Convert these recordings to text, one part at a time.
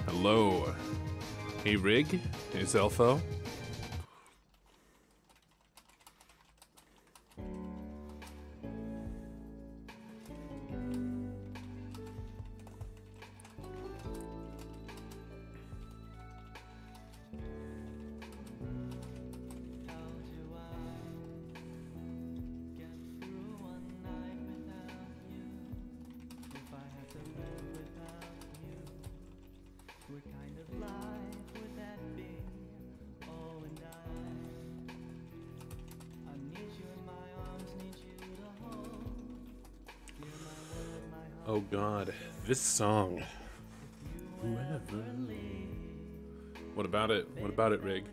Hello. Hey, Rig. Hey, Zelfo. Oh God, this song. Whoever. What about it? What about it, Rig?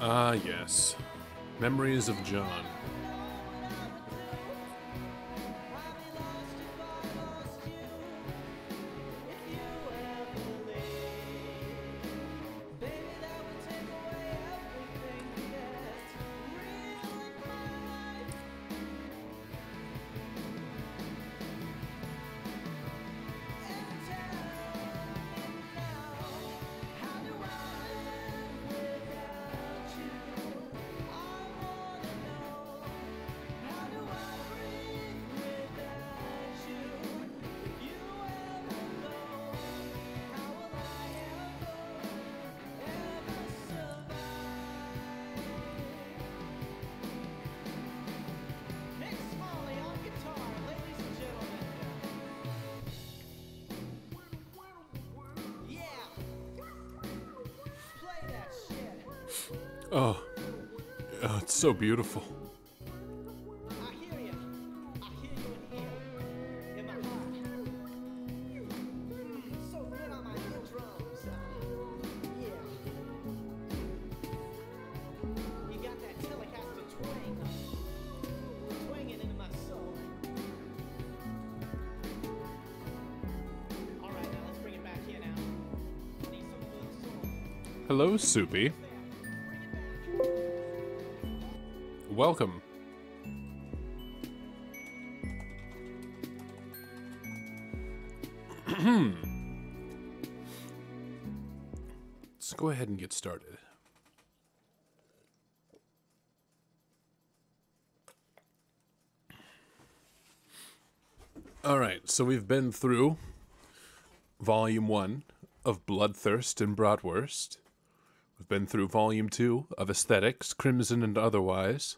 Ah, yes. Memories of John. Oh, it's so beautiful. I hear you. I hear you in here. In my heart. So good on my eardrums. Yeah. You got that Telecaster twang. Twanging into my soul. Alright, now let's bring it back here now. I need some good soul. Hello, Soupy. Welcome. Let's go ahead and get started. Alright, so we've been through Volume 1 of Bloodthirst and Bratwurst. We've been through Volume 2 of Aesthetics, Crimson and Otherwise.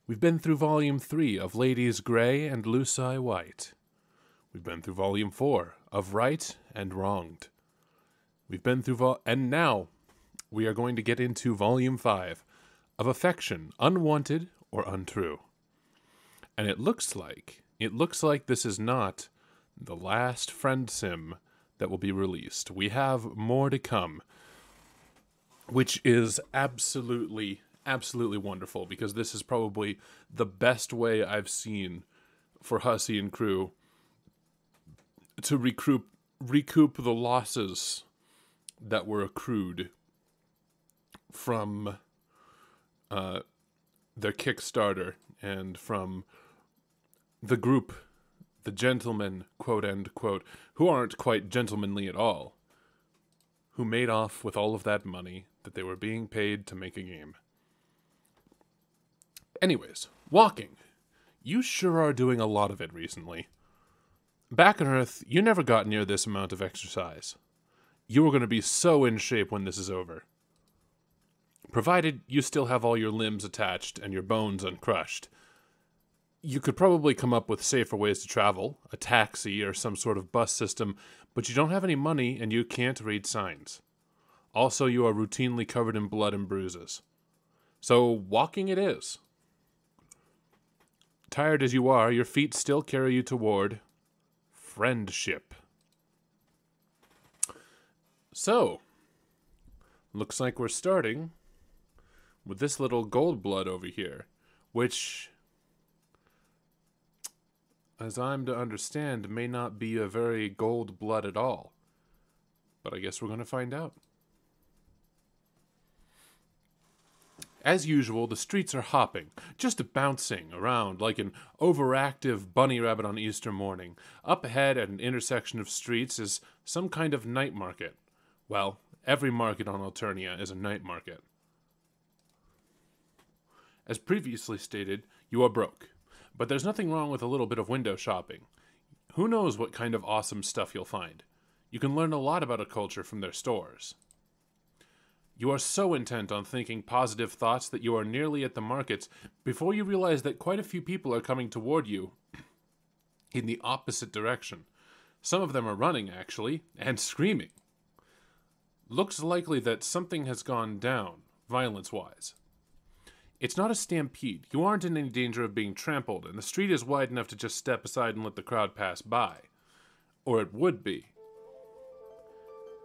We've been through Volume 3 of Ladies Grey and Lucy White. We've been through Volume 4 of Right and Wronged. We've been through and now we are going to get into Volume 5 of Affection, Unwanted or Untrue. And it looks like this is not the last Friendsim that will be released. We have more to come, which is absolutely wonderful, because this is probably the best way I've seen for Hussey and crew to recoup the losses that were accrued from their Kickstarter and from the group, the gentlemen, quote end quote, who aren't quite gentlemanly at all, who made off with all of that money that they were being paid to make a game. Anyways, walking. You sure are doing a lot of it recently. Back on Earth, you never got near this amount of exercise. You are going to be so in shape when this is over. Provided you still have all your limbs attached and your bones uncrushed. You could probably come up with safer ways to travel, a taxi or some sort of bus system, but you don't have any money and you can't read signs. Also, you are routinely covered in blood and bruises. So, walking it is. Tired as you are, your feet still carry you toward friendship. So, Looks like we're starting with this little gold blood over here, which, as I'm to understand, may not be a very gold blood at all. But I guess we're going to find out. As usual, the streets are hopping, just bouncing around like an overactive bunny rabbit on Easter morning. Up ahead at an intersection of streets is some kind of night market. Well, every market on Alternia is a night market. As previously stated, you are broke. But there's nothing wrong with a little bit of window shopping. Who knows what kind of awesome stuff you'll find? You can learn a lot about a culture from their stores. You are so intent on thinking positive thoughts that you are nearly at the markets before you realize that quite a few people are coming toward you in the opposite direction. Some of them are running, actually, and screaming. Looks likely that something has gone down, violence-wise. It's not a stampede. You aren't in any danger of being trampled, and the street is wide enough to just step aside and let the crowd pass by. Or it would be.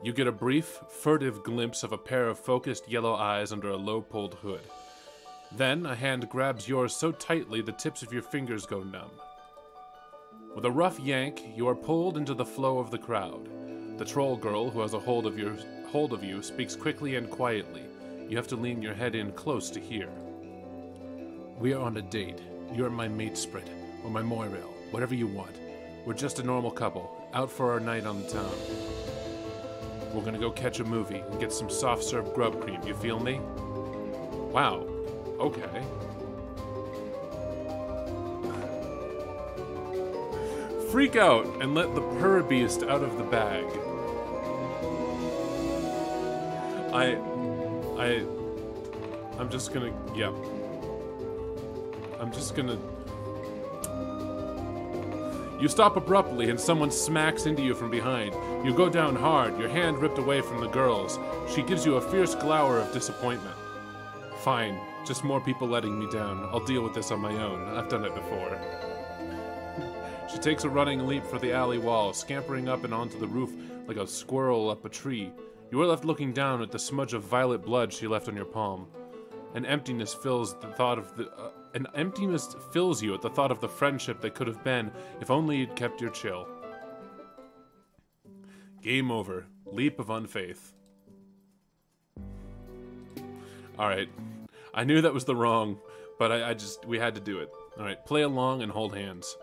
You get a brief, furtive glimpse of a pair of focused yellow eyes under a low-pulled hood. Then, a hand grabs yours so tightly the tips of your fingers go numb. With a rough yank, you are pulled into the flow of the crowd. The troll girl who has a hold of you speaks quickly and quietly. You have to lean your head in close to hear. We are on a date. You're my mate sprit, or my moirail, whatever you want. We're just a normal couple, out for our night on the town. We're gonna go catch a movie and get some soft-serve grub cream, you feel me? Wow, okay. Freak out and let the purr beast out of the bag. I'm just gonna, yeah. I'm just gonna... You stop abruptly and someone smacks into you from behind. You go down hard, your hand ripped away from the girl's. She gives you a fierce glower of disappointment. Fine, just more people letting me down. I'll deal with this on my own. I've done it before. She takes a running leap for the alley wall, scampering up and onto the roof like a squirrel up a tree. You are left looking down at the smudge of violet blood she left on your palm. An emptiness fills you at the thought of the friendship that could have been if only you'd kept your chill. Game over. Leap of unfaith. Alright. I knew that was the wrong, but we had to do it. Alright, play along and hold hands.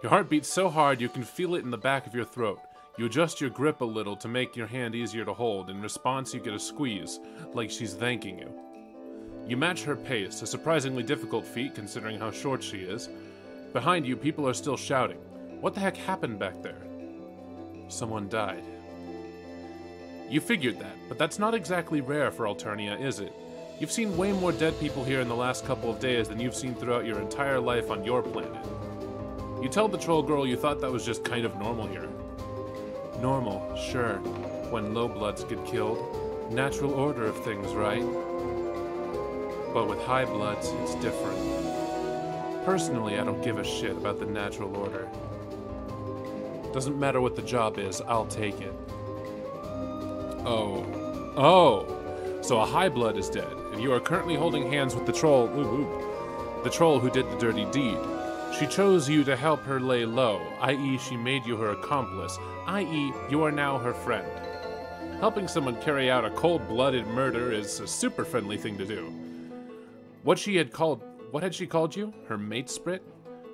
Your heart beats so hard you can feel it in the back of your throat. You adjust your grip a little to make your hand easier to hold. In response, you get a squeeze, like she's thanking you. You match her pace, a surprisingly difficult feat considering how short she is. Behind you, people are still shouting. What the heck happened back there? Someone died. You figured that, but that's not exactly rare for Alternia, is it? You've seen way more dead people here in the last couple of days than you've seen throughout your entire life on your planet. You tell the troll girl you thought that was just kind of normal here. Normal, sure, when low bloods get killed. Natural order of things, right? But with high bloods, it's different. Personally, I don't give a shit about the natural order. Doesn't matter what the job is, I'll take it. Oh. So a high blood is dead, and you are currently holding hands with the troll, the troll who did the dirty deed. She chose you to help her lay low, i.e. she made you her accomplice, i.e. you are now her friend. Helping someone carry out a cold-blooded murder is a super friendly thing to do. What had she called you? Her mate sprit?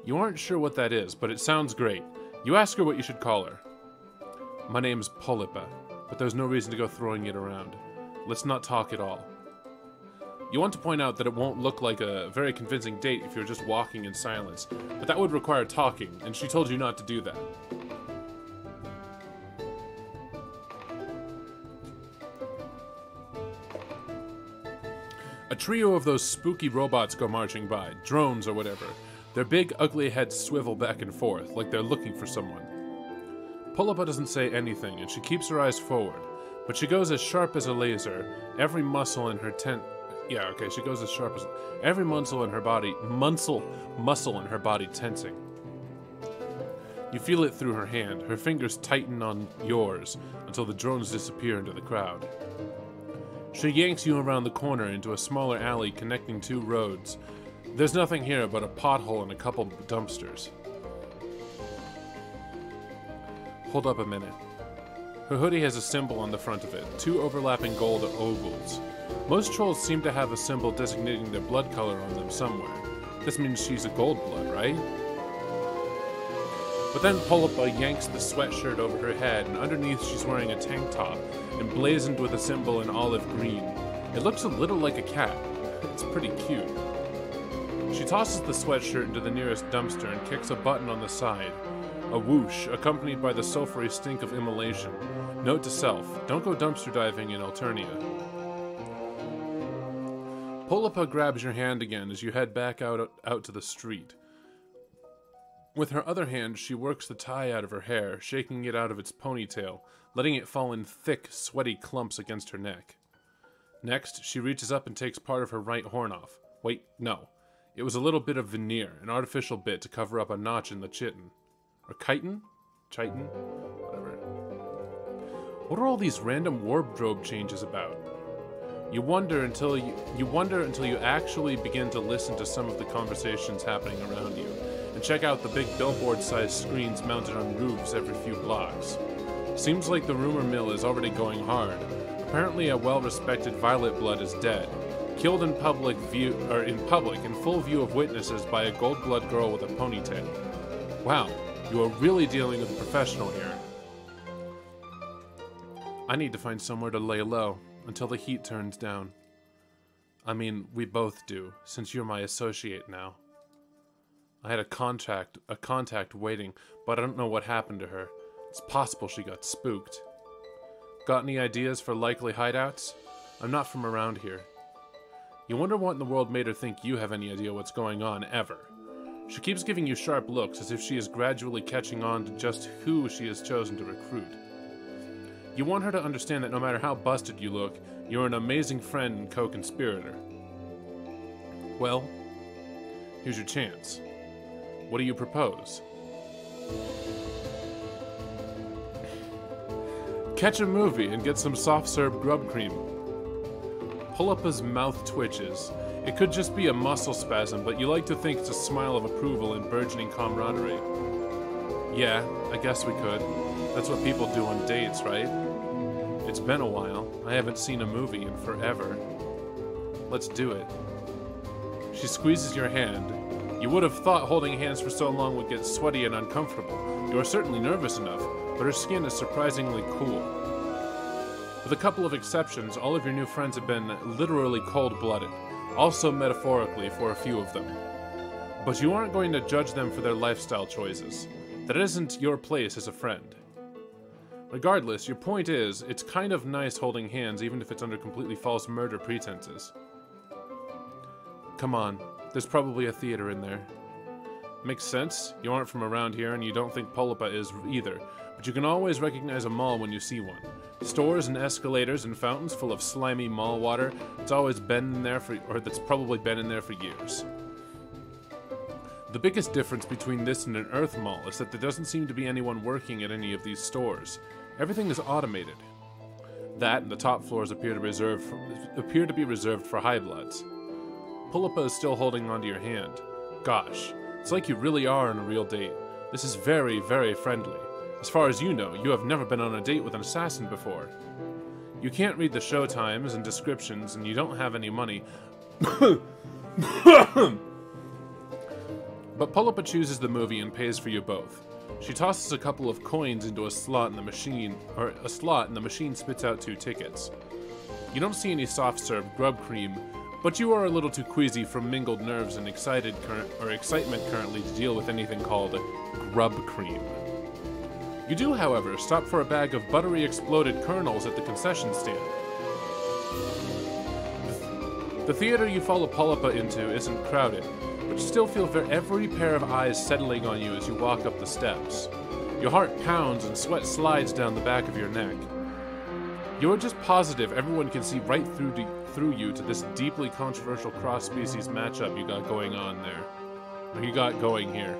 You aren't sure what that is, but it sounds great. You ask her what you should call her. My name's Polypa, but there's no reason to go throwing it around. Let's not talk at all. You want to point out that it won't look like a very convincing date if you're just walking in silence, but that would require talking, and she told you not to do that. A trio of those spooky robots go marching by, drones or whatever. Their big, ugly heads swivel back and forth, like they're looking for someone. Polypa doesn't say anything, and she keeps her eyes forward, but she goes as sharp as a laser. Every muscle in her she goes as sharp as... Every muscle in her body tensing. You feel it through her hand. Her fingers tighten on yours until the drones disappear into the crowd. She yanks you around the corner into a smaller alley connecting two roads. There's nothing here but a pothole and a couple dumpsters. Hold up a minute. Her hoodie has a symbol on the front of it, two overlapping gold ovals. Most trolls seem to have a symbol designating their blood color on them somewhere. This means she's a gold blood, right? But then Polippa yanks the sweatshirt over her head, and underneath she's wearing a tank top, emblazoned with a symbol in olive green. It looks a little like a cat. It's pretty cute. She tosses the sweatshirt into the nearest dumpster and kicks a button on the side. A whoosh, accompanied by the sulfury stink of immolation. Note to self, don't go dumpster diving in Alternia. Polippa grabs your hand again as you head back out to the street. With her other hand, she works the tie out of her hair, shaking it out of its ponytail, letting it fall in thick, sweaty clumps against her neck. Next, she reaches up and takes part of her right horn off. Wait, no. It was a little bit of veneer, an artificial bit to cover up a notch in the chitin. Or chitin? Chitin? Whatever. What are all these random wardrobe changes about? You wonder until you actually begin to listen to some of the conversations happening around you, and check out the big billboard-sized screens mounted on roofs every few blocks. Seems like the rumor mill is already going hard. Apparently a well-respected Violet Blood is dead, killed in in full view of witnesses by a gold blood girl with a ponytail. Wow, you are really dealing with a professional here. I need to find somewhere to lay low until the heat turns down. I mean, we both do, since you're my associate now. I had a contact waiting, but I don't know what happened to her. It's possible she got spooked. Got any ideas for likely hideouts? I'm not from around here. You wonder what in the world made her think you have any idea what's going on, ever. She keeps giving you sharp looks as if she is gradually catching on to just who she has chosen to recruit. You want her to understand that no matter how busted you look, you're an amazing friend and co-conspirator. Well, here's your chance. What do you propose? Catch a movie and get some soft-serve grub cream. Polippa's mouth twitches. It could just be a muscle spasm, but you like to think it's a smile of approval and burgeoning camaraderie. Yeah, I guess we could. That's what people do on dates, right? It's been a while. I haven't seen a movie in forever. Let's do it. She squeezes your hand. You would have thought holding hands for so long would get sweaty and uncomfortable. You are certainly nervous enough, but her skin is surprisingly cool. With a couple of exceptions, all of your new friends have been literally cold-blooded, also metaphorically for a few of them. But you aren't going to judge them for their lifestyle choices. That isn't your place as a friend. Regardless, your point is, it's kind of nice holding hands even if it's under completely false murder pretenses. Come on, there's probably a theater in there. Makes sense, you aren't from around here and you don't think Polippa is either, but you can always recognize a mall when you see one. Stores and escalators and fountains full of slimy mall water, that's probably been in there for years. The biggest difference between this and an Earth mall is that there doesn't seem to be anyone working at any of these stores. Everything is automated. That and the top floors appear to be reserved for high bloods. Polippa is still holding onto your hand. Gosh, it's like you really are on a real date. This is very, very friendly. As far as you know, you have never been on a date with an assassin before. You can't read the show times and descriptions, and you don't have any money. But Polippa chooses the movie and pays for you both. She tosses a couple of coins into a slot in the machine, and the machine spits out 2 tickets. You don't see any soft-serve grub cream, but you are a little too queasy from mingled nerves and excitement currently to deal with anything called grub cream. You do, however, stop for a bag of buttery exploded kernels at the concession stand. The theater you follow Polippa into isn't crowded, but you still feel every pair of eyes settling on you as you walk up the steps. Your heart pounds and sweat slides down the back of your neck. You're just positive everyone can see right through you to this deeply controversial cross-species matchup you got going on there. Or you got going here.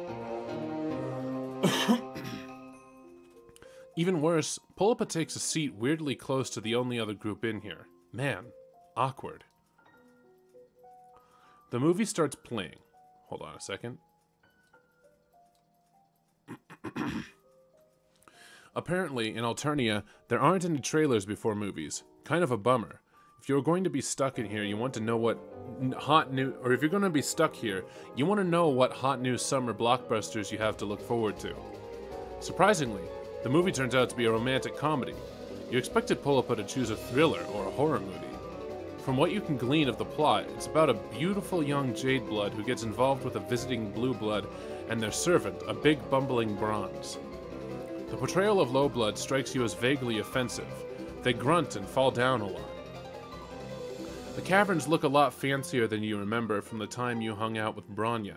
Even worse, Polippa takes a seat weirdly close to the only other group in here. Man, Awkward. The movie starts playing. Hold on a second. Apparently, in Alternia, there aren't any trailers before movies. Kind of a bummer. If you're going to be stuck in here, you want to know what hot new... Or if you're going to be stuck here, you want to know what hot new summer blockbusters you have to look forward to. Surprisingly, the movie turns out to be a romantic comedy. You expected Pullipa to choose a thriller or a horror movie. From what you can glean of the plot, it's about a beautiful young Jade Blood who gets involved with a visiting Blue Blood and their servant, a big bumbling Bronze. The portrayal of Low Blood strikes you as vaguely offensive. They grunt and fall down a lot. The caverns look a lot fancier than you remember from the time you hung out with Bronya,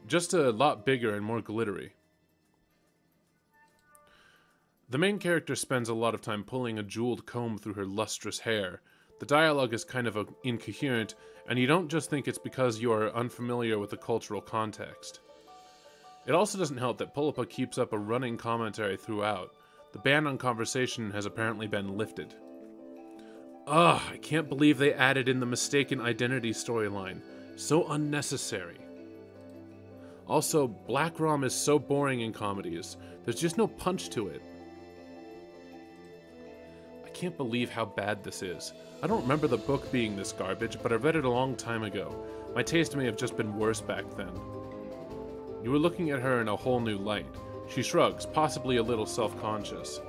just a lot bigger and more glittery. The main character spends a lot of time pulling a jeweled comb through her lustrous hair. The dialogue is kind of incoherent, and you don't just think it's because you are unfamiliar with the cultural context. It also doesn't help that Pullipa keeps up a running commentary throughout. The ban on conversation has apparently been lifted. Ugh, I can't believe they added in the mistaken identity storyline. So unnecessary. Also, Black Rom is so boring in comedies. There's just no punch to it. I can't believe how bad this is. I don't remember the book being this garbage, but I read it a long time ago. My taste may have just been worse back then. You were looking at her in a whole new light. She shrugs, possibly a little self-conscious.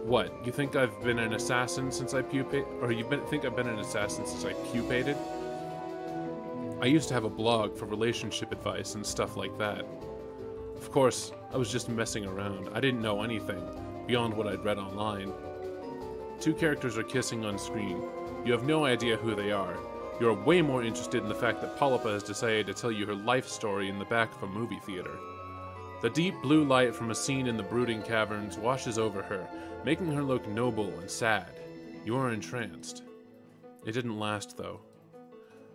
What, you think I've been an assassin since I pupated? Or think I've been an assassin since I pupated? I used to have a blog for relationship advice and stuff like that. Of course, I was just messing around. I didn't know anything beyond what I'd read online. Two characters are kissing on screen. You have no idea who they are. You're way more interested in the fact that Pullipa has decided to tell you her life story in the back of a movie theater. The deep blue light from a scene in the brooding caverns washes over her, making her look noble and sad. You are entranced. It didn't last, though.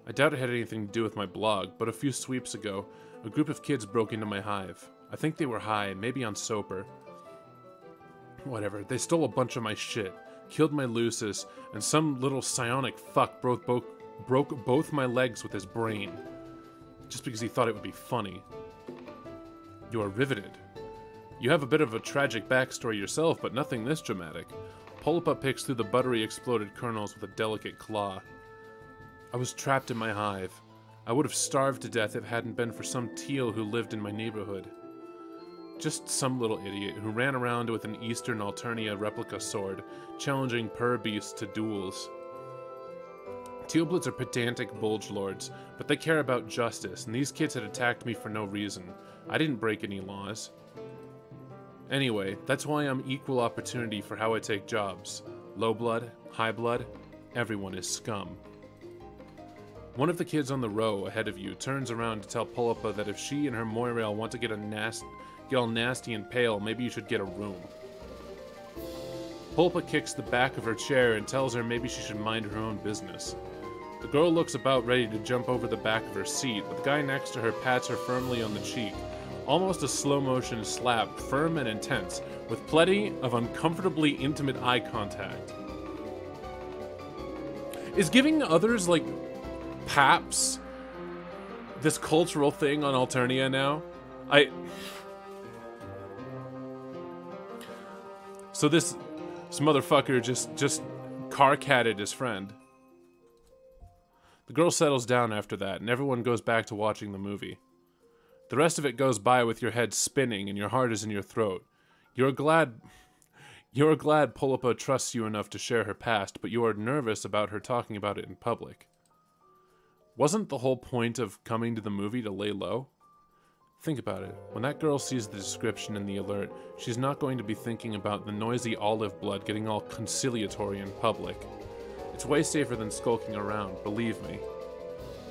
I doubt it had anything to do with my blog, but a few sweeps ago, a group of kids broke into my hive. I think they were high, maybe on Soper. Whatever, they stole a bunch of my shit, killed my Lucis, and some little psionic fuck broke both my legs with his brain, just because he thought it would be funny. You are riveted. You have a bit of a tragic backstory yourself, but nothing this dramatic. Pullipa picks through the buttery exploded kernels with a delicate claw. I was trapped in my hive. I would have starved to death if it hadn't been for some teal who lived in my neighborhood. Just some little idiot who ran around with an Eastern Alternia replica sword, challenging pur beasts to duels. Tealbloods are pedantic bulge lords, but they care about justice, and these kids had attacked me for no reason. I didn't break any laws. Anyway, that's why I'm equal opportunity for how I take jobs. Low blood, high blood, everyone is scum. One of the kids on the row ahead of you turns around to tell Pullipa that if she and her Moirail want to get all nasty and pale, maybe you should get a room. Pullipa kicks the back of her chair and tells her maybe she should mind her own business. The girl looks about ready to jump over the back of her seat, but the guy next to her pats her firmly on the cheek. Almost a slow-motion slap, firm and intense, with plenty of uncomfortably intimate eye contact. Is giving others, like, paps this cultural thing on Alternia now? So this motherfucker just car-catted his friend. The girl settles down after that, and everyone goes back to watching the movie. The rest of it goes by with your head spinning and your heart is in your throat. You're glad Pullipa trusts you enough to share her past, but you are nervous about her talking about it in public. Wasn't the whole point of coming to the movie to lay low? Think about it. When that girl sees the description in the alert, she's not going to be thinking about the noisy olive blood getting all conciliatory in public. It's way safer than skulking around, believe me.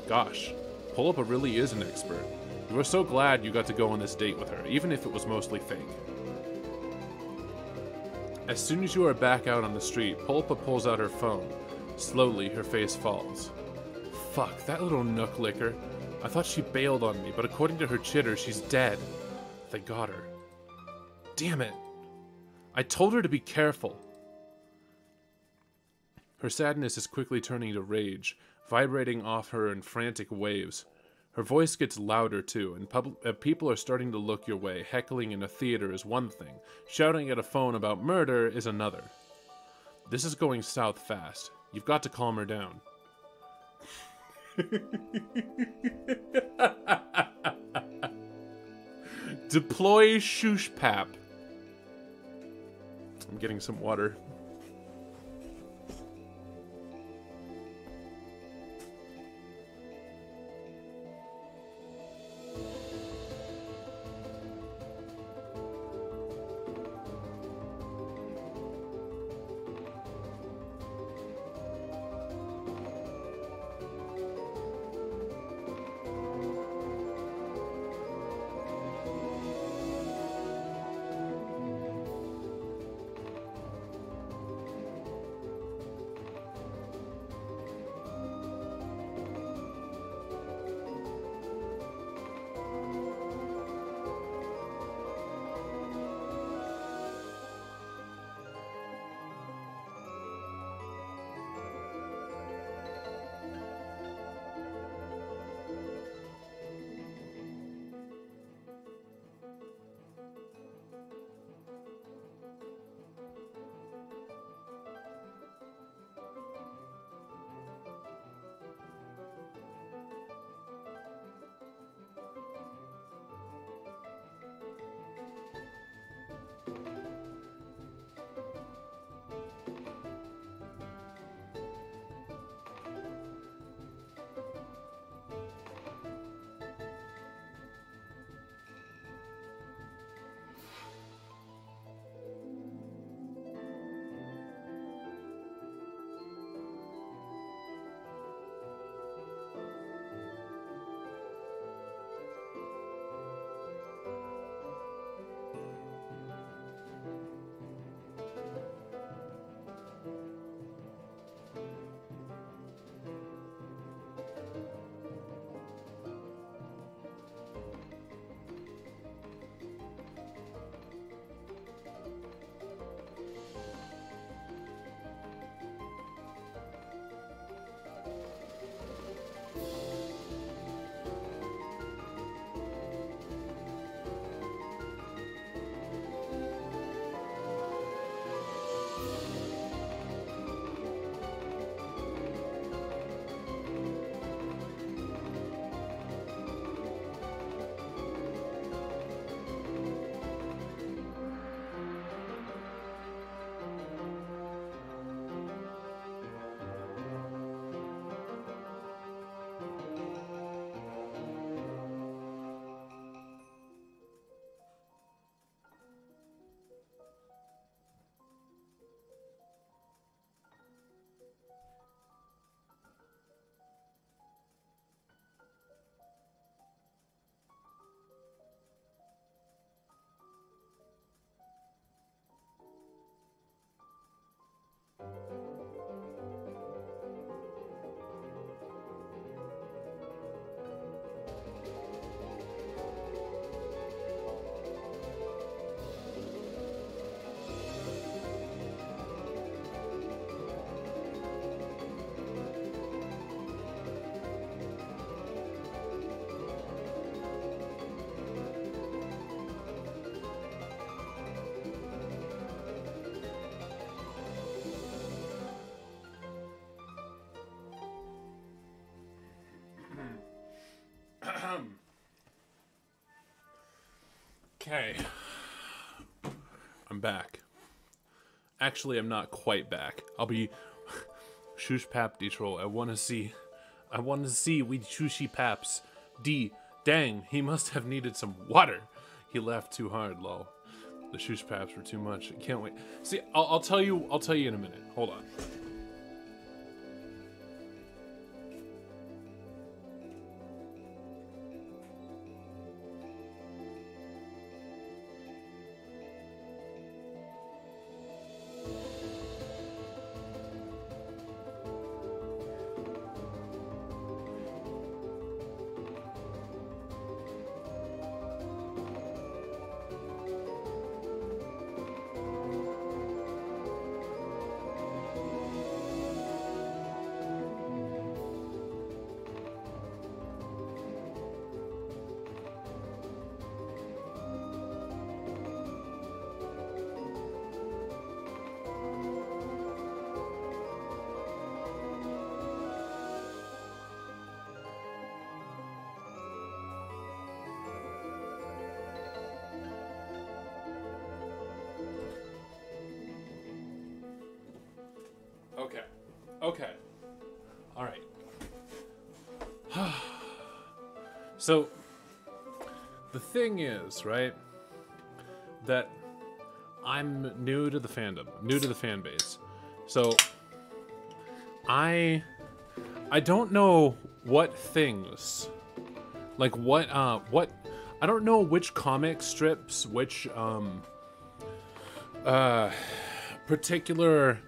Gosh, Pullipa really is an expert. You are so glad you got to go on this date with her, even if it was mostly fake. As soon as you are back out on the street, Pullipa pulls out her phone. Slowly, her face falls. Fuck, that little nook licker. I thought she bailed on me, but according to her chitter, she's dead. They got her. Damn it. I told her to be careful. Her sadness is quickly turning to rage, vibrating off her in frantic waves. Her voice gets louder too, and people are starting to look your way. Heckling in a theater is one thing, shouting at a phone about murder is another. This is going south fast. You've got to calm her down. Deploy Shushpap. I'm getting some water. Okay. I'm back. Actually, I'm not quite back. I'll be Shush Pap D troll. I wanna see we Shushy Paps. D dang, he must have needed some water. He laughed too hard, lol. The Shush Paps were too much. I can't wait. See, I'll tell you in a minute. Hold on. Okay. All right. So, the thing is, right, that I'm new to the fandom, new to the fan base. So, I don't know what things, like what, I don't know which comic strips, which, particular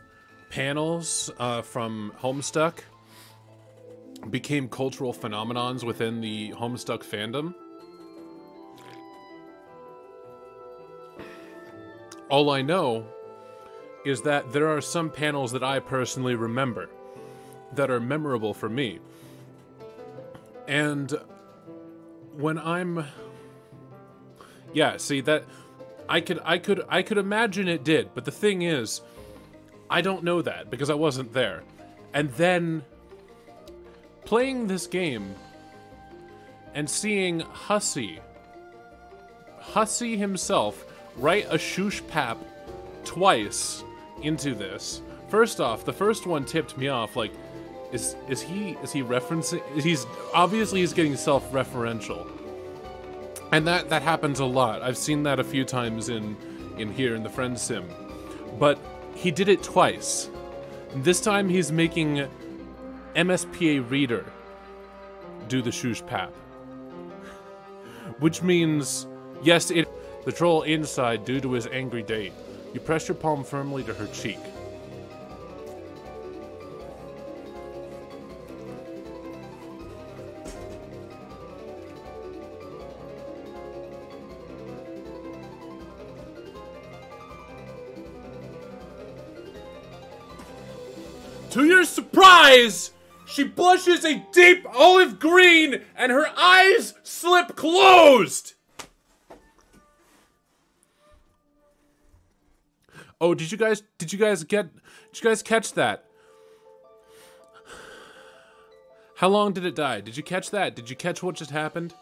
panels, from Homestuck became cultural phenomenons within the Homestuck fandom. All I know is that there are some panels that I personally remember that are memorable for me. And when I'm... Yeah, see, that... I could imagine it did, but the thing is, I don't know that because I wasn't there. And then playing this game and seeing Hussey himself write a shoosh pap twice into this. First off, the first one tipped me off. Like, is he referencing? He's getting self-referential, and that happens a lot. I've seen that a few times in here in the Friendsim, but he did it twice. This time he's making MSPA Reader do the shoosh pap, which means yes, the troll inside due to his angry date. You press your palm firmly to her cheek. To your surprise, she blushes a deep olive green and her eyes slip closed. Oh, did you guys catch that? How long did it die? Did you catch that? Did you catch what just happened?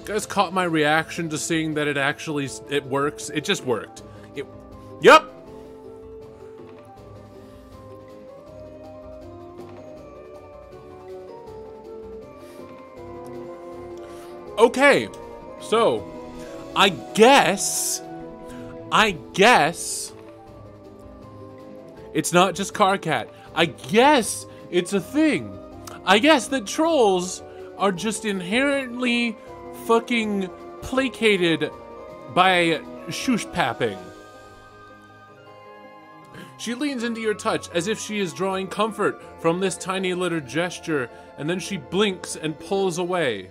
You guys caught my reaction to seeing that it works? It just worked. Yep! Okay, so, I guess, it's not just Carcat. I guess it's a thing. I guess that trolls are just inherently fucking placated by shoosh papping. She leans into your touch as if she is drawing comfort from this tiny little gesture, and then she blinks and pulls away.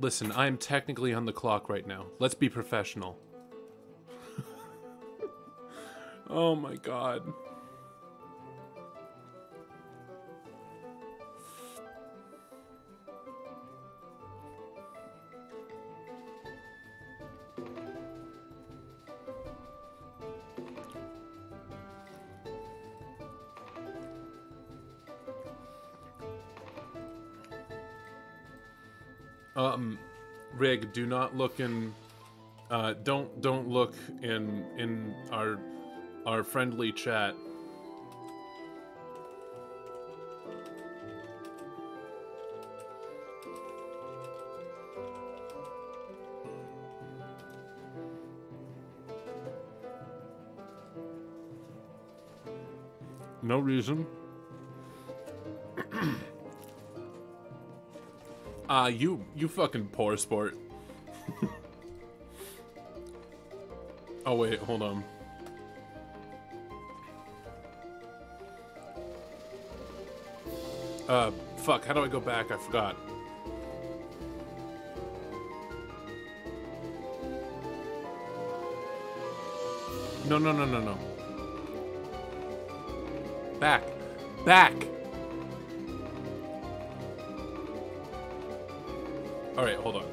Listen, I am technically on the clock right now. Let's be professional. Oh my god. Rig, do not look in, don't look in our friendly chat. No reason. You fucking poor sport. Oh wait, hold on. Fuck, how do I go back? I forgot. No. Back. Alright, hold on.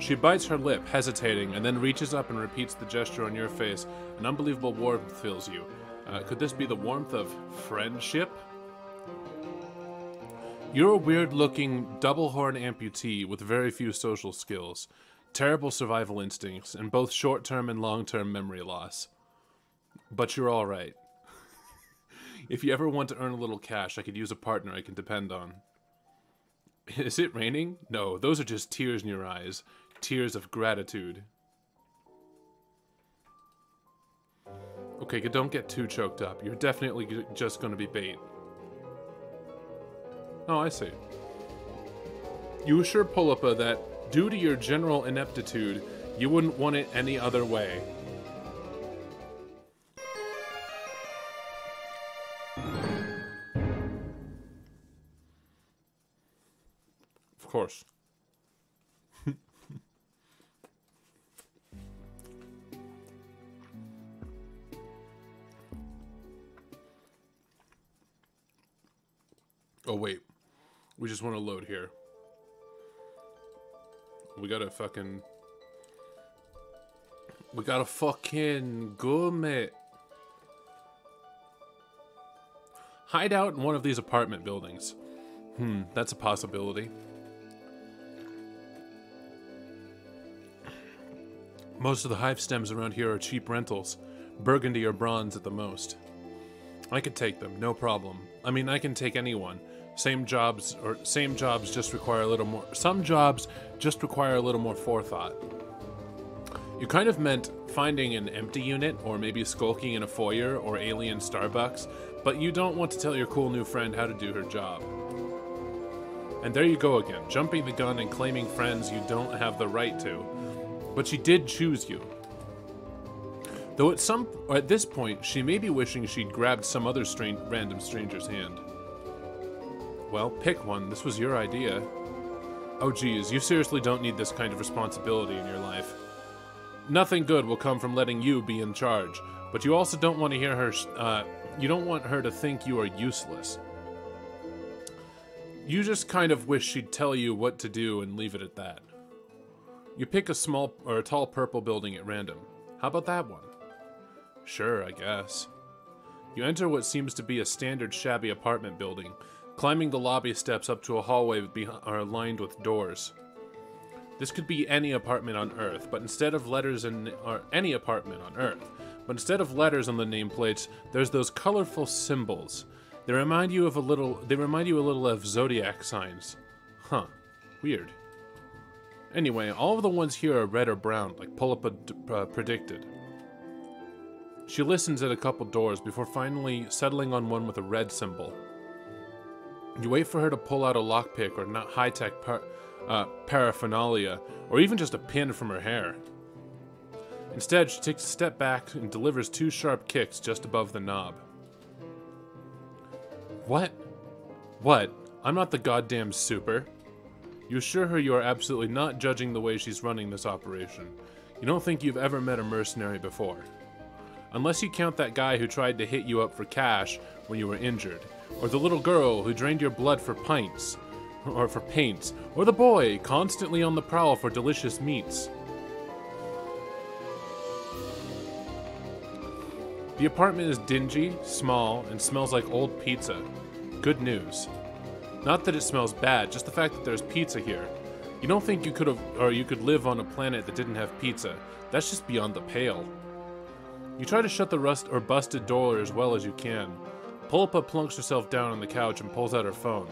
She bites her lip, hesitating, and then reaches up and repeats the gesture on your face. An unbelievable warmth fills you. Could this be the warmth of friendship? You're a weird-looking, double-horn amputee with very few social skills, terrible survival instincts, and both short-term and long-term memory loss. But you're all right. If you ever want to earn a little cash, I could use a partner I can depend on. Is it raining? No, those are just tears in your eyes. Tears of gratitude. Okay, don't get too choked up. You're definitely just going to be bait. Oh, I see. You assure Pulapa that, due to your general ineptitude, you wouldn't want it any other way. Of course. Oh, wait. We just want to load here. We gotta fucking gourmet. Hide out in one of these apartment buildings. That's a possibility. Most of the hive stems around here are cheap rentals. Burgundy or bronze at the most. I could take them, no problem. I mean, I can take anyone. Same jobs just require a little more. Some jobs just require a little more forethought. You kind of meant finding an empty unit, or maybe skulking in a foyer or alien Starbucks, but you don't want to tell your cool new friend how to do her job. And there you go again, jumping the gun and claiming friends you don't have the right to. But she did choose you. Though at this point, she may be wishing she'd grabbed some other random stranger's hand. Well, pick one. This was your idea. Oh geez, you seriously don't need this kind of responsibility in your life. Nothing good will come from letting you be in charge, but you also don't want to hear her, you don't want her to think you are useless. You just kind of wish she'd tell you what to do and leave it at that. You pick a tall purple building at random. How about that one? Sure, I guess. You enter what seems to be a standard shabby apartment building, climbing the lobby steps up to a hallway lined with doors. This could be any apartment on Earth, but instead of letters on the nameplates, there's those colorful symbols. They remind you a little of zodiac signs. Huh. Weird. Anyway, all of the ones here are red or brown, like Pulapa predicted. She listens at a couple doors before finally settling on one with a red symbol. You wait for her to pull out a lockpick or not high-tech paraphernalia, or even just a pin from her hair. Instead, she takes a step back and delivers 2 sharp kicks just above the knob. What? What? I'm not the goddamn super. You assure her you are absolutely not judging the way she's running this operation. You don't think you've ever met a mercenary before. Unless you count that guy who tried to hit you up for cash when you were injured, or the little girl who drained your blood for paints, or the boy constantly on the prowl for delicious meats. The apartment is dingy, small, and smells like old pizza. Good news. Not that it smells bad, just the fact that there's pizza here. You don't think you could live on a planet that didn't have pizza. That's just beyond the pale. You try to shut the busted door as well as you can. Pulapa plunks herself down on the couch and pulls out her phone.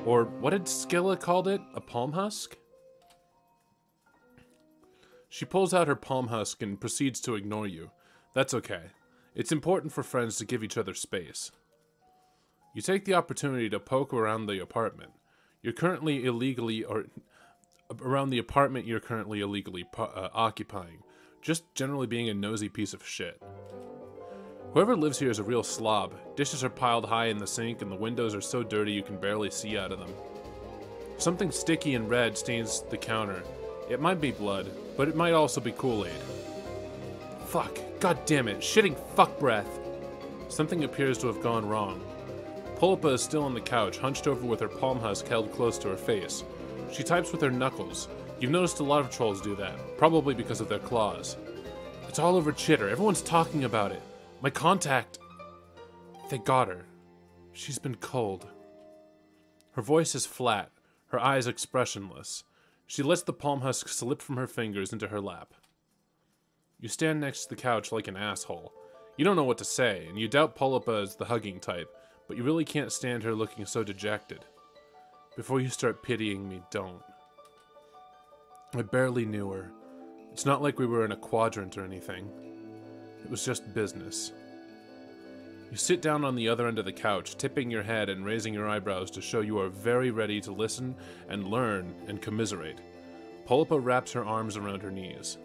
Or, what did Skilla called it? A palm husk? She pulls out her palm husk and proceeds to ignore you. That's okay. It's important for friends to give each other space. You take the opportunity to poke around the apartment. Around the apartment you're currently illegally occupying. Just generally being a nosy piece of shit. Whoever lives here is a real slob. Dishes are piled high in the sink and the windows are so dirty you can barely see out of them. Something sticky and red stains the counter. It might be blood, but it might also be Kool-Aid. Fuck. God damn it. Shitting fuck breath. Something appears to have gone wrong. Pulapa is still on the couch, hunched over with her palm husk held close to her face. She types with her knuckles, You've noticed a lot of trolls do that, probably because of their claws. It's all over Chitter. Everyone's talking about it. My contact... They got her. She's been cold. Her voice is flat, her eyes expressionless. She lets the palm husk slip from her fingers into her lap. You stand next to the couch like an asshole. You don't know what to say, and you doubt Polypa is the hugging type, but you really can't stand her looking so dejected. Before you start pitying me, don't. I barely knew her. It's not like we were in a quadrant or anything. It was just business. You sit down on the other end of the couch, tipping your head and raising your eyebrows to show you are very ready to listen and learn and commiserate. Polypa wraps her arms around her knees.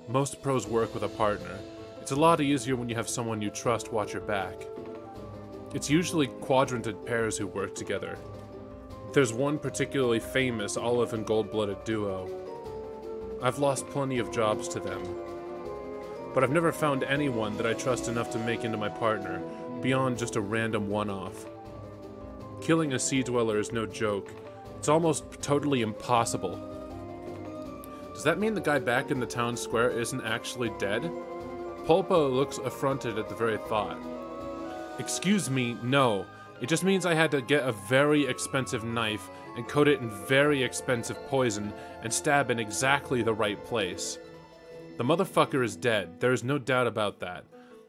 Most pros work with a partner. It's a lot easier when you have someone you trust watch your back. It's usually quadranted pairs who work together. There's one particularly famous olive and gold-blooded duo. I've lost plenty of jobs to them, but I've never found anyone that I trust enough to make into my partner, beyond just a random one-off. Killing a sea dweller is no joke. It's almost totally impossible. Does that mean the guy back in the town square isn't actually dead? Polypa looks affronted at the very thought. Excuse me, no. It just means I had to get a very expensive knife and coat it in very expensive poison and stab in exactly the right place. The motherfucker is dead. There is no doubt about that.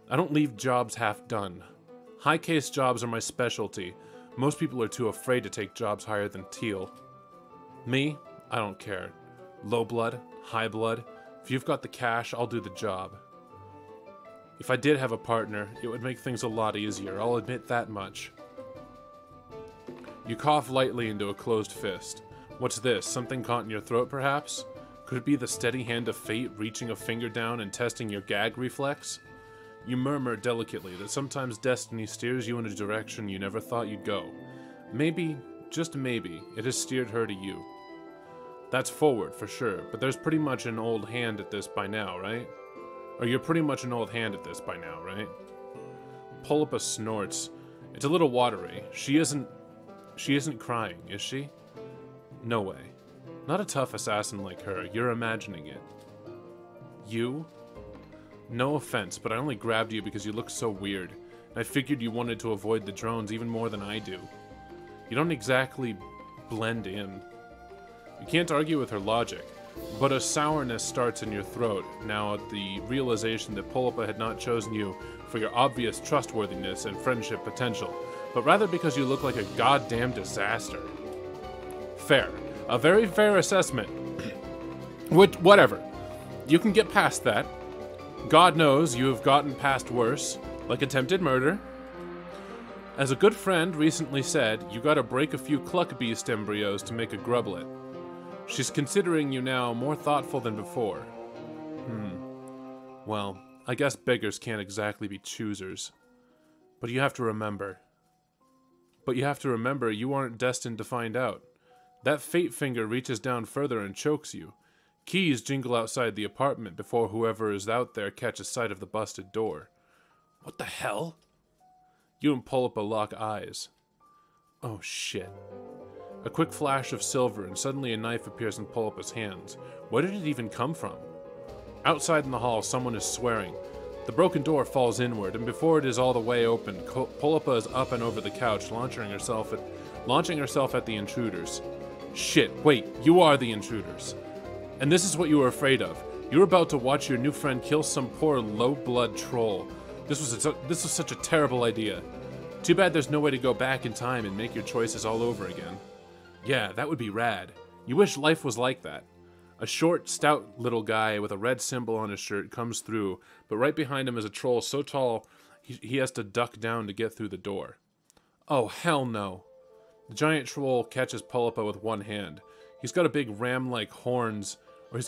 I don't leave jobs half done. High-case jobs are my specialty. Most people are too afraid to take jobs higher than teal. Me? I don't care. Low blood, high blood. If you've got the cash, I'll do the job. If I did have a partner, it would make things a lot easier. I'll admit that much. You cough lightly into a closed fist. What's this? Something caught in your throat, perhaps? Could it be the steady hand of fate reaching a finger down and testing your gag reflex? You murmur delicately that sometimes destiny steers you in a direction you never thought you'd go. Maybe, just maybe, it has steered her to you. That's forward, for sure, but there's pretty much an old hand at this by now, right? Or you're pretty much an old hand at this by now, right? Polypa snorts. It's a little watery. She isn't crying, is she? No way. Not a tough assassin like her. You're imagining it. You? No offense, but I only grabbed you because you look so weird. And I figured you wanted to avoid the drones even more than I do. You don't exactly blend in. You can't argue with her logic, but a sourness starts in your throat now at the realization that Polypa had not chosen you for your obvious trustworthiness and friendship potential, but rather because you look like a goddamn disaster. Fair. A very fair assessment. Whatever. You can get past that. God knows you have gotten past worse, like attempted murder. As a good friend recently said, you gotta break a few cluck beast embryos to make a grublet. She's considering you now more thoughtful than before. Well, I guess beggars can't exactly be choosers. But you have to remember you aren't destined to find out. That fate finger reaches down further and chokes you. Keys jingle outside the apartment before whoever is out there catches sight of the busted door. What the hell? You and Polypa lock eyes. Oh shit. A quick flash of silver and suddenly a knife appears in Polypa's hands. Where did it even come from? Outside in the hall, someone is swearing. The broken door falls inward, and before it is all the way open, Polypa is up and over the couch, launching herself at the intruders. Shit, wait, you are the intruders. And this is what you were afraid of. You were about to watch your new friend kill some poor low-blood troll. This was such a terrible idea. Too bad there's no way to go back in time and make your choices all over again. Yeah, that would be rad. You wish life was like that. A short, stout little guy with a red symbol on his shirt comes through, but right behind him is a troll so tall he has to duck down to get through the door. Oh, hell no. The giant troll catches Polypa with one hand. He's got big ram-like horns and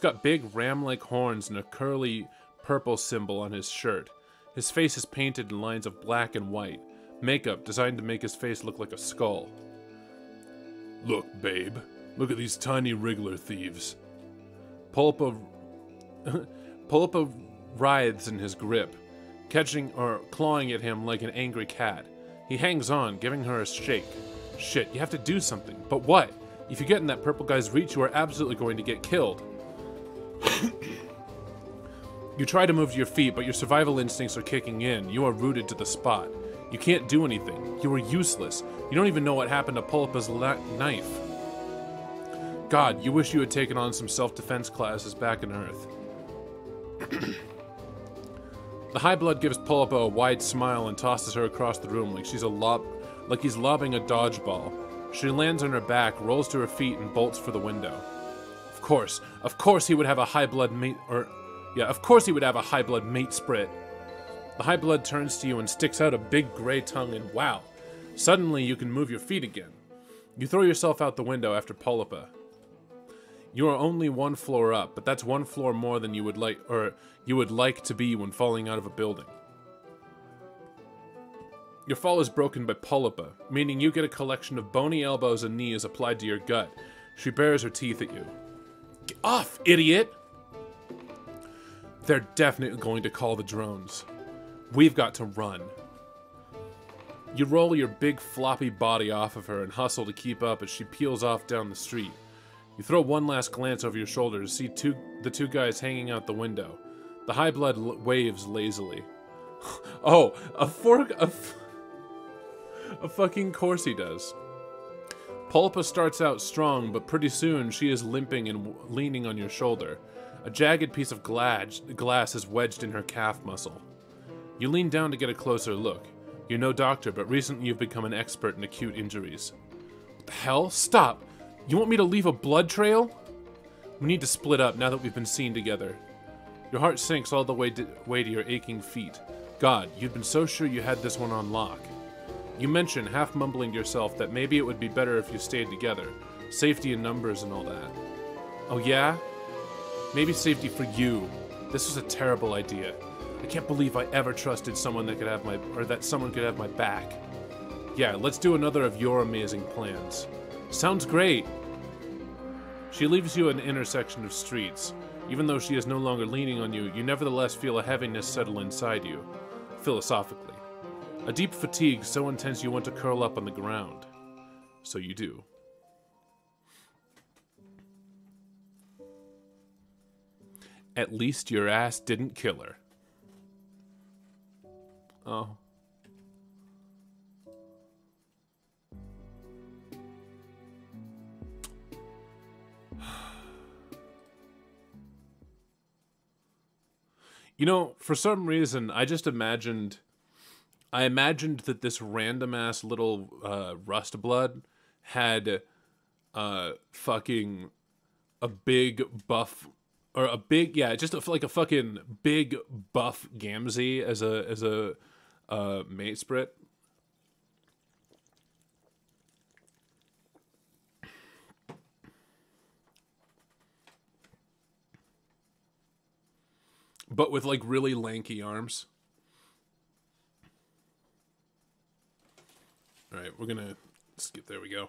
a curly purple symbol on his shirt. His face is painted in lines of black and white, makeup designed to make his face look like a skull. Look, babe. Look at these tiny wriggler thieves. Polypa writhes in his grip, catching or clawing at him like an angry cat. He hangs on, giving her a shake. Shit, you have to do something. But what? If you get in that purple guy's reach, you are absolutely going to get killed. You try to move to your feet, but your survival instincts are kicking in. You are rooted to the spot. You can't do anything. You are useless. You don't even know what happened to Pulpa's knife. God, you wish you had taken on some self-defense classes back in Earth. The High Blood gives Pulpa a wide smile and tosses her across the room like he's lobbing a dodgeball. She lands on her back, rolls to her feet, and bolts for the window. Of course he would have a High Blood mate, of course he would have a High Blood mate sprit. The High Blood turns to you and sticks out a big gray tongue, and wow, suddenly you can move your feet again. You throw yourself out the window after Pulpa. You are only one floor up, but that's one floor more than you would like to be when falling out of a building. Your fall is broken by Pulpa, meaning you get a collection of bony elbows and knees applied to your gut. She bares her teeth at you. Get off, idiot! They're definitely going to call the drones. We've got to run. You roll your big floppy body off of her and hustle to keep up as she peels off down the street. You throw one last glance over your shoulder to see the two guys hanging out the window. The High Blood waves lazily. Oh, a fucking course he does. Pulpa starts out strong, but pretty soon she is limping and leaning on your shoulder. A jagged piece of glass is wedged in her calf muscle. You lean down to get a closer look. You're no doctor, but recently you've become an expert in acute injuries. What the hell? Stop! You want me to leave a blood trail? We need to split up now that we've been seen together. Your heart sinks all the way to your aching feet. God, you'd been so sure you had this one on lock. You mention, half mumbling to yourself, that maybe it would be better if you stayed together. Safety in numbers and all that. Oh yeah? Maybe safety for you. This was a terrible idea. I can't believe I ever trusted someone that someone could have my back. Yeah, let's do another of your amazing plans. Sounds great. She leaves you at an intersection of streets. Even though she is no longer leaning on you, you nevertheless feel a heaviness settle inside you, philosophically. A deep fatigue so intense you want to curl up on the ground. So you do. At least your ass didn't kill her. Oh. You know, for some reason, I imagined that this random-ass little Rust Blood had fucking a big buff, or a big, yeah, just like a fucking big buff Gamzee as a mate sprit. But with, like, really lanky arms. Alright, we're gonna skip. There we go.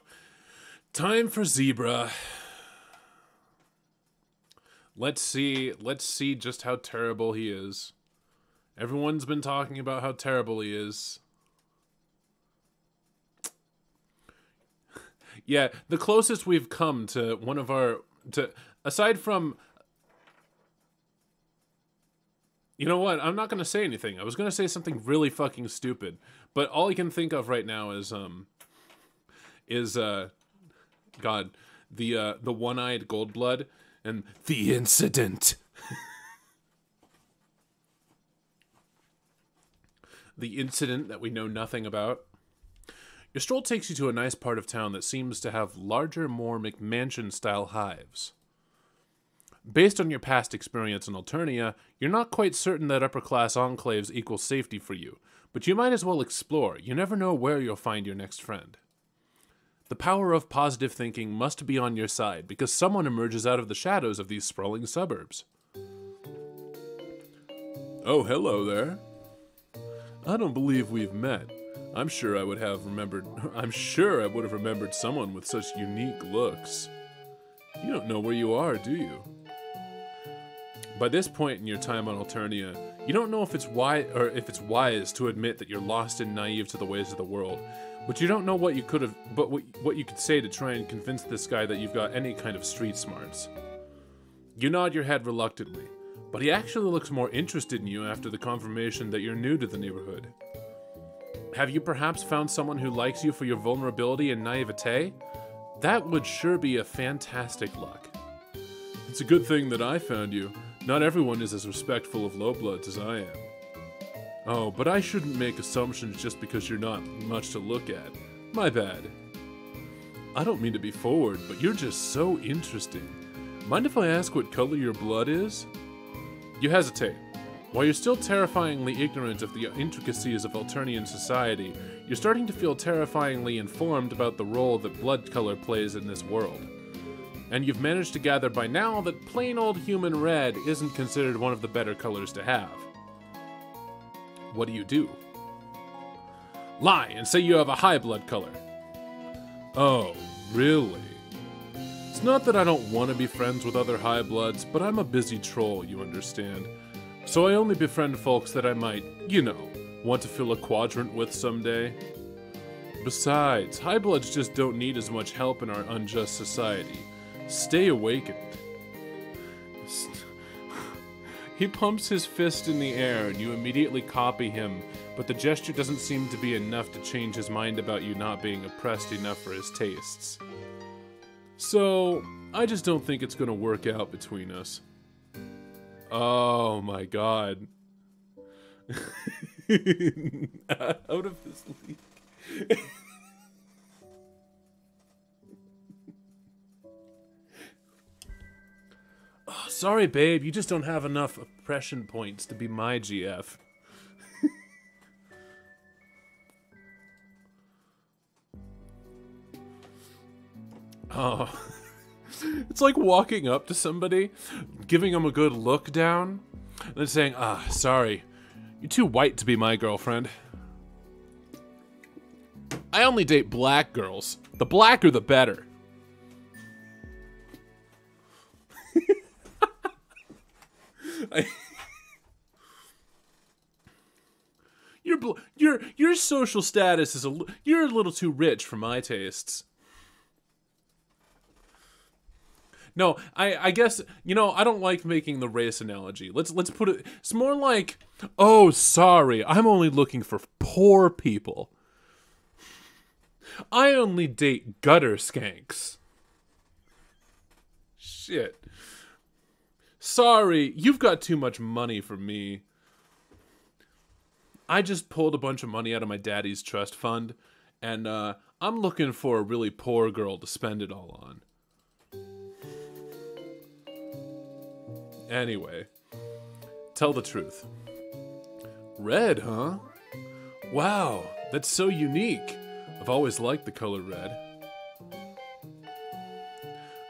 Time for Zebra. Let's see just how terrible he is. Everyone's been talking about how terrible he is. Yeah, the closest we've come to one of our... aside from... You know what? I'm not going to say anything. I was going to say something really fucking stupid. But all I can think of right now is God, the one-eyed Goldblood and the incident. The incident that we know nothing about. Your stroll takes you to a nice part of town that seems to have larger, more McMansion-style hives. Based on your past experience in Alternia, you're not quite certain that upper-class enclaves equal safety for you, but you might as well explore. You never know where you'll find your next friend. The power of positive thinking must be on your side, because someone emerges out of the shadows of these sprawling suburbs. Oh, hello there. I don't believe we've met. I'm sure I would have remembered someone with such unique looks. You don't know where you are, do you? By this point in your time on Alternia, you don't know if it's wise to admit that you're lost and naive to the ways of the world, But you don't know what you could have, but what you could say to try and convince this guy that you've got any kind of street smarts. You nod your head reluctantly, but he actually looks more interested in you after the confirmation that you're new to the neighborhood. Have you perhaps found someone who likes you for your vulnerability and naivete? That would sure be a fantastic luck. It's a good thing that I found you. Not everyone is as respectful of lowbloods as I am. Oh, but I shouldn't make assumptions just because you're not much to look at. My bad. I don't mean to be forward, but you're just so interesting. Mind if I ask what color your blood is? You hesitate. While you're still terrifyingly ignorant of the intricacies of Alternian society, you're starting to feel terrifyingly informed about the role that blood color plays in this world. And you've managed to gather by now that plain old human red isn't considered one of the better colors to have. What do? Lie and say you have a high blood color. Oh, really? It's not that I don't want to be friends with other high bloods, but I'm a busy troll, you understand. So I only befriend folks that I might, want to fill a quadrant with someday. Besides, high bloods just don't need as much help in our unjust society. Stay awakened. He pumps his fist in the air and you immediately copy him, but the gesture doesn't seem to be enough to change his mind about you not being oppressed enough for his tastes. So, I just don't think it's gonna work out between us. Oh my god. Out of this league. Oh, sorry, babe. You just don't have enough oppression points to be my GF. Oh. It's like walking up to somebody, giving them a good look down, and then saying, sorry, you're too white to be my girlfriend. I only date black girls. The blacker the better. Your social status is you're a little too rich for my tastes. No, I guess, I don't like making the race analogy. Let's put it, it's more like, oh, sorry, I'm only looking for poor people. I only date gutter skanks. Shit. Sorry, you've got too much money for me. I just pulled a bunch of money out of my daddy's trust fund, and I'm looking for a really poor girl to spend it all on. Anyway, tell the truth. Red, huh? Wow, that's so unique. I've always liked the color red.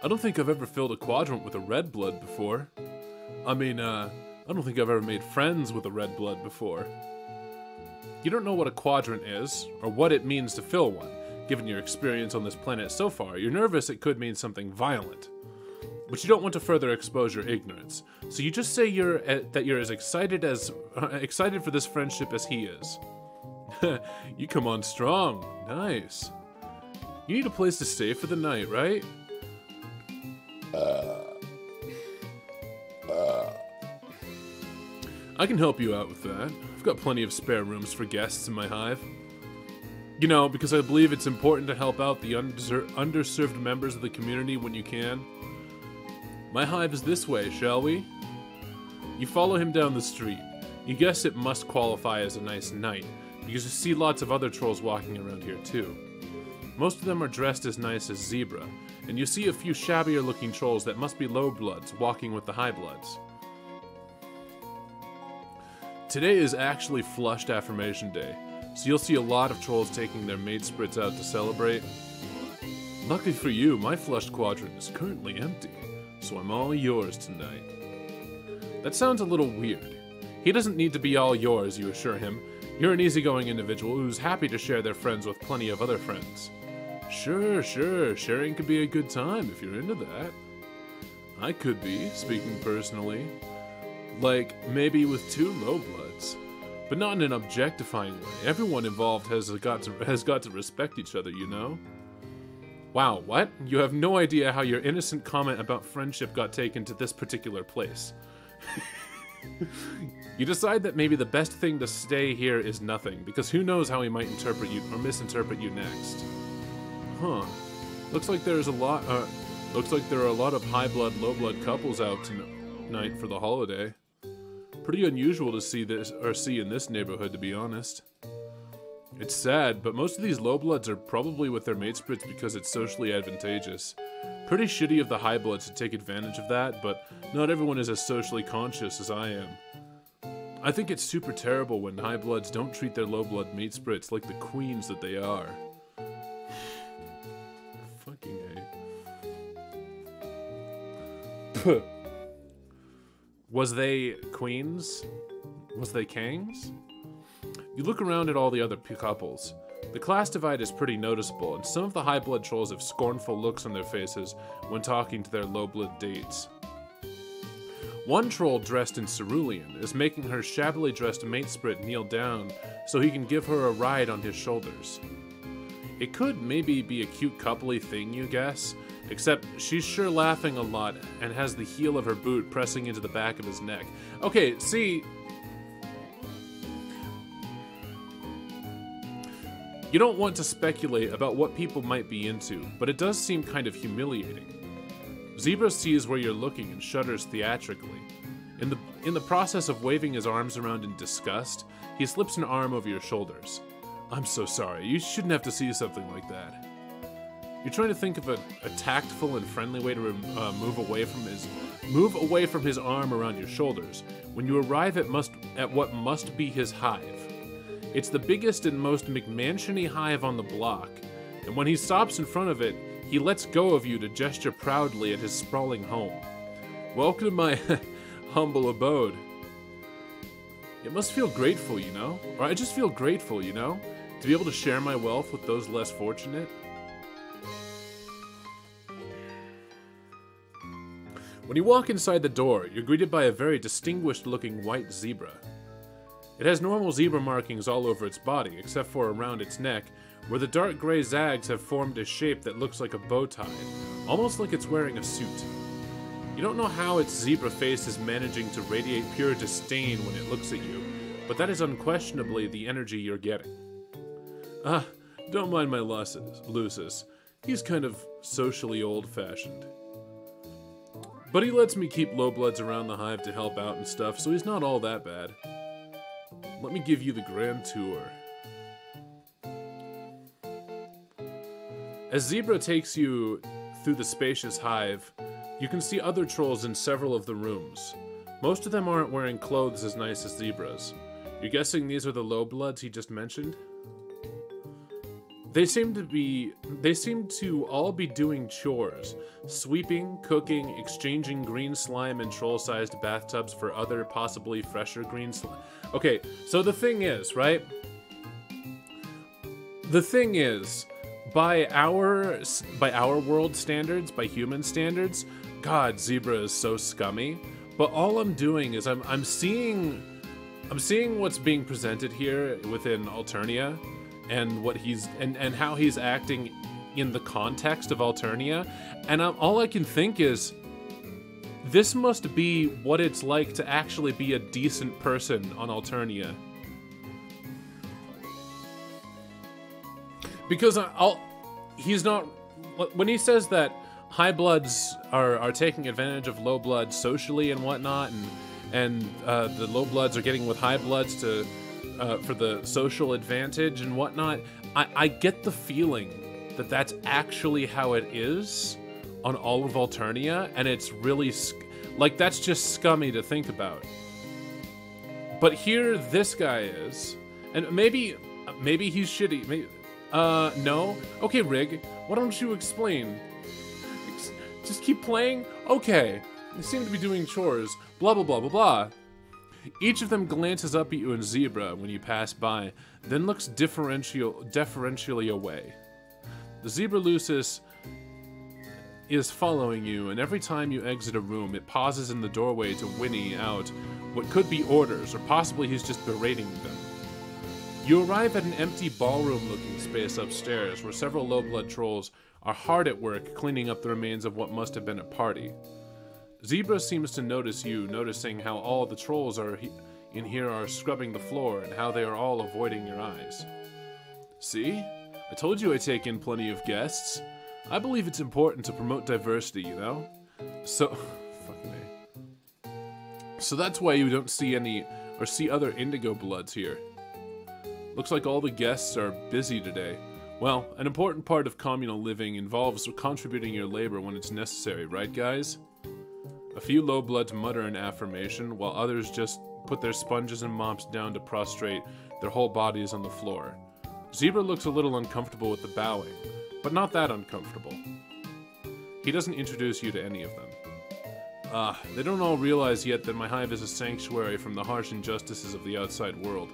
I don't think I've ever filled a quadrant with a red blood before. I mean, I don't think I've ever made friends with a red blood before. You don't know what a quadrant is, or what it means to fill one. Given your experience on this planet so far, you're nervous it could mean something violent. But you don't want to further expose your ignorance, so you just say that you're as excited for this friendship as he is. You come on strong. Nice. You need a place to stay for the night, right? I can help you out with that. I've got plenty of spare rooms for guests in my hive. Because I believe it's important to help out the underserved members of the community when you can. My hive is this way, shall we? You follow him down the street. You guess it must qualify as a nice night, because you see lots of other trolls walking around here too. Most of them are dressed as nice as Zebra, and you see a few shabbier looking trolls that must be low bloods walking with the high bloods. Today is actually Flushed Affirmation Day, so you'll see a lot of trolls taking their mate sprits out to celebrate. Luckily for you, my flushed quadrant is currently empty, so I'm all yours tonight. That sounds a little weird. He doesn't need to be all yours, you assure him. You're an easygoing individual who's happy to share their friends with plenty of other friends. Sure, sharing could be a good time if you're into that. I could be, speaking personally. Like, maybe with 2 low bloods. but not in an objectifying way. Everyone involved has got to respect each other, you know? Wow, what? You have no idea how your innocent comment about friendship got taken to this particular place. You decide that maybe the best thing to stay here is nothing, because who knows how he might interpret you or misinterpret you next. Huh. Looks like there are a lot of high blood, low blood couples out tonight for the holiday. Pretty unusual to see in this neighborhood, to be honest. It's sad, but most of these low bloods are probably with their mate splits because it's socially advantageous. Pretty shitty of the high bloods to take advantage of that, but not everyone is as socially conscious as I am. I think it's super terrible when high bloods don't treat their low blood mate splits like the queens that they are. Fucking A. Was they queens? Was they kangs? You look around at all the other couples. The class divide is pretty noticeable, and some of the high blood trolls have scornful looks on their faces when talking to their low blood dates. One troll dressed in cerulean is making her shabbily dressed mate split kneel down so he can give her a ride on his shoulders. It could maybe be a cute coupley thing, you guess, except she's sure laughing a lot and has the heel of her boot pressing into the back of his neck. Okay, see... You don't want to speculate about what people might be into, but it does seem kind of humiliating. Zebra sees where you're looking and shudders theatrically. In the process of waving his arms around in disgust, he slips an arm over your shoulders. I'm so sorry, you shouldn't have to see something like that. You're trying to think of a tactful and friendly way to move away from his arm around your shoulders when you arrive at what must be his hive. It's the biggest and most McMansion-y hive on the block, and when he stops in front of it, he lets go of you to gesture proudly at his sprawling home. Welcome to my humble abode. It must feel grateful, you know? Or I just feel grateful, you know? To be able to share my wealth with those less fortunate. When you walk inside the door, you're greeted by a very distinguished-looking white zebra. It has normal zebra markings all over its body, except for around its neck, where the dark gray zags have formed a shape that looks like a bow tie, almost like it's wearing a suit. You don't know how its zebra face is managing to radiate pure disdain when it looks at you, but that is unquestionably the energy you're getting. Don't mind my Lucis. He's kind of socially old-fashioned. But he lets me keep low bloods around the hive to help out and stuff, so he's not all that bad. Let me give you the grand tour. As Zebra takes you through the spacious hive, you can see other trolls in several of the rooms. Most of them aren't wearing clothes as nice as Zebra's. You're guessing these are the low bloods he just mentioned? They seem to all be doing chores. Sweeping, cooking, exchanging green slime and troll-sized bathtubs for other, possibly fresher green slime. Okay, so the thing is, right? The thing is, by our world standards, by human standards, God, Zebra is so scummy. But all I'm doing is I'm seeing what's being presented here within Alternia. And what he's and how he's acting in the context of Alternia, and all I can think is, this must be what it's like to actually be a decent person on Alternia. Because he's not, when he says that high bloods are taking advantage of low bloods socially and whatnot, and the low bloods are getting with high bloods to. For the social advantage and whatnot, I get the feeling that that's actually how it is on all of Alternia, and it's really, like, that's just scummy to think about. But here this guy is, and maybe he's shitty, maybe, no? Okay, Rig, why don't you explain? Just keep playing? Okay, they seem to be doing chores, blah blah blah blah blah. Each of them glances up at you in Zebra when you pass by, then looks deferentially away. The Zebra Lucis is following you, and every time you exit a room, it pauses in the doorway to whinny out, what could be orders, or possibly he's just berating them. You arrive at an empty ballroom-looking space upstairs where several low-blood trolls are hard at work cleaning up the remains of what must have been a party. Zebra seems to notice you, noticing how all the trolls in here are scrubbing the floor and how they are all avoiding your eyes. See? I told you I take in plenty of guests. I believe it's important to promote diversity, you know? So... fucking A. So that's why you don't see any, or see other indigo bloods here. Looks like all the guests are busy today. Well, an important part of communal living involves contributing your labor when it's necessary, right guys? A few low bloods mutter an affirmation, while others just put their sponges and mops down to prostrate their whole bodies on the floor. Zebra looks a little uncomfortable with the bowing, but not that uncomfortable. He doesn't introduce you to any of them. They don't all realize yet that my hive is a sanctuary from the harsh injustices of the outside world.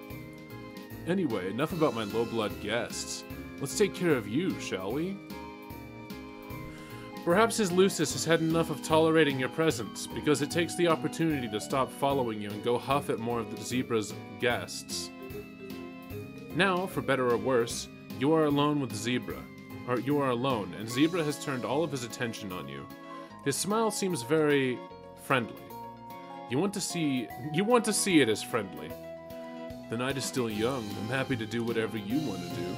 Anyway, enough about my low-blood guests. Let's take care of you, shall we? Perhaps His Lucis has had enough of tolerating your presence, because it takes the opportunity to stop following you and go huff at more of the zebra's guests. Now, for better or worse, you are alone with Zebra. Or you are alone, and Zebra has turned all of his attention on you. His smile seems very friendly. You want to see it as friendly. The night is still young. I'm happy to do whatever you want to do.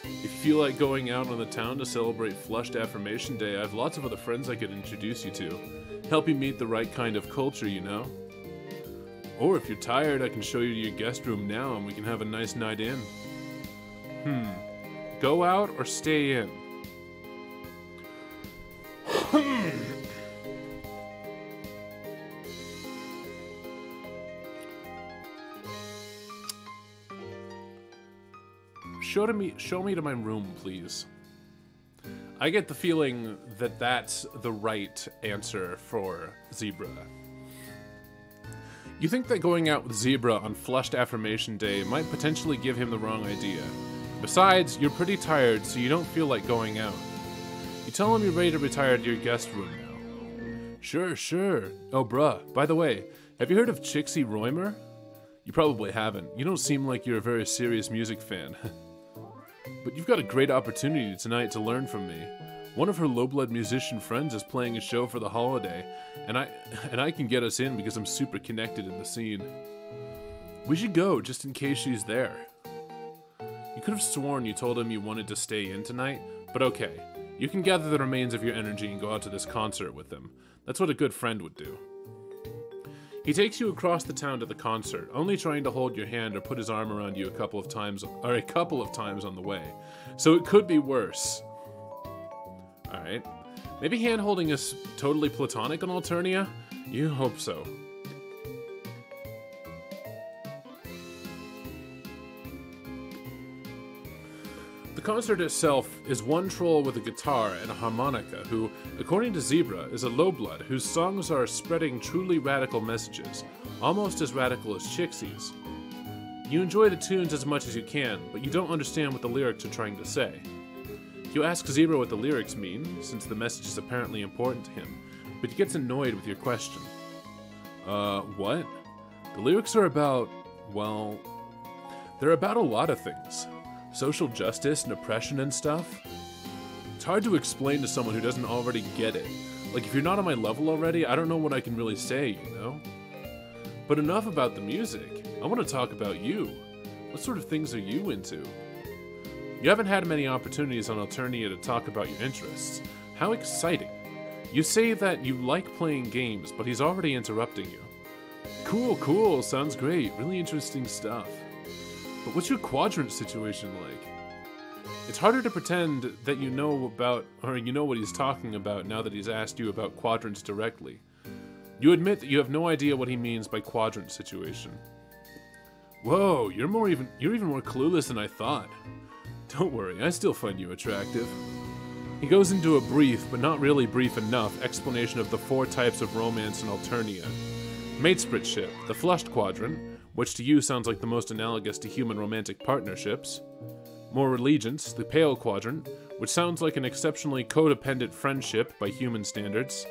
If you feel like going out on the town to celebrate Flushed Affirmation Day, I have lots of other friends I could introduce you to. Help you meet the right kind of culture, you know? Or if you're tired, I can show you to your guest room now and we can have a nice night in. Go out or stay in? Show me to my room, please. I get the feeling that that's the right answer for Zebra. You think that going out with Zebra on Flushed Affirmation Day might potentially give him the wrong idea. Besides, you're pretty tired, so you don't feel like going out. You tell him you're ready to retire to your guest room now. Sure. Oh, bruh, by the way, have you heard of Chixie Roymer? You probably haven't. You don't seem like you're a very serious music fan. But you've got a great opportunity tonight to learn from me. One of her low-blood musician friends is playing a show for the holiday, and I can get us in because I'm super connected in the scene. We should go, just in case she's there. You could have sworn you told him you wanted to stay in tonight, but okay. You can gather the remains of your energy and go out to this concert with them. That's what a good friend would do. He takes you across the town to the concert, only trying to hold your hand or put his arm around you a couple of times on the way. So it could be worse. Alright. Maybe hand-holding is totally platonic on Alternia? You hope so. The concert itself is one troll with a guitar and a harmonica who, according to Zebra, is a low-blood whose songs are spreading truly radical messages, almost as radical as Chixie's. You enjoy the tunes as much as you can, but you don't understand what the lyrics are trying to say. You ask Zebra what the lyrics mean, since the message is apparently important to him, but he gets annoyed with your question. What? The lyrics are about, well, they're about a lot of things. Social justice and oppression and stuff. It's hard to explain to someone who doesn't already get it. Like, if you're not on my level already, I don't know what I can really say, you know? But enough about the music. I want to talk about you. What sort of things are you into? You haven't had many opportunities on Alternia to talk about your interests. How exciting. You say that you like playing games, but he's already interrupting you. Cool, sounds great. Really interesting stuff. But what's your quadrant situation like? It's harder to pretend that you know about, or you know what he's talking about now that he's asked you about quadrants directly. You admit that you have no idea what he means by quadrant situation. Whoa, you're even more clueless than I thought. Don't worry, I still find you attractive. He goes into a brief, but not really brief enough, explanation of the 4 types of romance in Alternia. Matespritship, the flushed quadrant, which to you sounds like the most analogous to human romantic partnerships. More allegiance, the pale quadrant, which sounds like an exceptionally codependent friendship by human standards.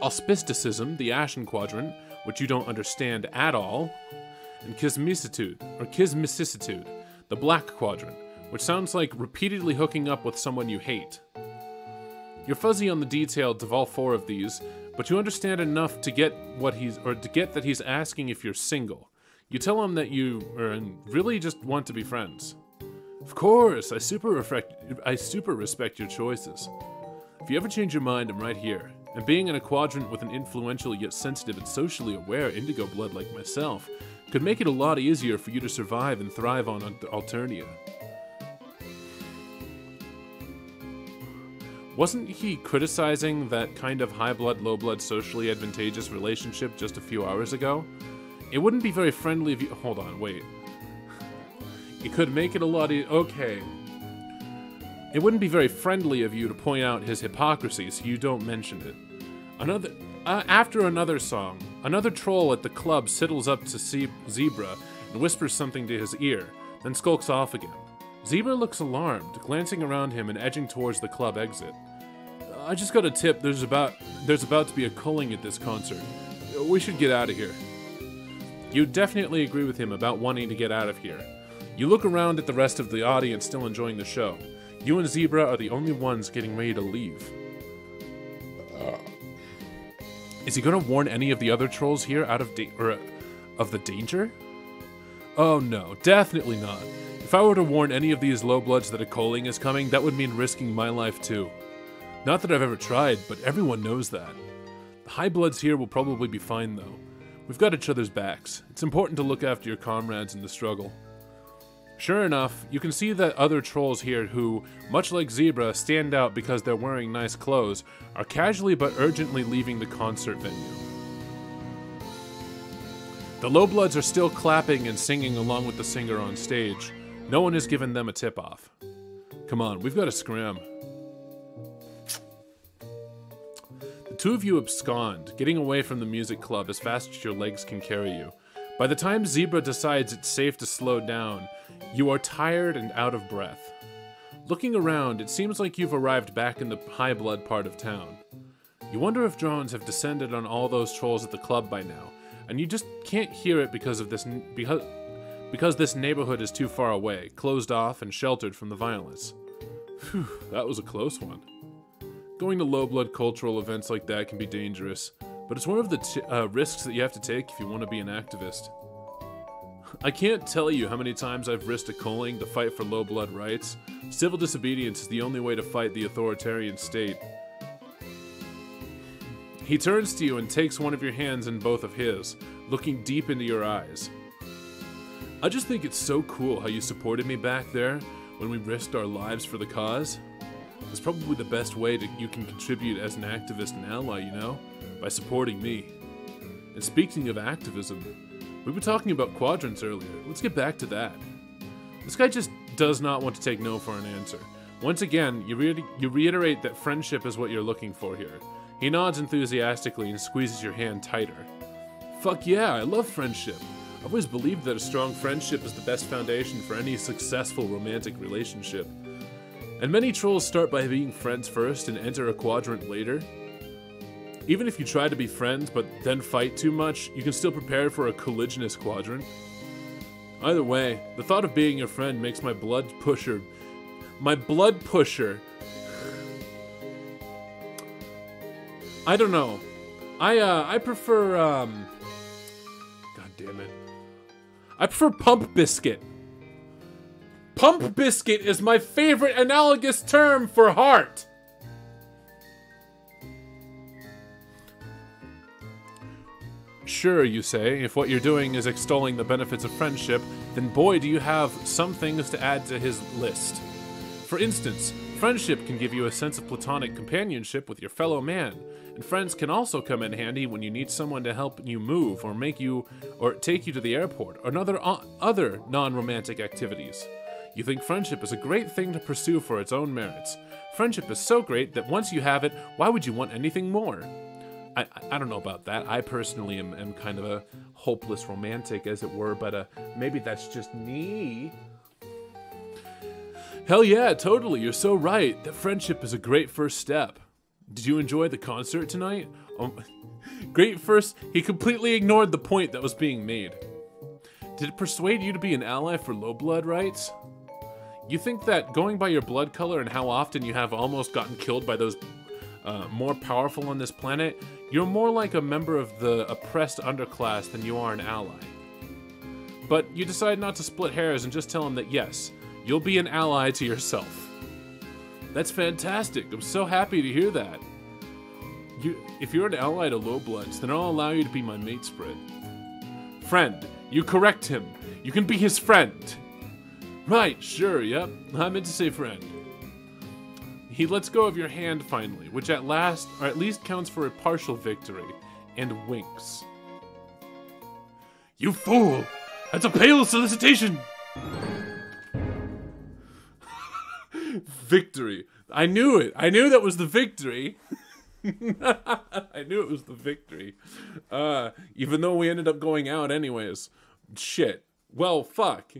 Auspisticism, the ashen quadrant, which you don't understand at all, and kismicitude, the black quadrant, which sounds like repeatedly hooking up with someone you hate. You're fuzzy on the details of all 4 of these, but you understand enough to get that he's asking if you're single. You tell him that you really just want to be friends. Of course, I super respect your choices. If you ever change your mind, I'm right here. And being in a quadrant with an influential yet sensitive and socially aware indigo blood like myself could make it a lot easier for you to survive and thrive on Alternia. Wasn't he criticizing that kind of high blood, low blood, socially advantageous relationship just a few hours ago? It wouldn't be very friendly of you. Hold on, wait. It could make it a lot okay. It wouldn't be very friendly of you to point out his hypocrisy, so you don't mention it. After another song, another troll at the club sidles up to Zebra and whispers something to his ear, then skulks off again. Zebra looks alarmed, glancing around him and edging towards the club exit. I just got a tip. There's about to be a culling at this concert. We should get out of here. You definitely agree with him about wanting to get out of here. You look around at the rest of the audience still enjoying the show. You and Zebra are the only ones getting ready to leave. Is he going to warn any of the other trolls here out of the danger? Oh no, definitely not. If I were to warn any of these lowbloods that a culling is coming, that would mean risking my life too. Not that I've ever tried, but everyone knows that. The high bloods here will probably be fine though. We've got each other's backs. It's important to look after your comrades in the struggle. Sure enough, you can see that other trolls here who, much like Zebra, stand out because they're wearing nice clothes, are casually but urgently leaving the concert venue. The lowbloods are still clapping and singing along with the singer on stage. No one has given them a tip-off. Come on, we've got to scram. The 2 of you abscond, getting away from the music club as fast as your legs can carry you. By the time Zebra decides it's safe to slow down, you are tired and out of breath. Looking around, it seems like you've arrived back in the high blood part of town. You wonder if drones have descended on all those trolls at the club by now, and you just can't hear it because this neighborhood is too far away, closed off and sheltered from the violence. Phew, that was a close one. Going to low-blood cultural events like that can be dangerous, but it's one of the risks that you have to take if you want to be an activist. I can't tell you how many times I've risked a culling to fight for low-blood rights. Civil disobedience is the only way to fight the authoritarian state. He turns to you and takes one of your hands in both of his, looking deep into your eyes. I just think it's so cool how you supported me back there when we risked our lives for the cause. It's probably the best way you can contribute as an activist and ally, you know? By supporting me. And speaking of activism, we were talking about quadrants earlier. Let's get back to that. This guy just does not want to take no for an answer. Once again, you reiterate that friendship is what you're looking for here. He nods enthusiastically and squeezes your hand tighter. Fuck yeah, I love friendship. I've always believed that a strong friendship is the best foundation for any successful romantic relationship. And many trolls start by being friends first and enter a quadrant later. Even if you try to be friends but then fight too much, you can still prepare for a collisionous quadrant. Either way, the thought of being your friend makes my blood pusher... I don't know. I prefer, God damn it. I prefer Pump Biscuit. Pump Biscuit is my favorite analogous term for heart. Sure, you say, if what you're doing is extolling the benefits of friendship, then boy do you have some things to add to his list. For instance, friendship can give you a sense of platonic companionship with your fellow man, and friends can also come in handy when you need someone to help you move or take you to the airport, or other non-romantic activities. You think friendship is a great thing to pursue for its own merits. Friendship is so great that once you have it, why would you want anything more? I don't know about that. I personally am kind of a hopeless romantic, as it were, but maybe that's just me. Hell yeah, totally, you're so right. That friendship is a great first step. Did you enjoy the concert tonight? Great first, he completely ignored the point that was being made. Did it persuade you to be an ally for low blood rights? You think that going by your blood color and how often you have almost gotten killed by those more powerful on this planet, you're more like a member of the oppressed underclass than you are an ally. But you decide not to split hairs and just tell him that yes, you'll be an ally to yourself. That's fantastic. I'm so happy to hear that. If you're an ally to low bloods, then I'll allow you to be my mate spread. Friend, you correct him. You can be his friend. Right, sure, yep. I meant to say friend. He lets go of your hand finally, which at last, or at least counts for a partial victory, and winks. You fool! That's a pale solicitation! Victory. I knew it. I knew that was the victory. I knew it was the victory. Even though we ended up going out anyways. Shit. Well, fuck.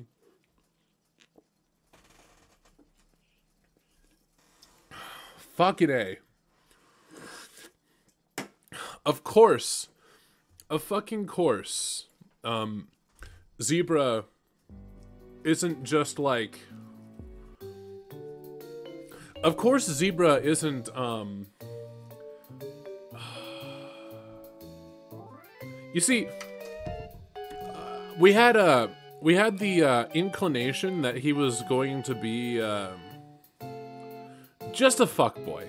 Fucking A. Of course. Of fucking course. Zebra isn't just like... Of course Zebra isn't, You see, we had the inclination that he was going to be just a fuckboy.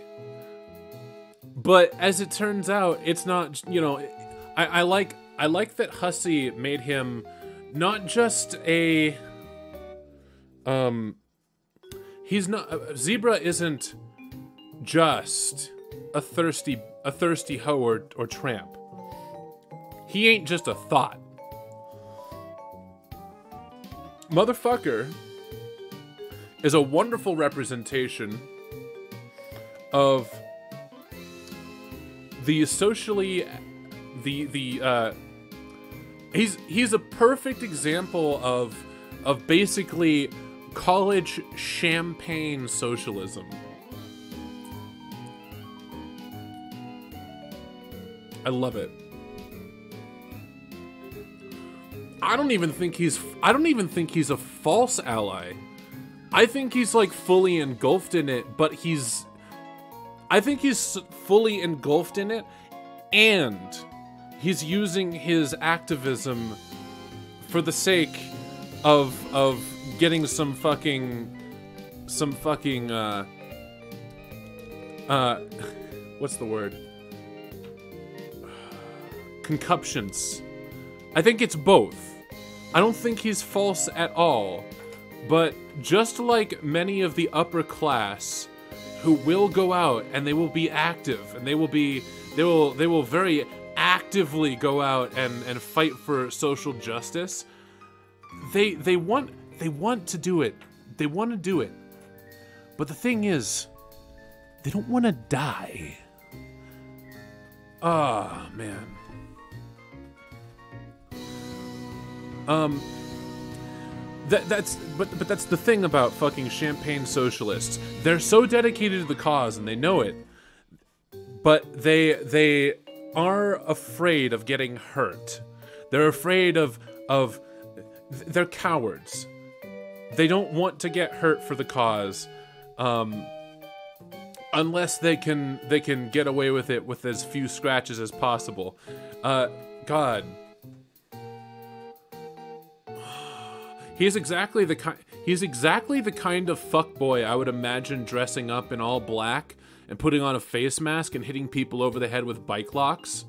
But as it turns out, it's not, you know, I like that Hussey made him not just a he's not Zebra isn't just a thirsty hoe or tramp. He ain't just a thought. Motherfucker is a wonderful representation of the socially he's a perfect example of basically college champagne socialism. I love it. I don't even think he's a false ally. I think he's like fully engulfed in it, but I think he's fully engulfed in it, and he's using his activism for the sake of getting some fucking what's the word? Concuptions. I think it's both. I don't think he's false at all, but just like many of the upper class who will go out and they will be active and they will very actively go out and fight for social justice. They want to do it. They want to do it. But the thing is, they don't want to die. Ah, man. That's the thing about fucking champagne socialists. They're so dedicated to the cause and they know it, but they are afraid of getting hurt. They're afraid of they're cowards. They don't want to get hurt for the cause, unless they can get away with it with as few scratches as possible. God. He's exactly the kind of fuckboy I would imagine dressing up in all black and putting on a face mask and hitting people over the head with bike locks.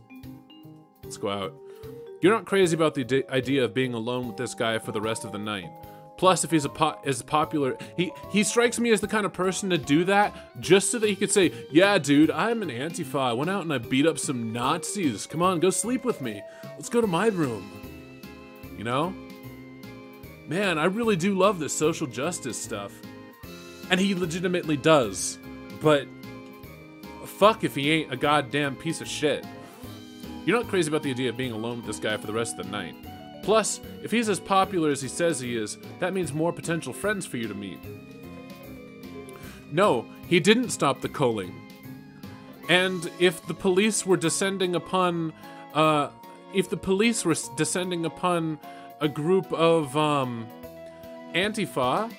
Let's go out. You're not crazy about the idea of being alone with this guy for the rest of the night. Plus, if he's as popular, he strikes me as the kind of person to do that just so that he could say, "Yeah, dude, I'm an Antifa. I went out and I beat up some Nazis. Come on, go sleep with me. Let's go to my room." You know? Man, I really do love this social justice stuff. And he legitimately does. But fuck if he ain't a goddamn piece of shit. You're not crazy about the idea of being alone with this guy for the rest of the night. Plus, if he's as popular as he says he is, that means more potential friends for you to meet. No, he didn't stop the culling. And if the police were descending upon if the police were descending upon a group of Antifa,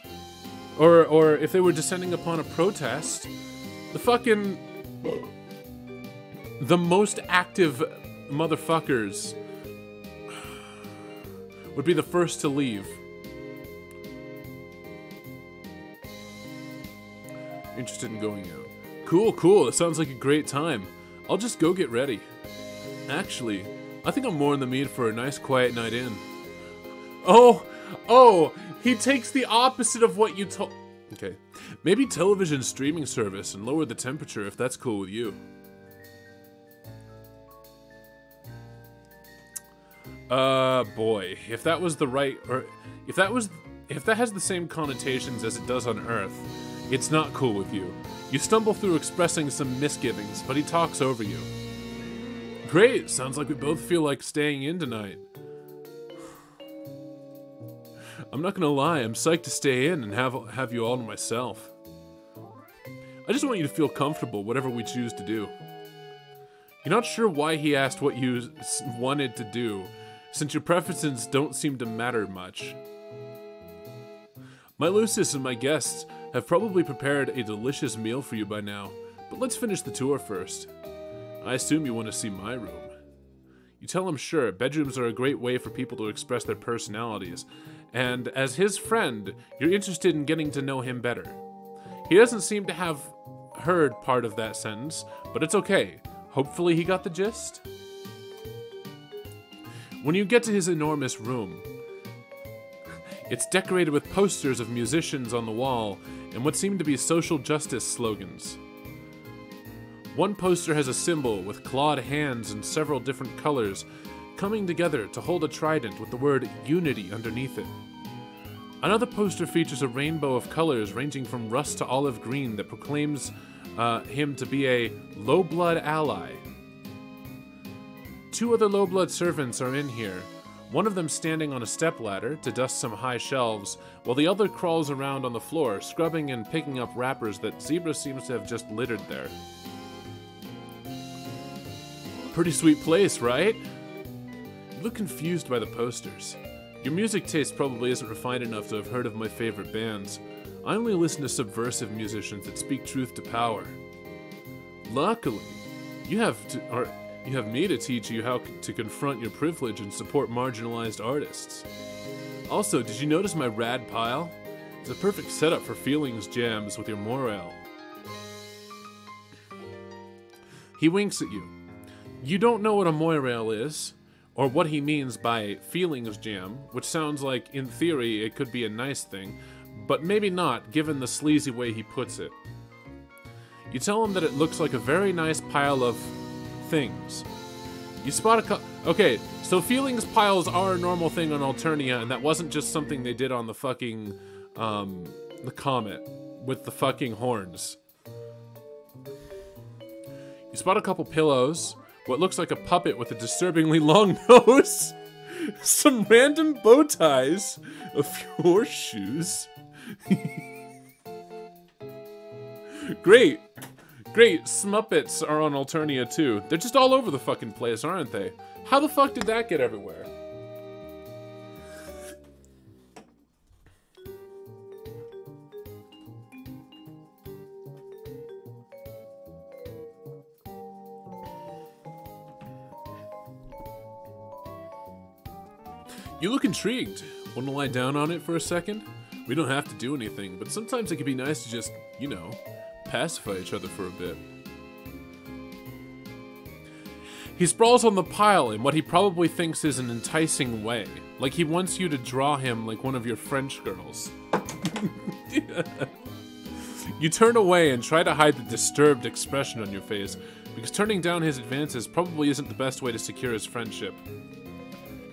or if they were descending upon a protest, the most active motherfuckers would be the first to leave. Interested in going out. Cool, cool. It sounds like a great time. I'll just go get ready. Actually, I think I'm more in the mood for a nice quiet night in. Oh, he takes the opposite of what you told. Okay. Maybe television streaming service and lower the temperature if that's cool with you. Boy, if that was the right, or if that has the same connotations as it does on Earth, it's not cool with you. You stumble through expressing some misgivings, but he talks over you. Great, sounds like we both feel like staying in tonight. I'm not gonna lie, I'm psyched to stay in and have you all to myself. I just want you to feel comfortable, whatever we choose to do. You're not sure why he asked what you wanted to do, since your preferences don't seem to matter much. My Lucis and my guests have probably prepared a delicious meal for you by now, but let's finish the tour first. I assume you want to see my room. You tell him sure, bedrooms are a great way for people to express their personalities, and as his friend, you're interested in getting to know him better. He doesn't seem to have heard part of that sentence, but it's okay. Hopefully he got the gist. When you get to his enormous room, it's decorated with posters of musicians on the wall and what seem to be social justice slogans. One poster has a symbol with clawed hands in several different colors coming together to hold a trident with the word unity underneath it. Another poster features a rainbow of colors ranging from rust to olive green that proclaims him to be a low-blood ally. Two other low-blood servants are in here, one of them standing on a stepladder to dust some high shelves, while the other crawls around on the floor, scrubbing and picking up wrappers that Zebra seems to have just littered there. Pretty sweet place, right? You look confused by the posters. Your music taste probably isn't refined enough to have heard of my favorite bands. I only listen to subversive musicians that speak truth to power. Luckily, you have me to teach you how to confront your privilege and support marginalized artists. Also, did you notice my rad pile? It's a perfect setup for feelings jams with your morale. He winks at you. You don't know what a moirail is, or what he means by feelings jam, which sounds like, in theory, it could be a nice thing, but maybe not, given the sleazy way he puts it. You tell him that it looks like a very nice pile of things. You spot okay, so feelings piles are a normal thing on Alternia, and that wasn't just something they did on the fucking, the comet, with the fucking horns. You spot a couple pillows, what looks like a puppet with a disturbingly long nose, some random bow ties, a few horseshoes. Great, Smuppets are on Alternia too. They're just all over the fucking place, aren't they? How the fuck did that get everywhere? You look intrigued. Want to lie down on it for a second? We don't have to do anything, but sometimes it can be nice to just, you know, pacify each other for a bit. He sprawls on the pile in what he probably thinks is an enticing way, like he wants you to draw him like one of your French girls. You turn away and try to hide the disturbed expression on your face, because turning down his advances probably isn't the best way to secure his friendship.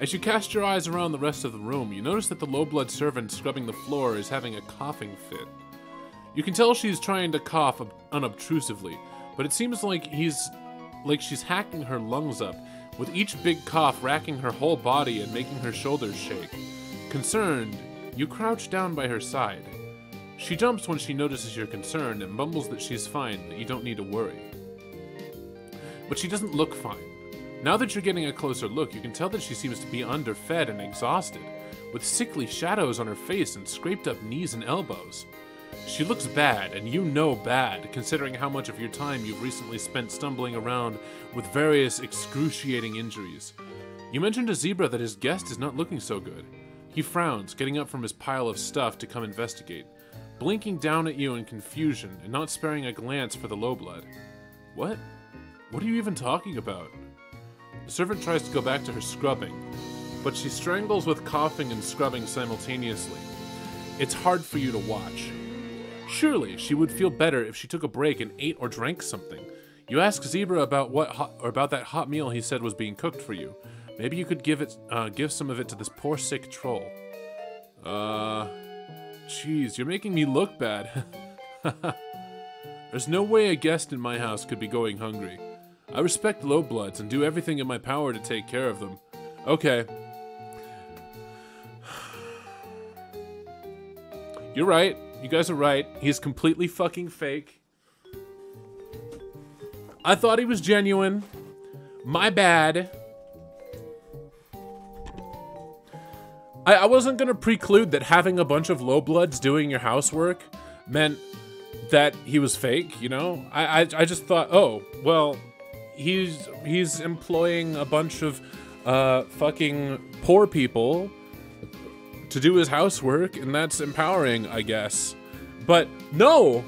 As you cast your eyes around the rest of the room, you notice that the low-blood servant scrubbing the floor is having a coughing fit. You can tell she's trying to cough unobtrusively, but it seems like she's hacking her lungs up, with each big cough racking her whole body and making her shoulders shake. Concerned, you crouch down by her side. She jumps when she notices your concern and mumbles that she's fine, that you don't need to worry. But she doesn't look fine. Now that you're getting a closer look, you can tell that she seems to be underfed and exhausted, with sickly shadows on her face and scraped up knees and elbows. She looks bad, and you know bad, considering how much of your time you've recently spent stumbling around with various excruciating injuries. You mentioned to Zebra that his guest is not looking so good. He frowns, getting up from his pile of stuff to come investigate, blinking down at you in confusion and not sparing a glance for the low blood. What? What are you even talking about? The servant tries to go back to her scrubbing, but she strangles with coughing and scrubbing simultaneously. It's hard for you to watch. Surely she would feel better if she took a break and ate or drank something. You ask Zebra about about that hot meal he said was being cooked for you. Maybe you could give some of it to this poor sick troll. Jeez, you're making me look bad. There's no way a guest in my house could be going hungry. I respect low bloods and do everything in my power to take care of them. Okay. You're right. You guys are right. He's completely fucking fake. I thought he was genuine. My bad. I wasn't gonna preclude that having a bunch of low bloods doing your housework meant that he was fake, you know? I just thought, oh, well, he's employing a bunch of fucking poor people to do his housework, and that's empowering, I guess. But no!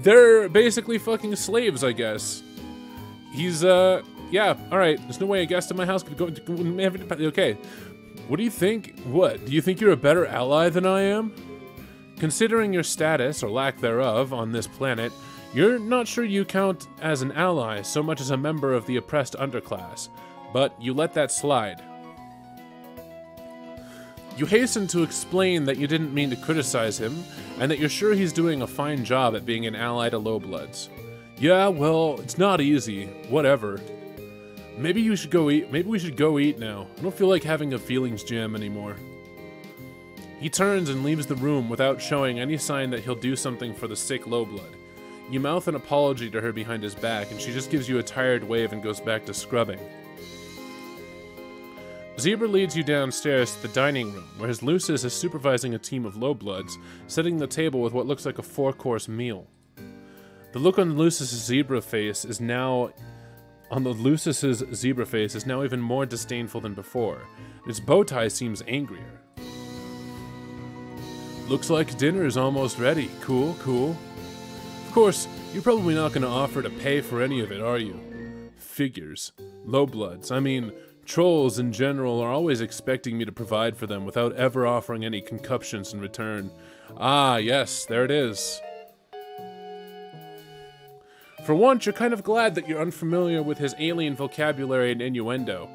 They're basically fucking slaves, I guess. He's, yeah, alright, there's no way a guest in my house could go, okay. What do you think? What? Do you think you're a better ally than I am? Considering your status, or lack thereof, on this planet, you're not sure you count as an ally so much as a member of the oppressed underclass, but you let that slide. You hasten to explain that you didn't mean to criticize him, and that you're sure he's doing a fine job at being an ally to lowbloods. Yeah, well, it's not easy. Whatever. Maybe you should go eat. Maybe we should go eat now. I don't feel like having a feelings jam anymore. He turns and leaves the room without showing any sign that he'll do something for the sick lowblood. You mouth an apology to her behind his back, and she just gives you a tired wave and goes back to scrubbing. Zebra leads you downstairs to the dining room, where his Lucis is supervising a team of lowbloods, setting the table with what looks like a 4-course meal. The look on Lucis's zebra face is now even more disdainful than before. Its bow tie seems angrier. Looks like dinner is almost ready. Cool, cool. Of course, you're probably not going to offer to pay for any of it, are you? Figures. Lowbloods. I mean, trolls in general are always expecting me to provide for them without ever offering any concuptions in return. Ah, yes, there it is. For once, you're kind of glad that you're unfamiliar with his alien vocabulary and innuendo.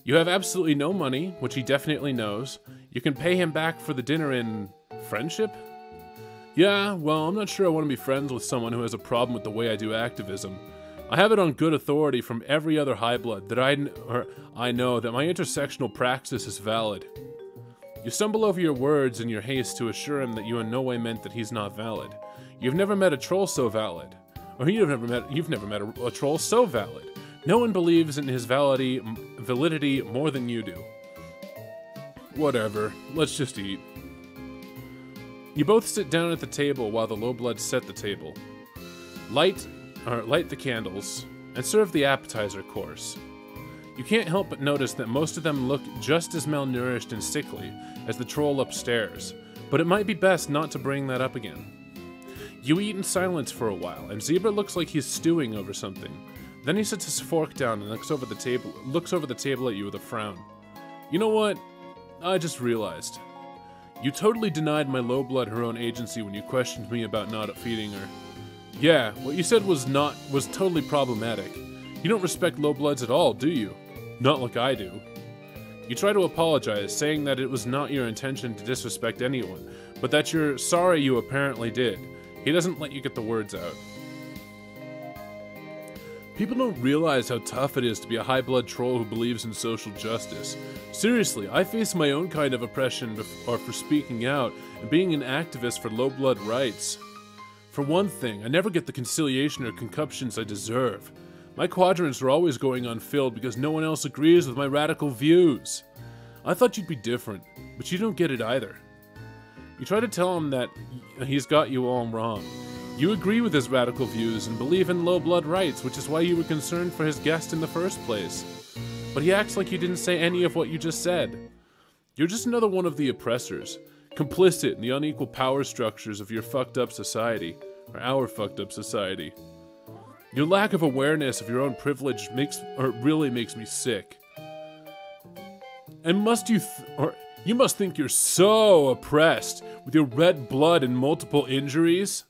You have absolutely no money, which he definitely knows. You can pay him back for the dinner in friendship? Yeah, well, I'm not sure I want to be friends with someone who has a problem with the way I do activism. I have it on good authority from every other highblood that I know that my intersectional praxis is valid. You stumble over your words in your haste to assure him that you in no way meant that he's not valid. You've never met a troll so valid. Or you've never met a troll so valid. No one believes in his validity more than you do. Whatever, let's just eat. You both sit down at the table while the lowbloods set the table. Light the candles, and serve the appetizer course. You can't help but notice that most of them look just as malnourished and sickly as the troll upstairs, but it might be best not to bring that up again. You eat in silence for a while, and Zebra looks like he's stewing over something. Then he sets his fork down and looks over the table at you with a frown. You know what? I just realized. You totally denied my lowblood her own agency when you questioned me about not feeding her. Yeah, what you said was totally problematic. You don't respect lowbloods at all, do you? Not like I do. You try to apologize, saying that it was not your intention to disrespect anyone, but that you're sorry you apparently did. He doesn't let you get the words out. People don't realize how tough it is to be a high-blood troll who believes in social justice. Seriously, I face my own kind of oppression for speaking out and being an activist for low-blood rights. For one thing, I never get the conciliation or concuptions I deserve. My quadrants are always going unfilled because no one else agrees with my radical views. I thought you'd be different, but you don't get it either. You try to tell him that he's got you all wrong. You agree with his radical views and believe in low blood rights, which is why you were concerned for his guest in the first place. But he acts like you didn't say any of what you just said. You're just another one of the oppressors, complicit in the unequal power structures of your fucked up society, or our fucked up society. Your lack of awareness of your own privilege really makes me sick. And you must think you're so oppressed with your red blood and multiple injuries?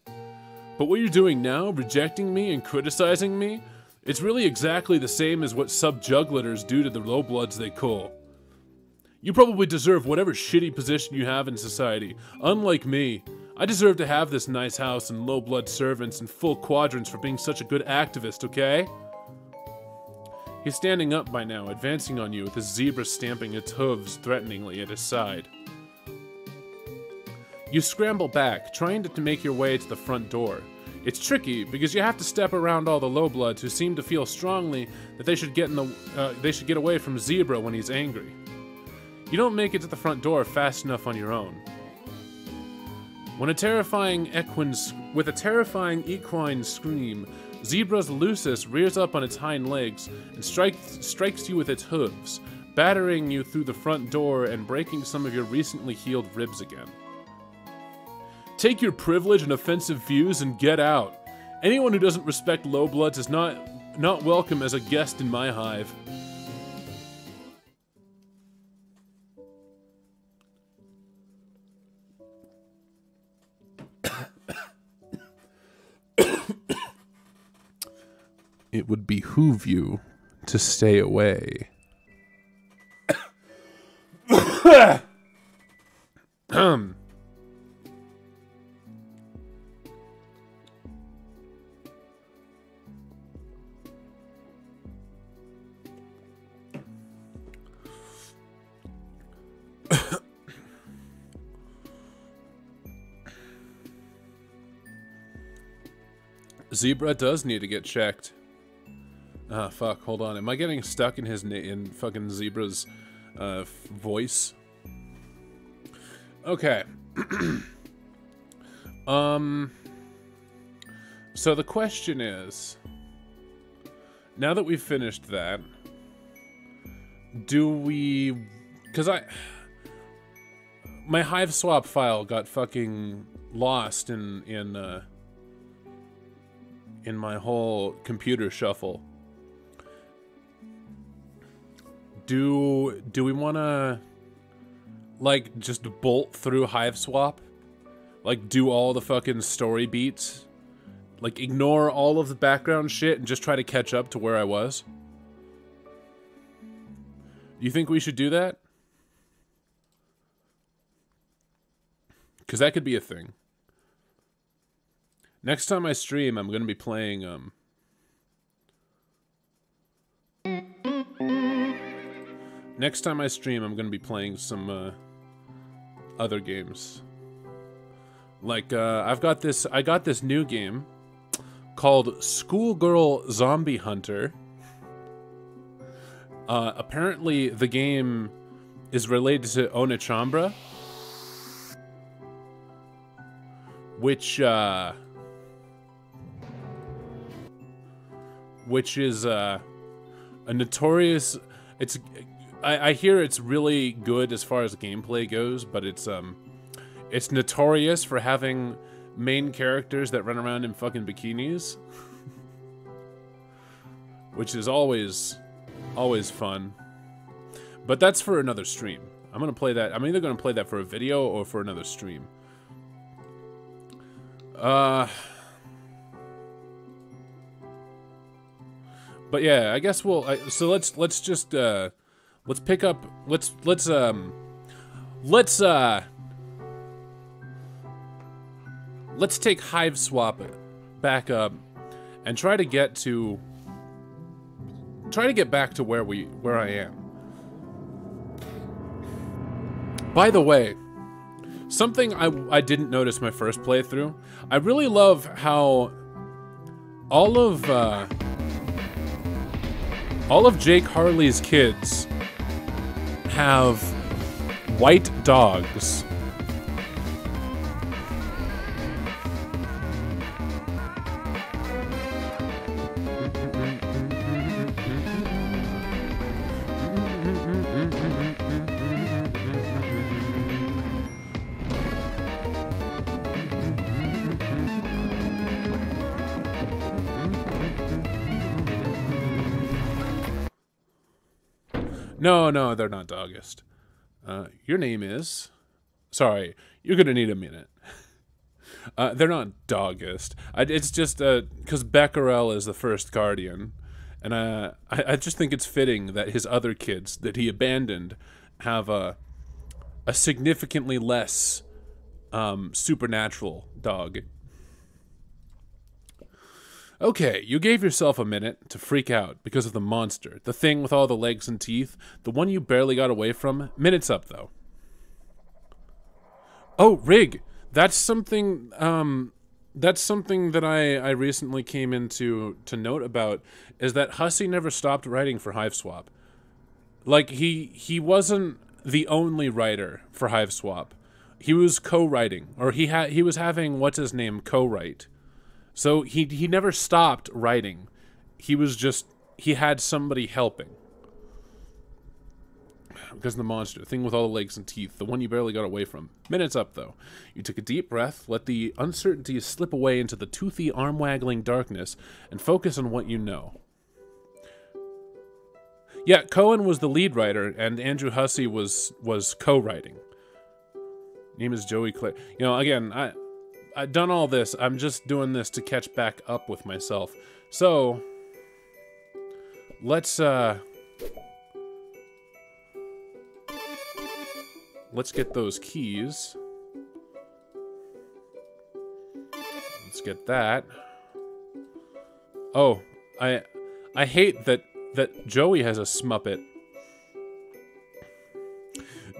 But what you're doing now, rejecting me and criticizing me, it's really exactly the same as what sub-jugglers do to the low-bloods they cull. You probably deserve whatever shitty position you have in society. Unlike me, I deserve to have this nice house and low-blood servants and full quadrants for being such a good activist, okay? He's standing up by now, advancing on you with his zebra stamping its hooves threateningly at his side. You scramble back, trying to make your way to the front door. It's tricky because you have to step around all the lowbloods who seem to feel strongly that they should get away from Zebra when he's angry. You don't make it to the front door fast enough on your own. With a terrifying equine scream, Zebra's Lucis rears up on its hind legs and strikes you with its hooves, battering you through the front door and breaking some of your recently healed ribs again. Take your privilege and offensive views and get out. Anyone who doesn't respect lowbloods is not welcome as a guest in my hive. It would behoove you to stay away. Zebra does need to get checked. Ah, fuck, hold on. Am I getting stuck in in fucking Zebra's voice? Okay. So the question is, now that we've finished that, do we... Because my HiveSwap file got fucking lost in my whole computer shuffle. Do we want to, like, just bolt through HiveSwap? Like, do all the fucking story beats? Like, ignore all of the background shit and just try to catch up to where I was? Do you think we should do that? Because that could be a thing. Next time I stream, I'm going to be playing, Next time I stream, I'm going to be playing some, other games. Like, I got this new game called Schoolgirl Zombie Hunter. Apparently the game is related to Onechambra, which is a notorious... I hear it's really good as far as gameplay goes, but it's notorious for having main characters that run around in fucking bikinis, which is always fun. But that's for another stream. I'm gonna play that. I'm either gonna play that for a video or for another stream. But yeah, I guess so let's just let's pick up. Let's take HiveSwap back up and try to get back to where I am. By the way, something I didn't notice my first playthrough. I really love how all of All of Jake Harley's kids have white dogs. No, they're not doggist. Your name is... Sorry, you're gonna need a minute. They're not doggist. It's just because Becquerel is the first guardian. And I just think it's fitting that his other kids that he abandoned have a significantly less supernatural dog. Okay, you gave yourself a minute to freak out because of the monster, the thing with all the legs and teeth, the one you barely got away from. Minute's up, though. Oh, Rig, that's something that I recently came into to note about, is that Hussey never stopped writing for HiveSwap. Like, he wasn't the only writer for HiveSwap. He was co-writing, or he was having, what's his name, co-write. So he never stopped writing. He had somebody helping. Because of the monster, the thing with all the legs and teeth, the one you barely got away from. Minute's up, though. You took a deep breath, let the uncertainty slip away into the toothy, arm-waggling darkness, and focus on what you know. Yeah, Cohen was the lead writer, and Andrew Hussey was co-writing. Name is Joey Clay. You know, again, I've done all this. I'm just doing this to catch back up with myself. So, let's get those keys. Let's get that. Oh, I hate that Joey has a smuppet.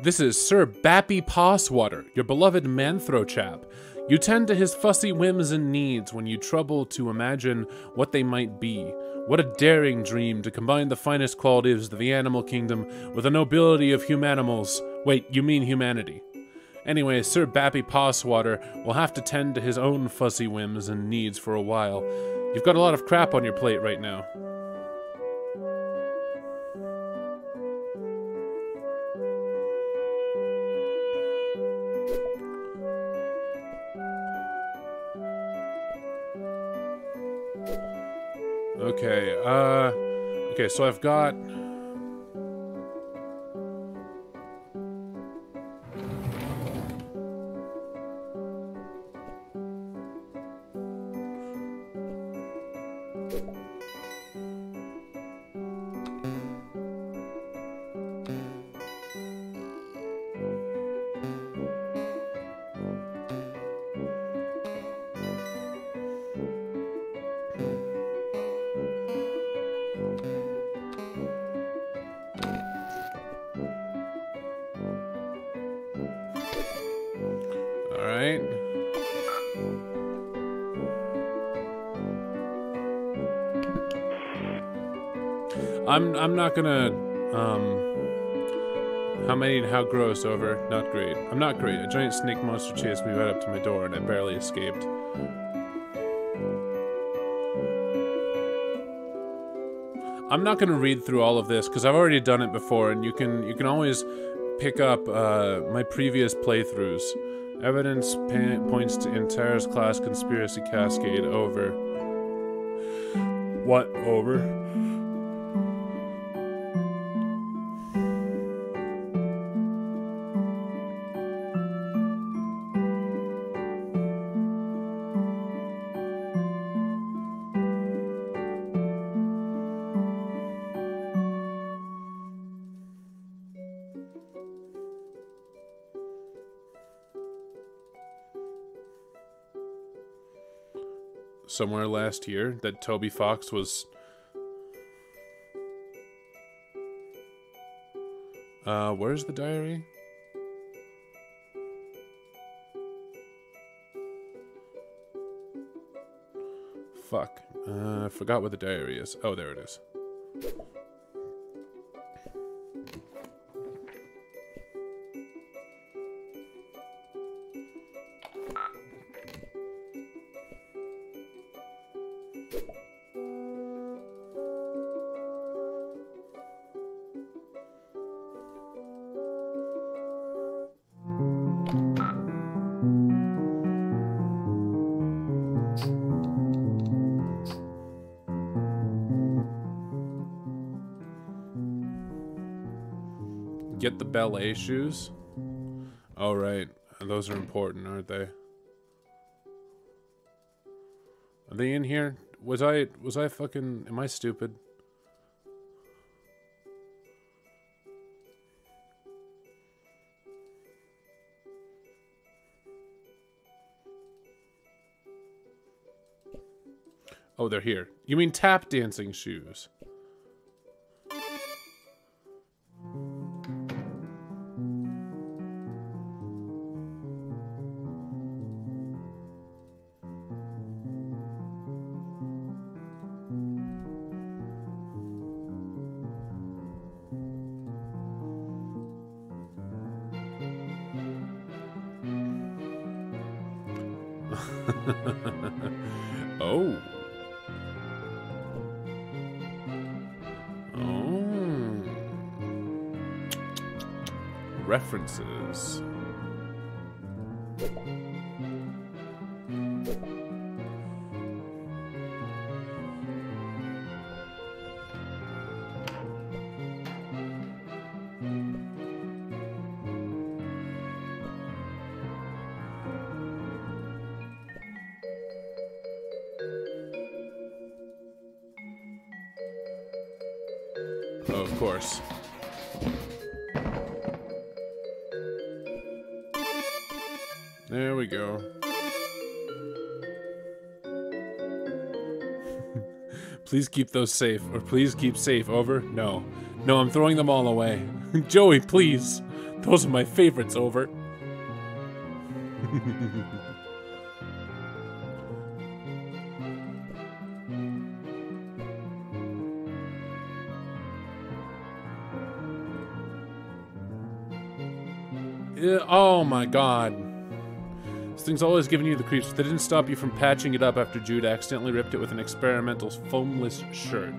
This is Sir Bappy Passwater, your beloved Manthro chap. You tend to his fussy whims and needs when you trouble to imagine what they might be. What a daring dream to combine the finest qualities of the animal kingdom with the nobility of humanimals. Wait, you mean humanity. Anyway, Sir Bappy Passwater will have to tend to his own fussy whims and needs for a while. You've got a lot of crap on your plate right now. Okay, so I've got... Alright. I'm not gonna, how gross, over. Not great. I'm not great. A giant snake monster chased me right up to my door and I barely escaped. I'm not gonna read through all of this because I've already done it before, and you can always pick up my previous playthroughs. Evidence points to entire class conspiracy cascade over. What over? Somewhere last year that Toby Fox was where's the diary? Fuck. I forgot what the diary is. Oh, there it is. get the ballet shoes. Oh, right. Those are important, aren't they? Are they in here? Was I fucking... Am I stupid? Oh, they're here. You mean tap dancing shoes? Oh. Oh. References. Oh, of course. There we go. Please keep those safe, or please keep safe. Over? No. No, I'm throwing them all away. Joey, please. Those are my favorites. Over. Oh my god. This thing's always giving you the creeps. They didn't stop you from patching it up after Jude accidentally ripped it with an experimental foamless shirt.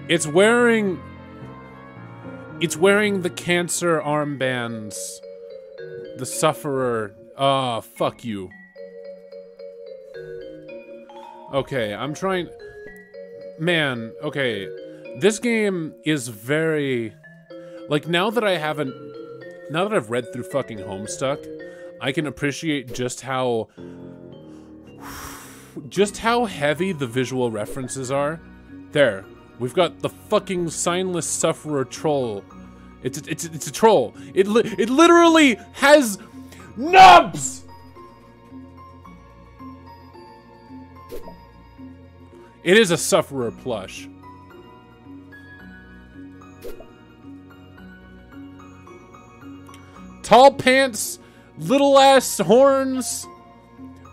It's wearing the cancer armbands. The sufferer. Ah, fuck you. Okay, I'm trying... Man, okay. This game is very... Like, now that I've read through fucking Homestuck, I can appreciate just how heavy the visual references are. There, we've got the fucking signless sufferer troll. It's a troll. It literally has nubs. It is a sufferer plush. Tall pants, little ass horns,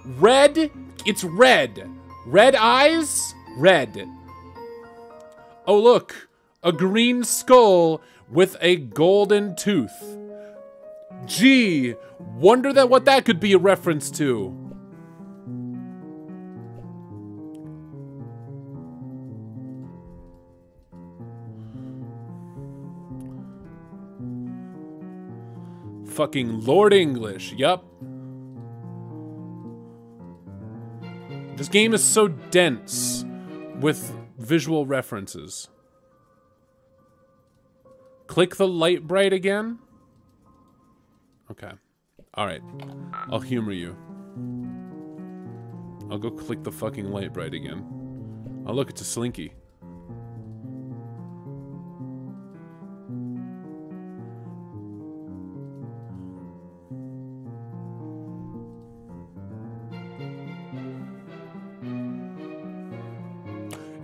red, it's red. Red eyes, red. Oh look, a green skull with a golden tooth. Gee, wonder what that could be a reference to. Fucking Lord English, yup. This game is so dense with visual references. Click the light bright again? Okay. Alright. I'll humor you. I'll go click the fucking light bright again. Oh look, it's a slinky.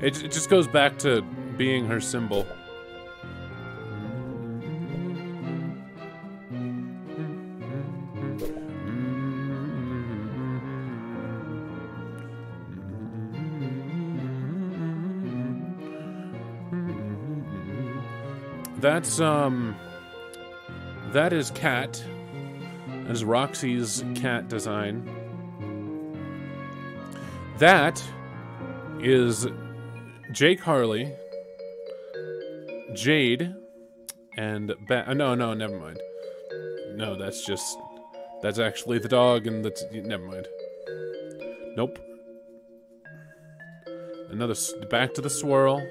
It just goes back to being her symbol. That is Cat. That is Roxy's cat design. That is Jake Harley, Jade, and no, never mind. No, that's actually the dog, and never mind. Nope. Another, back to the swirl.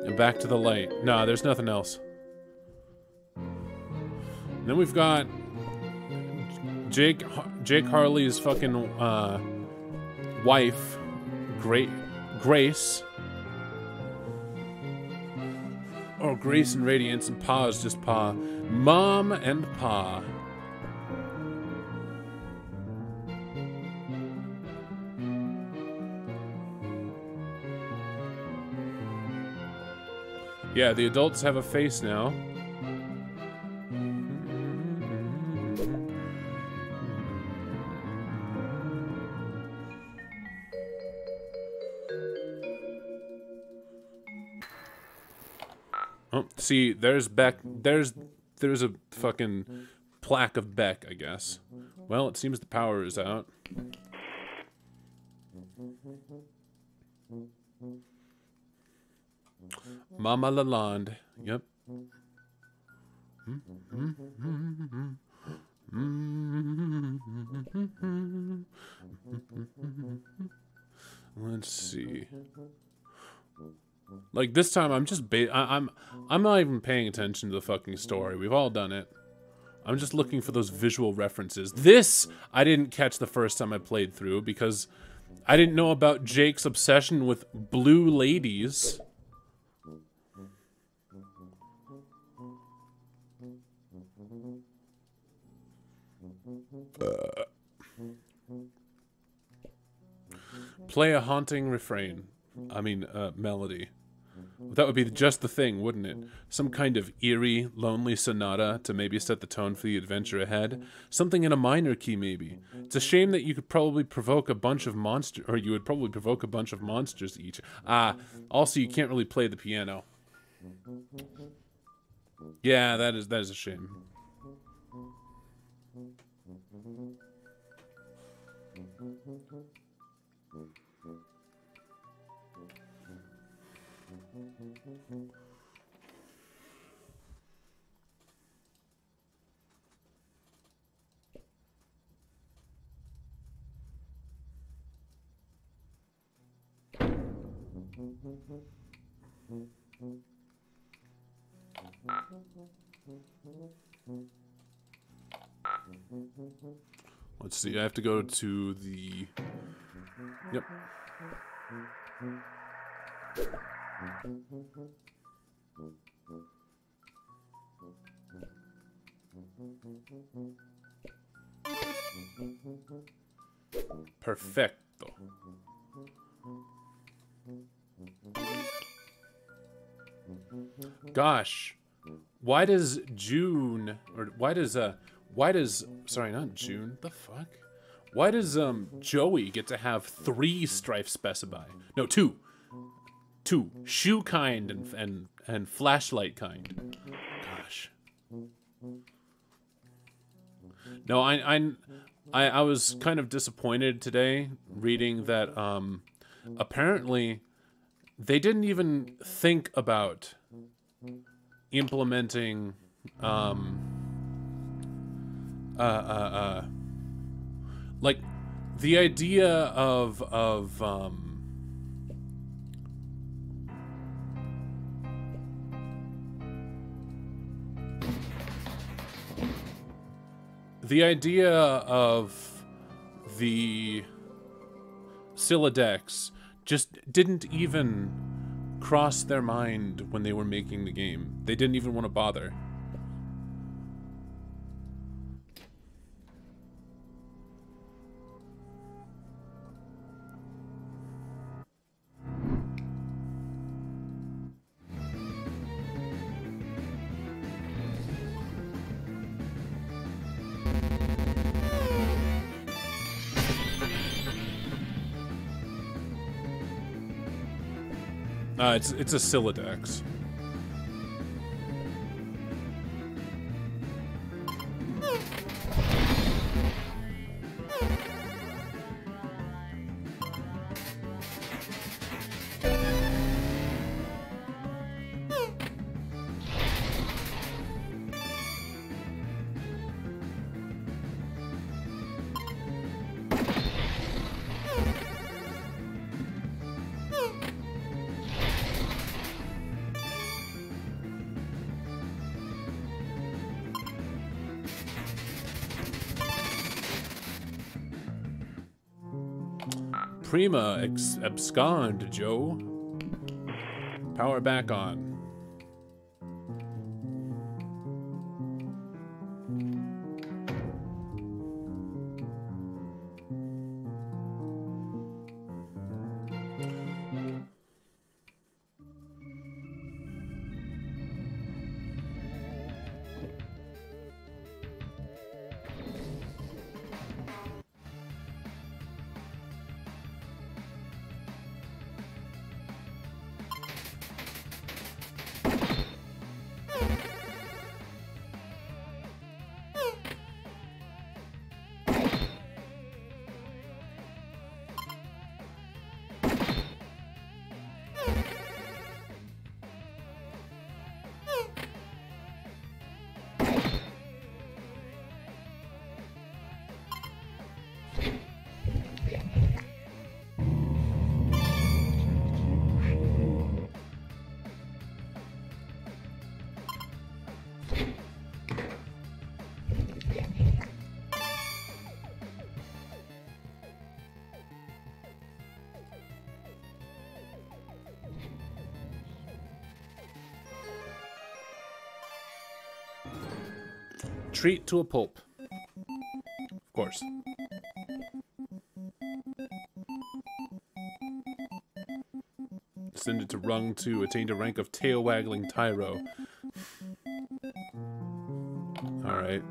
And back to the light. Nah, there's nothing else. Then we've got Jake Harley's fucking wife, Grace. Oh, Grace and Radiance, and Pa is just Pa. Mom and Pa. Yeah, the adults have a face now. Oh, see, there's Beck. There's a fucking plaque of Beck, I guess. Well, it seems the power is out. Mama Lalonde. Yep. Let's see. Like this time, I'm just I'm not even paying attention to the fucking story. We've all done it. I'm just looking for those visual references. This I didn't catch the first time I played through because I didn't know about Jake's obsession with blue ladies. Play a haunting refrain. I mean, melody. That would be just the thing, wouldn't it? Some kind of eerie, lonely sonata to maybe set the tone for the adventure ahead. Something in a minor key, maybe. It's a shame that you could probably provoke a bunch of monsters, or you would probably provoke a bunch of monsters each. Also, you can't really play the piano. Yeah, that is a shame. Let's see, I have to go to the... Yep. Perfecto. Gosh, why does June, or why does, sorry, not June, the fuck? Why does, Joey get to have 3 strife specify? No, 2. 2. Shoe kind and flashlight kind. Gosh. No, I was kind of disappointed today reading that, apparently they didn't even think about implementing, like the idea of the idea of the Siladex just didn't even cross their mind when they were making the game. They didn't even want to bother. It's a Siladex. Prima abscond, Joe. Power back on. Treat to a pulp. Of course. Send it to Rung 2. Attained a rank of tail-waggling Tyro. Alright.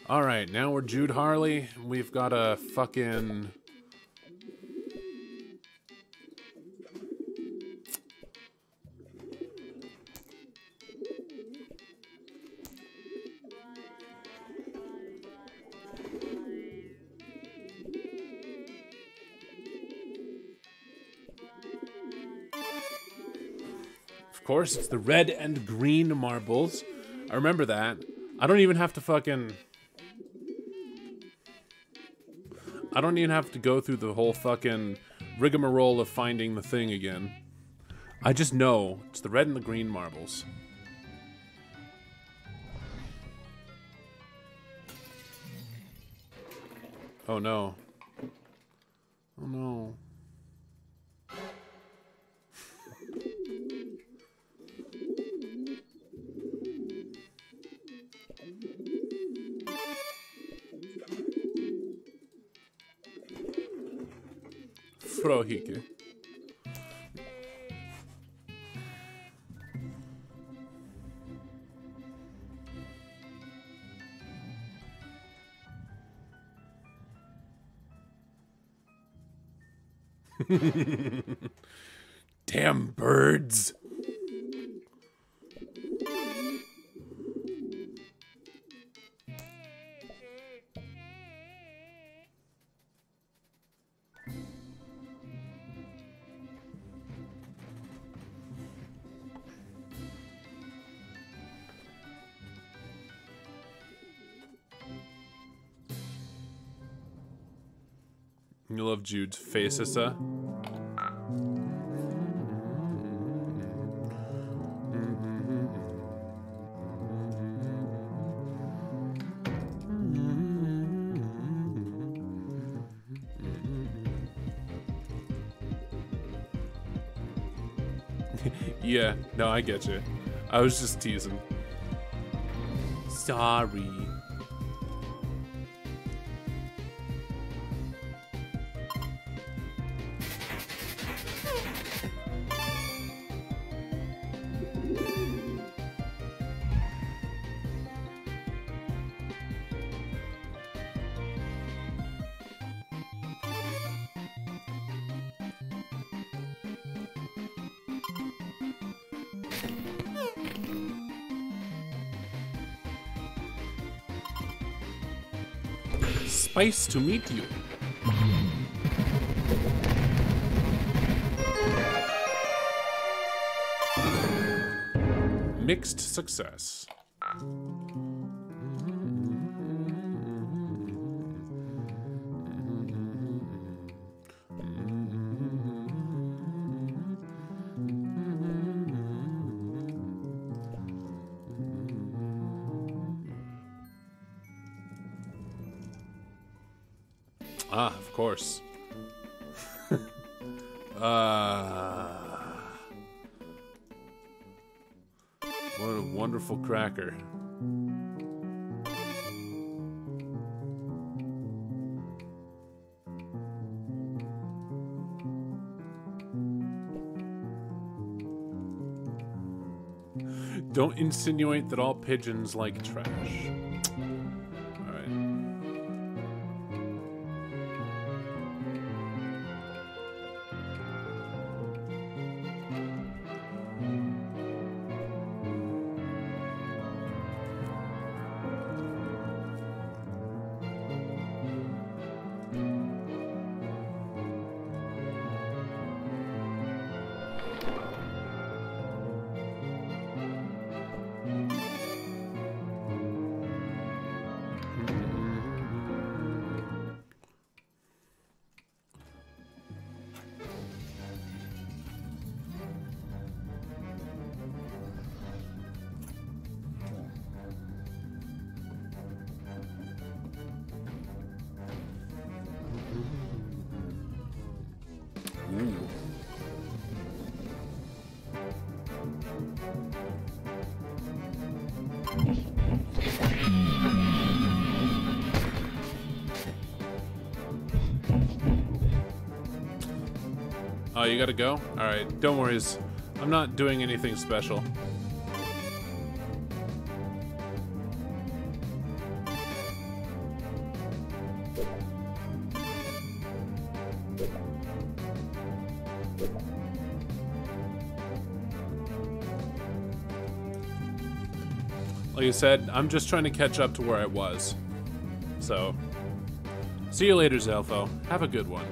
Alright, now we're Jude Harley. We've got a fucking... Of course, it's the red and green marbles. I remember that. I don't even have to fucking... I don't even have to go through the whole fucking rigmarole of finding the thing again. I just know it's the red and the green marbles. Oh no. Oh no. Frohike. Damn birds. You love Jude's face, Issa. Yeah, no, I get you. I was just teasing. Sorry. Nice to meet you. Mixed success. Ah, of course. What a wonderful cracker. Don't insinuate that all pigeons like trash. All right. Oh, you gotta go? Alright, don't worry. I'm not doing anything special. Like I said, I'm just trying to catch up to where I was. So, see you later, Zelfo. Have a good one.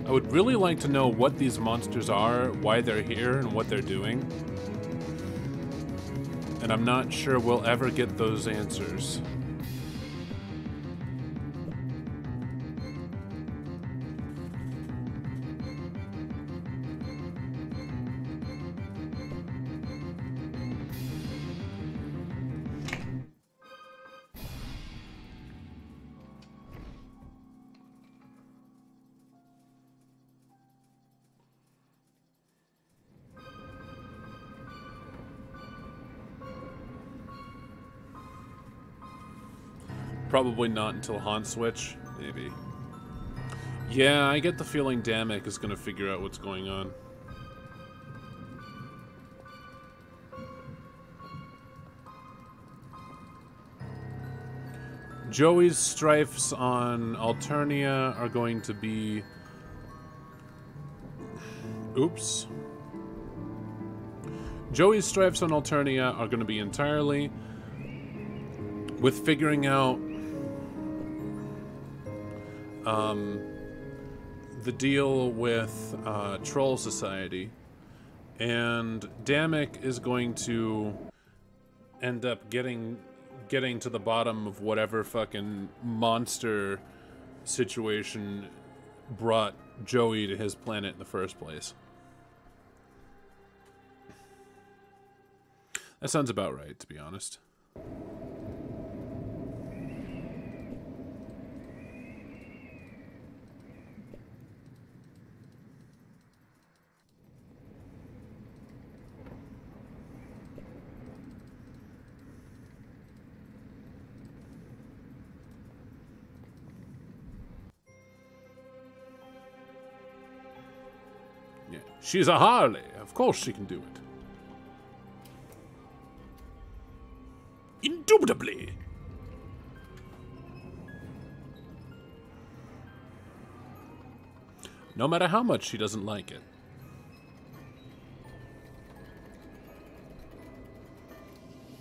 I would really like to know what these monsters are, why they're here, and what they're doing. And I'm not sure we'll ever get those answers. Probably not until Haunt Switch, maybe. Yeah, I get the feeling Damek is gonna figure out what's going on. Joey's strifes on Alternia are going to be Oops. Joey's stripes on Alternia are going to be entirely with figuring out the deal with Troll Society, and Damek is going to end up getting to the bottom of whatever fucking monster situation brought Joey to his planet in the first place. That sounds about right, to be honest. Yeah. She's a Harley. Of course she can do it. Indubitably. No matter how much she doesn't like it.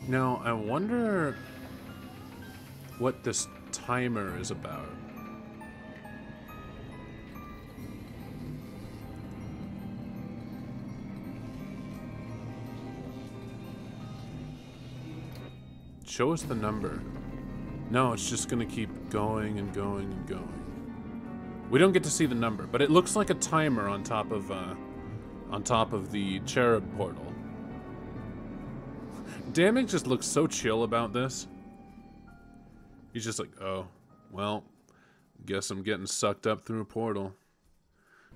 Now, I wonder what this timer is about. Show us the number. No, it's just gonna keep going and going and going. We don't get to see the number, but it looks like a timer on top of the cherub portal. Damek just looks so chill about this. He's just like, oh, well, guess I'm getting sucked up through a portal.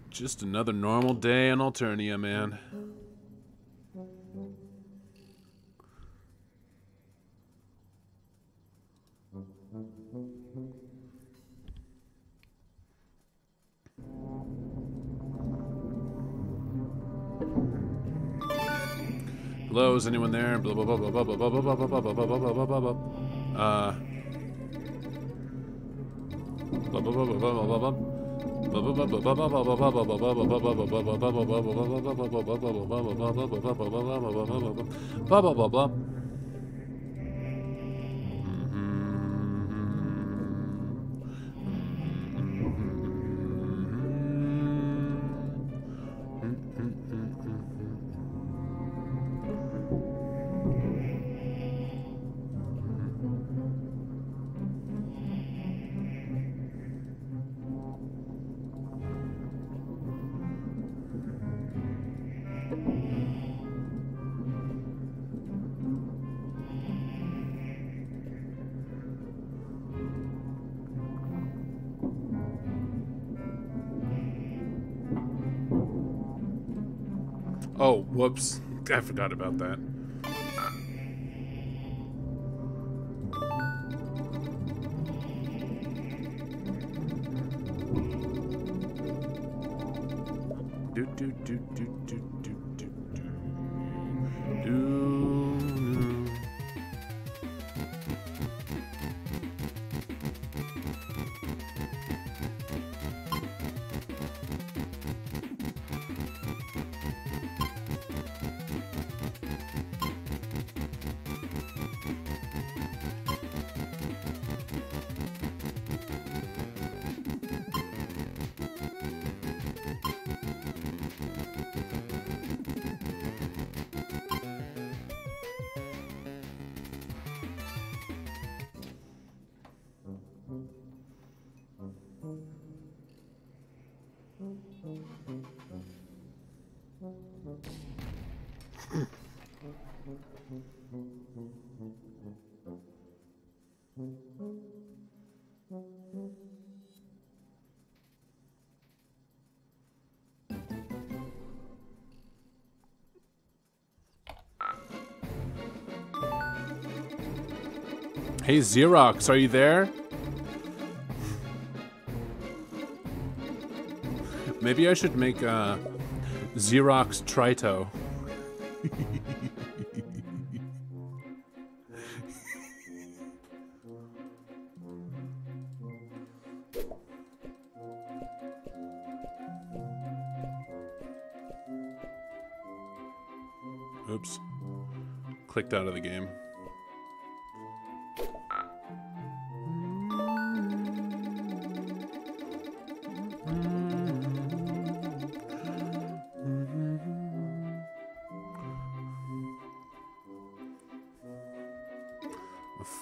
Just another normal day on Alternia, man. Hello, is anyone there? Blah blah blah blah blah blah blah blah blah blah blah blah blah blah blah blah. Blah blah blah blah blah blah blah blah blah blah. Oh, whoops. I forgot about that. Do do do do do do do do do. Hey Xerox, are you there? Maybe I should make Xerox Trito. Oops. Clicked out of the game.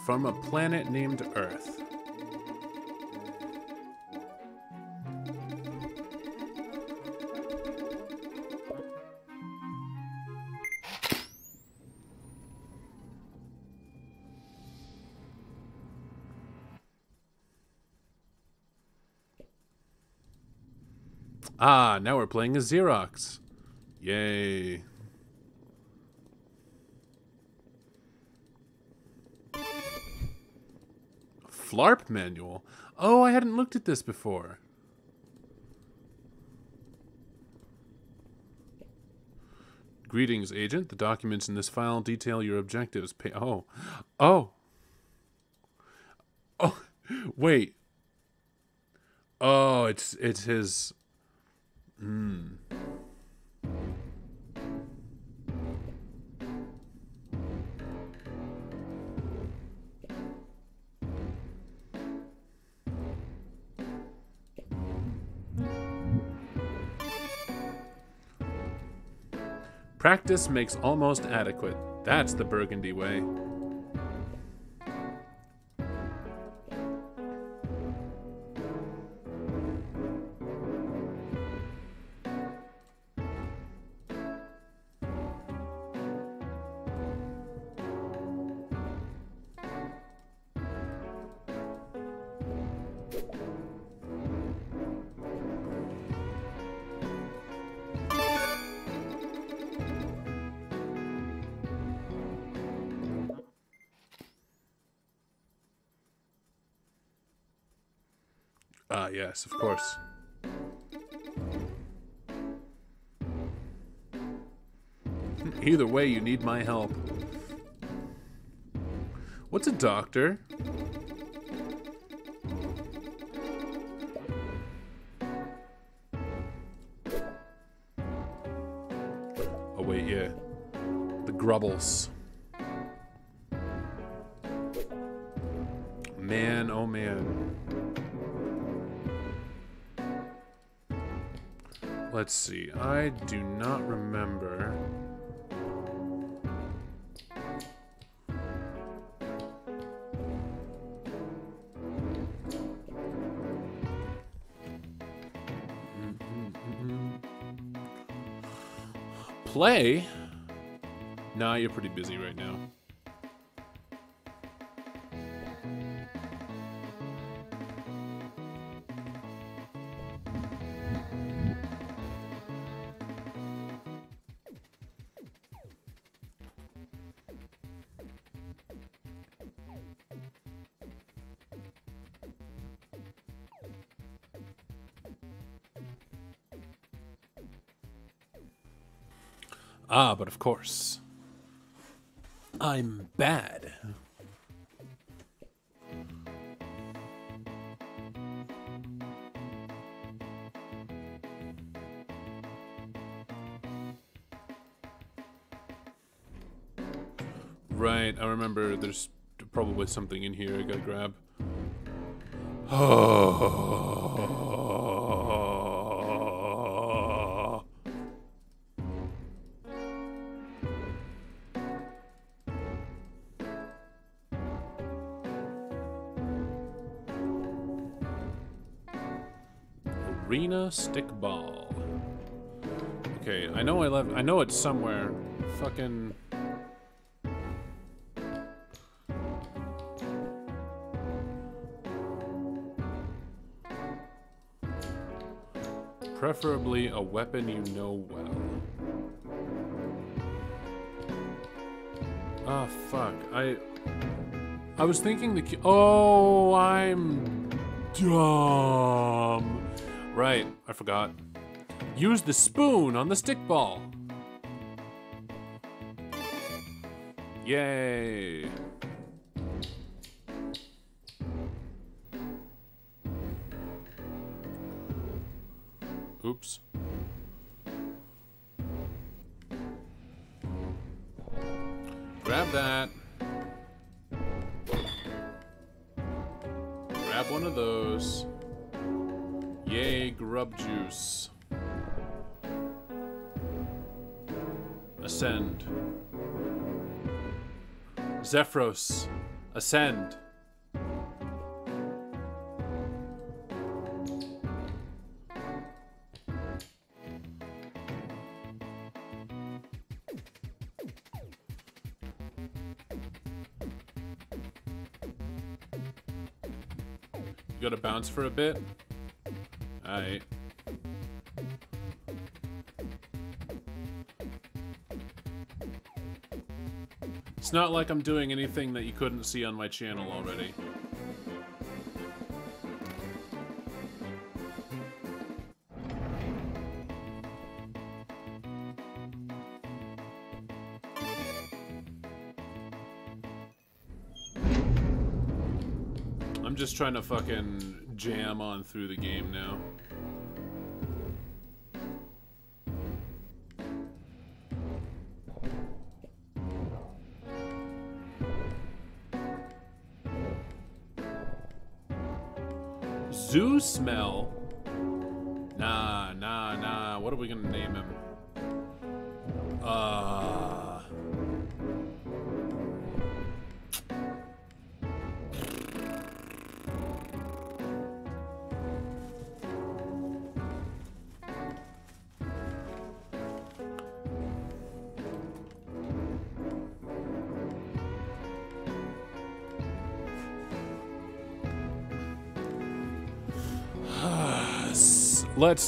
From a planet named Earth. Ah, now we're playing as Xerox. Yay. Flarp manual? Oh, I hadn't looked at this before. Greetings, agent. The documents in this file detail your objectives. Oh. Oh. Oh. Wait. Oh, it's his... Practice makes almost adequate. That's the Burgundy way. Ah, yes, of course. Either way, you need my help. What's a doctor? Oh, wait, yeah. The Grubbles. Man, oh man. Let's see. I do not remember. Play? Nah, you're pretty busy right now. Ah, but of course. I'm bad. Right, I remember there's probably something in here I gotta grab. Arena stickball. Okay, I know I know it's somewhere. Fucking... Preferably a weapon you know well. Ah, fuck. I was thinking the... Oh, I'm dumb. Right, I forgot. Use the spoon on the stickball. Yay. Oops. Grab that. Grab one of those. Yay, grub juice. Ascend. Zephyros, ascend. You gotta bounce for a bit? Alright. It's not like I'm doing anything that you couldn't see on my channel already. I'm just trying to fucking jam on through the game now. Zoo smell? Nah. What are we gonna name him?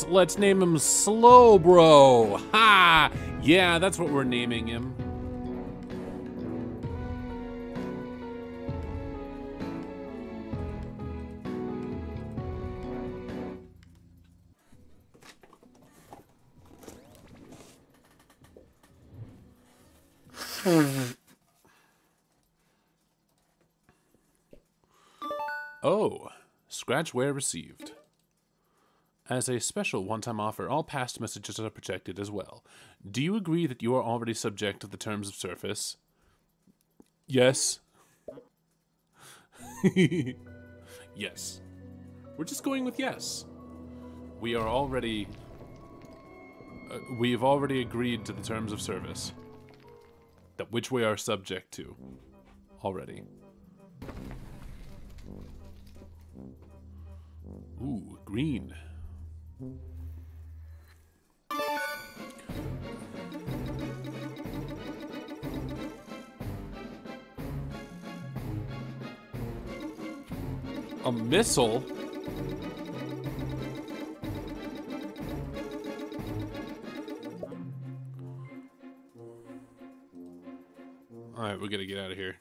Let's name him Slow Bro. Ha! Yeah, that's what we're naming him. Oh, scratchware received. As a special one-time offer, all past messages are protected as well. Do you agree that you are already subject to the terms of service? Yes. Yes. We're just going with yes. We are already... we have already agreed to the terms of service. That which we are subject to. Already. Ooh, green. A missile? Alright, we gotta get out of here.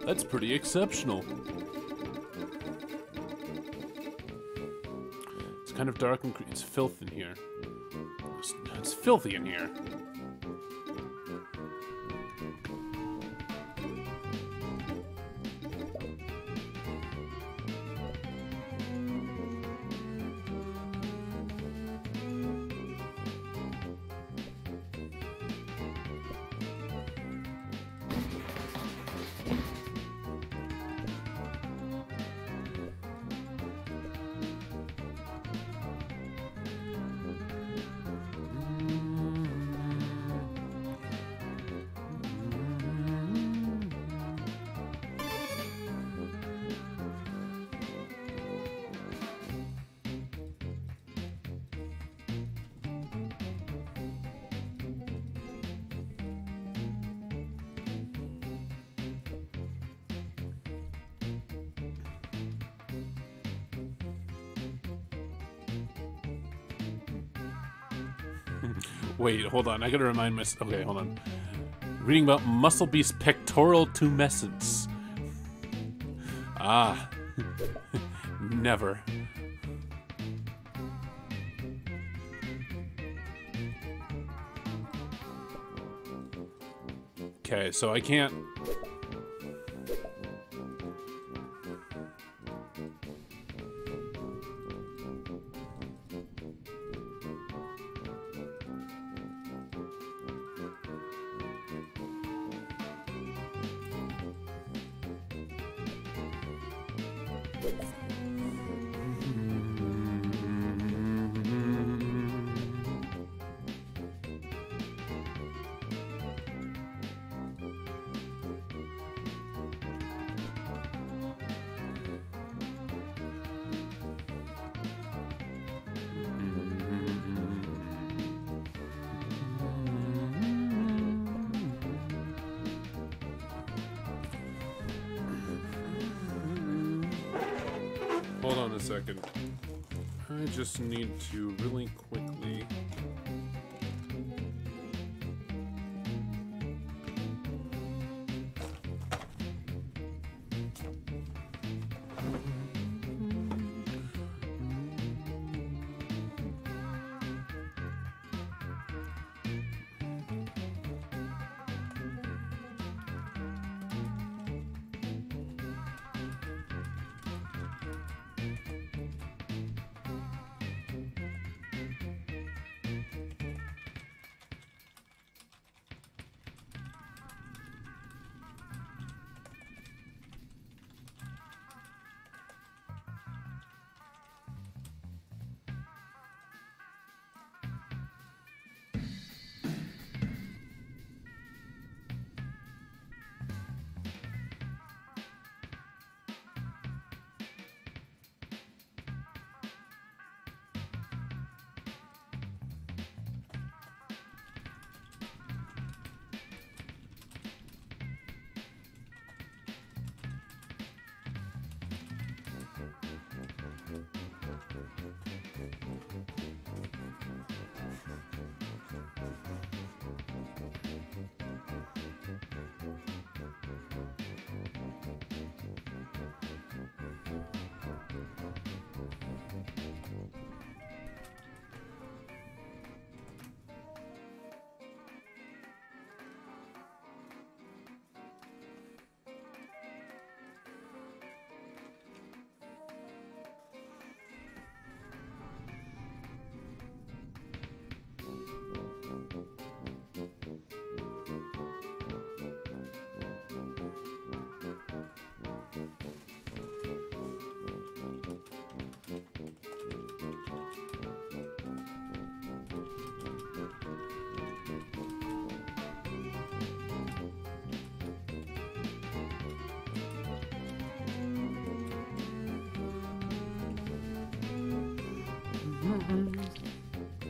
That's pretty exceptional. It's kind of dark and it's filth in here. It's filthy in here. Wait, hold on. I gotta remind myself. Okay, hold on. Reading about Muscle Beast's pectoral tumescence. Ah. Never. Okay, so I can't... Hold on a second. I just need to really quickly...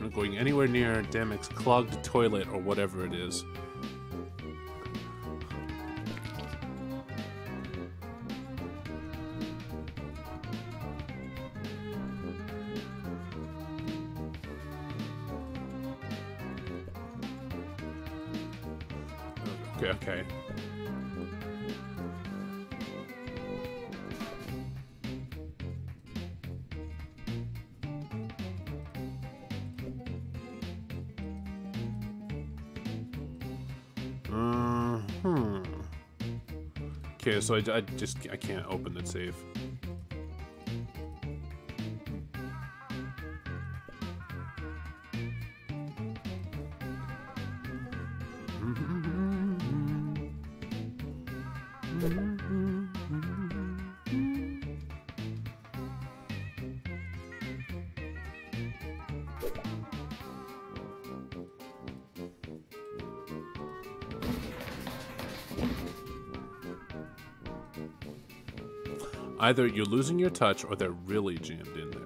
I'm not going anywhere near Damek's clogged toilet or whatever it is. Okay. Okay, so I can't open the safe. Either you're losing your touch or they're really jammed in there.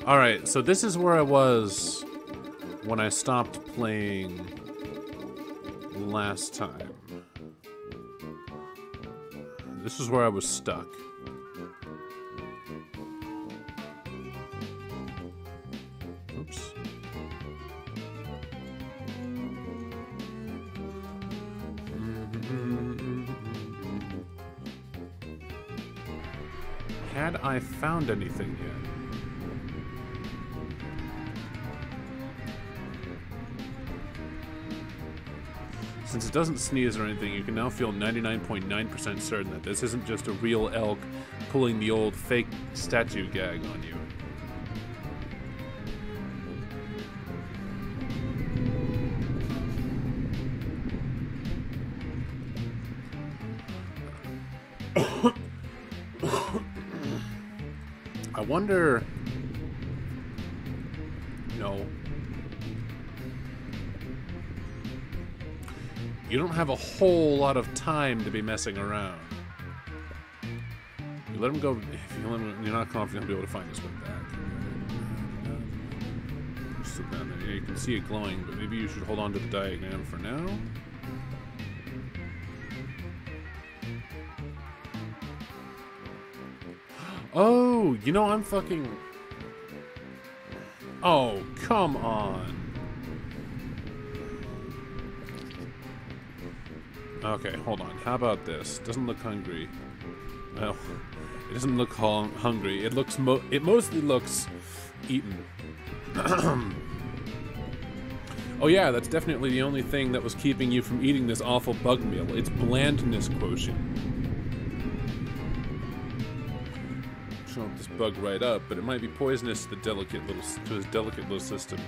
Alright, so this is where I was when I stopped playing last time. This is where I was stuck. had I found anything yet? Since it doesn't sneeze or anything, you can now feel 99.9% certain that this isn't just a real elk pulling the old fake statue gag on you. I wonder... No. You don't have a whole lot of time to be messing around. You let him go. If you let him, you're not confident he'll be able to find his way back. Sit down there. Yeah, you can see it glowing, but maybe you should hold on to the diagram for now. Oh, you know, I'm fucking... Oh, come on. Okay, hold on. How about this? Doesn't look hungry. Well, it doesn't look hungry. It looks it mostly looks eaten. Oh yeah, that's definitely the only thing that was keeping you from eating this awful bug meal. It's blandness quotient. Chomp this bug right up, but it might be poisonous to his delicate little system.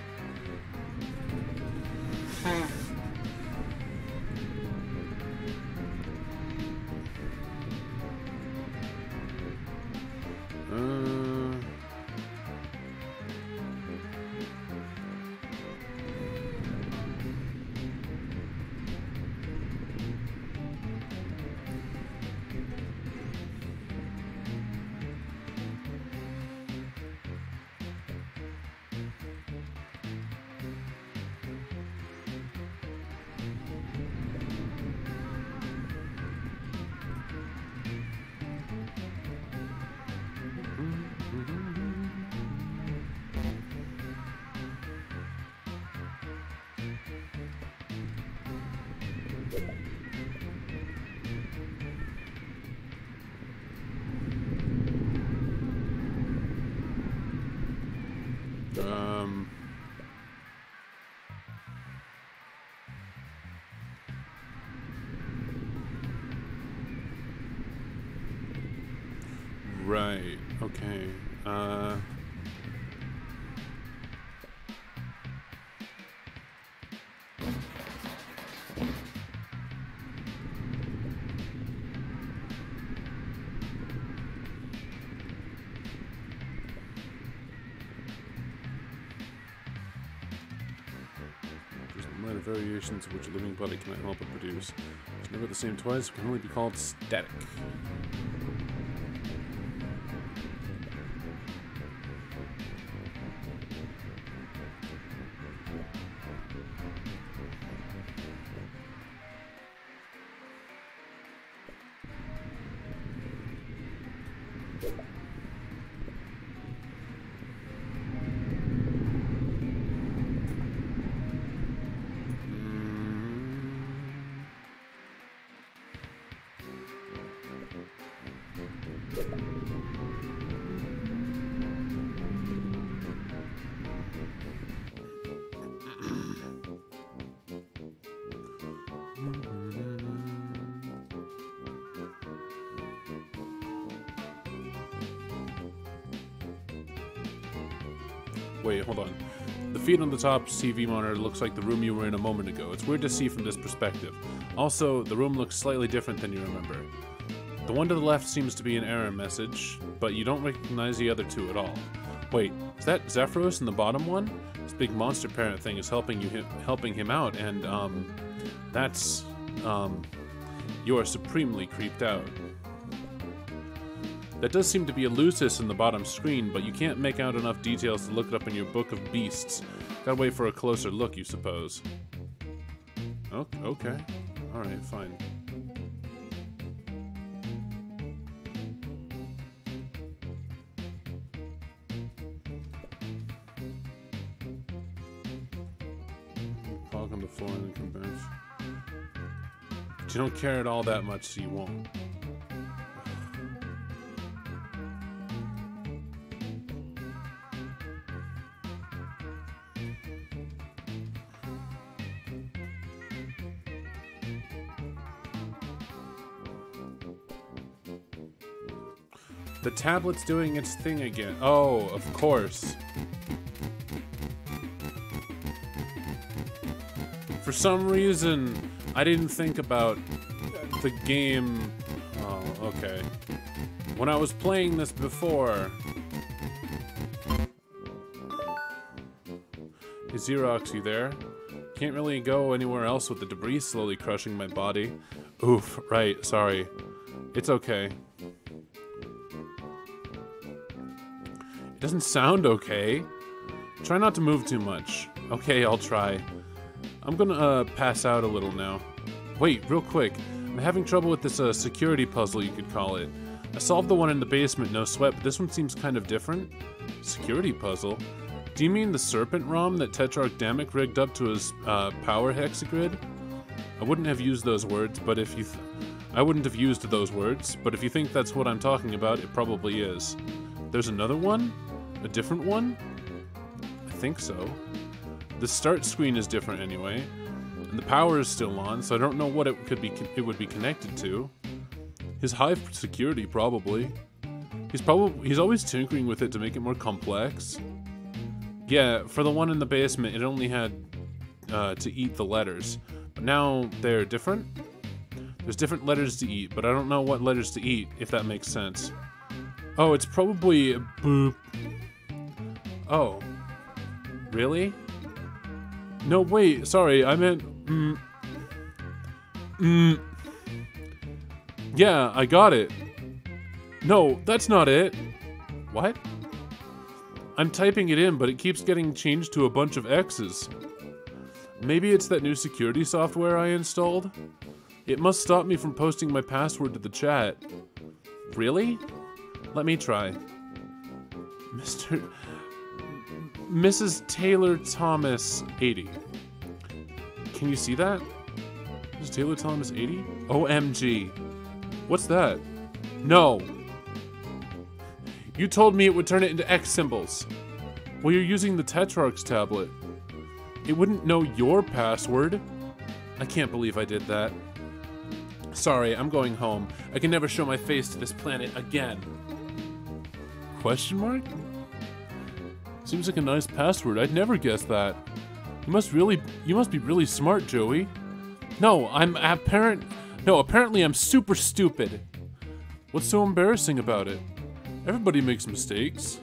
Right, okay. Minor variations of which a living body cannot help but produce. It's never the same twice, it can only be called static. Wait, hold on. The feed on the top TV monitor looks like the room you were in a moment ago. It's weird to see from this perspective. Also, the room looks slightly different than you remember. The one to the left seems to be an error message, but you don't recognize the other two at all. Wait, is that Zephyros in the bottom one? This big monster parent thing is helping him out, and that's you are supremely creeped out. That does seem to be a Lucis in the bottom screen, but you can't make out enough details to look it up in your book of beasts. Gotta wait for a closer look, you suppose. Okay. Alright, fine. Fog on the floor and then come bench. But you don't care at all that much, so you won't. The tablet's doing its thing again. Oh, of course. For some reason, I didn't think about the game. Oh, okay. When I was playing this before. Hey, Xerox, you there? Can't really go anywhere else with the debris slowly crushing my body. Oof, right, sorry. It's okay. It doesn't sound okay. Try not to move too much. Okay, I'll try. I'm gonna pass out a little now. Wait, real quick. I'm having trouble with this security puzzle, you could call it. I solved the one in the basement, no sweat, but this one seems kind of different. Security puzzle? Do you mean the serpent ROM that Tetrarch Damek rigged up to his power hexagrid? I wouldn't have used those words, but if you... I wouldn't have used those words, but if you think that's what I'm talking about, it probably is. There's another one? A different one? I think so. The start screen is different anyway, and the power is still on, so I don't know what it would be connected to. His Hive security, probably. He's always tinkering with it to make it more complex. Yeah, for the one in the basement, it only had to eat the letters, but now they're different. There's different letters to eat, but I don't know what letters to eat, if that makes sense. Oh, it's probably a boop. Oh. Really? No, wait, sorry, I meant... Yeah, I got it. No, that's not it. What? I'm typing it in, but it keeps getting changed to a bunch of X's. Maybe it's that new security software I installed? It must stop me from posting my password to the chat. Really? Let me try. Mrs. Taylor Thomas 80. Can you see that? Mrs. Taylor Thomas 80? OMG. What's that? No. You told me it would turn it into X symbols. Well, you're using the Tetrarch's tablet. It wouldn't know your password. I can't believe I did that. Sorry, I'm going home. I can never show my face to this planet again. Question mark? Seems like a nice password. I'd never guess that. You must be really smart, Joey. No, apparently I'm super stupid. What's so embarrassing about it? Everybody makes mistakes.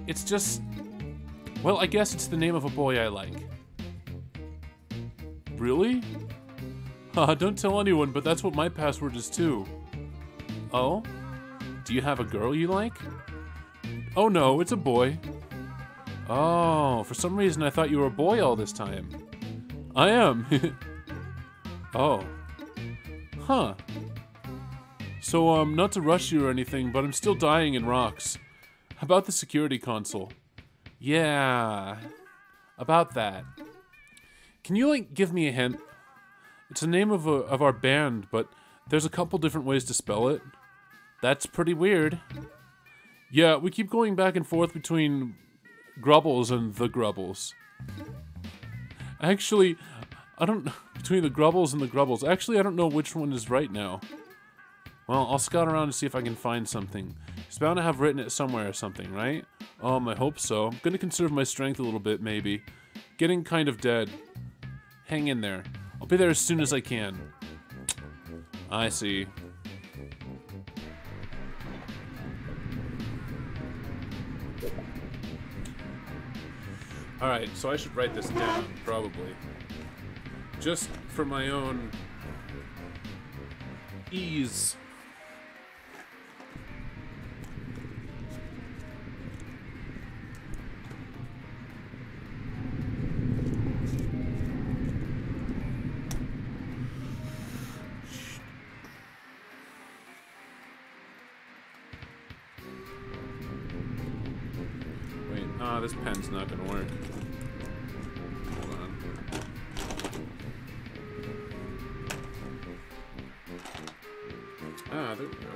It's just... Well, I guess it's the name of a boy I like. Really? Haha, don't tell anyone, but that's what my password is too. Oh? Do you have a girl you like? Oh no, it's a boy. Oh, for some reason I thought you were a boy all this time. I am. Oh. Huh. So, not to rush you or anything, but I'm still dying in rocks. How about the security console? Yeah. About that. Can you, like, give me a hint? It's the name of our band, but there's a couple different ways to spell it. That's pretty weird. Yeah, we keep going back and forth between Grubbles and the Grubbles. Actually, I don't... Between the Grubbles and the Grubbles. Actually, I don't know which one is right now. Well, I'll scout around to see if I can find something. It's bound to have written it somewhere or something, right? I hope so. I'm gonna conserve my strength a little bit, maybe. Getting kind of dead. Hang in there. I'll be there as soon as I can. I see. Alright, so I should write this down, probably. Just for my own ease. This pen's not gonna work. Hold on. Ah, there we go.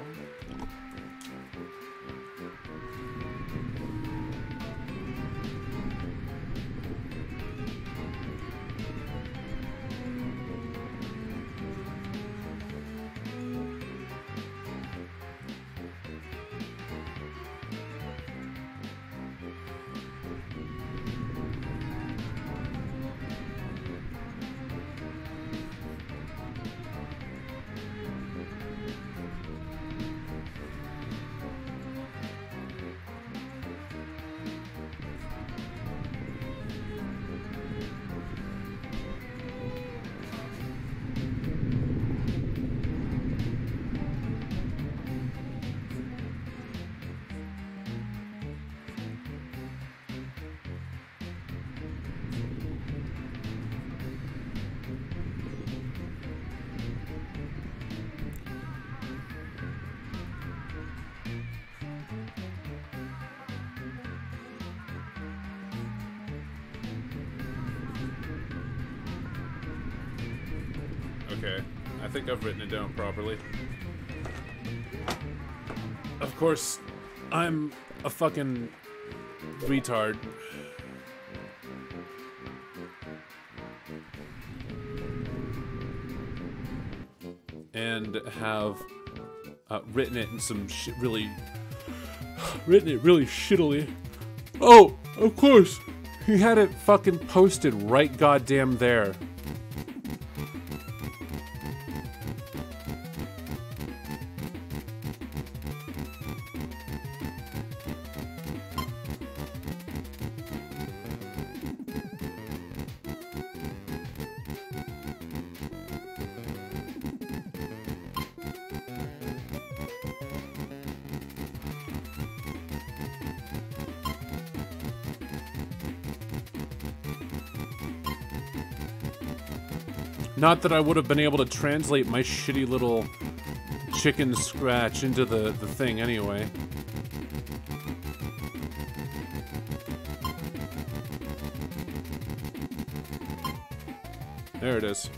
Okay. I think I've written it down properly. Of course, I'm a fucking retard. And have written it in some really shittily. Oh, of course. He had it fucking posted right goddamn there. Not that I would have been able to translate my shitty little chicken scratch into the thing anyway. There it is.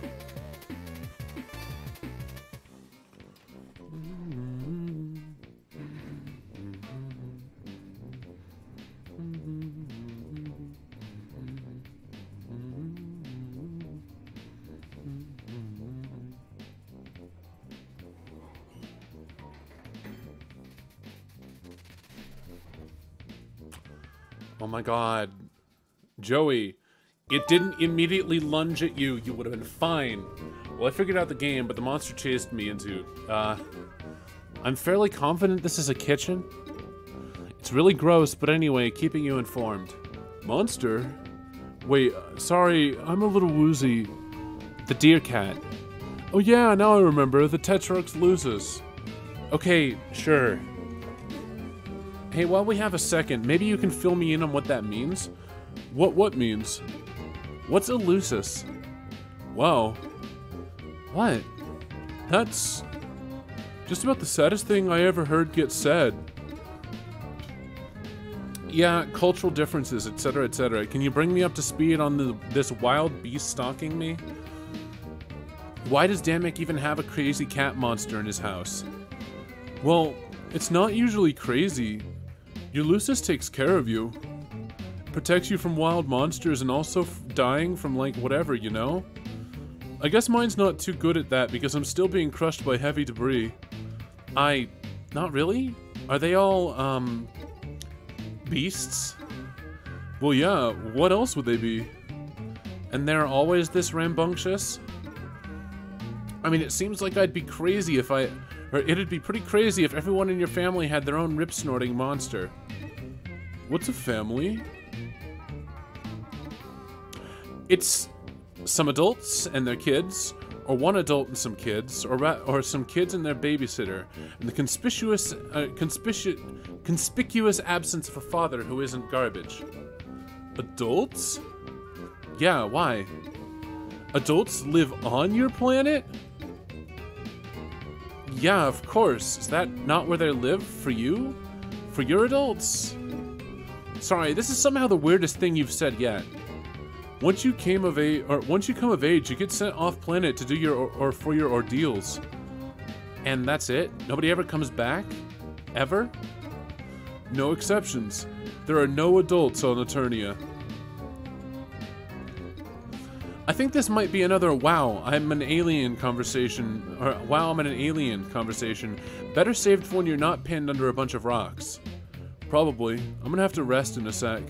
Oh my god. Joey, it didn't immediately lunge at you. You would have been fine. Well, I figured out the game, but the monster chased me into... I'm fairly confident this is a kitchen. It's really gross, but anyway, keeping you informed. Monster? Wait, sorry, I'm a little woozy. The deer cat. Oh yeah, now I remember. The Tetrarch's loses. Okay, sure. Hey, while we have a second, maybe you can fill me in on what that means? What means? What's Eleusis? Wow. What? That's just about the saddest thing I ever heard get said. Yeah, cultural differences, etc., etc. Can you bring me up to speed on this wild beast stalking me? Why does Damek even have a crazy cat monster in his house? Well, it's not usually crazy. Ulysses takes care of you. Protects you from wild monsters and also dying from, like, whatever, you know? I guess mine's not too good at that because I'm still being crushed by heavy debris. Not really? Are they all, beasts? Well, yeah, what else would they be? And they're always this rambunctious? I mean, it seems like I'd be crazy if or it'd be pretty crazy if everyone in your family had their own rip-snorting monster. What's a family? It's some adults and their kids, or one adult and some kids, or some kids and their babysitter, and the conspicuous absence of a father who isn't garbage. Adults? Yeah, why? Adults live on your planet? Yeah, of course. Is that not where they live for you? For your adults? Sorry, this is somehow the weirdest thing you've said yet. Once you come of age, you get sent off planet to do for your ordeals. And that's it? Nobody ever comes back? Ever? No exceptions. There are no adults on Eternia. I think this might be another wow, I'm an alien conversation, or wow, I'm in an alien conversation. Better saved for when you're not pinned under a bunch of rocks. Probably. I'm gonna have to rest in a sec.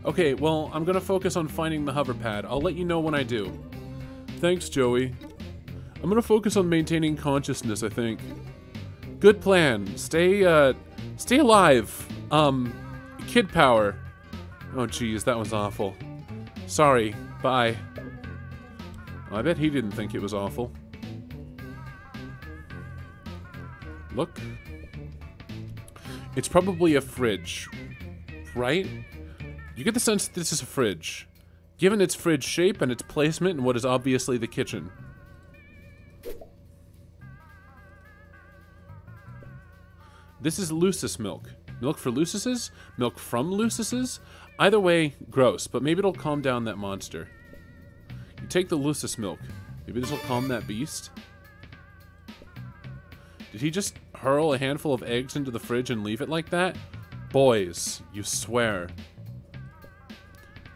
Okay, well, I'm gonna focus on finding the hover pad. I'll let you know when I do. Thanks, Joey. I'm gonna focus on maintaining consciousness, I think. Good plan. Stay alive. Kid power. Oh, geez, that was awful. Sorry. Bye. I bet he didn't think it was awful. Look. It's probably a fridge, right? You get the sense that this is a fridge, given its fridge shape and its placement in what is obviously the kitchen. This is Lucis milk. Milk for Lucises? Milk from Lucises? Either way, gross, but maybe it'll calm down that monster. You take the Lucis milk. Maybe this will calm that beast. Did he just hurl a handful of eggs into the fridge and leave it like that? Boys, you swear.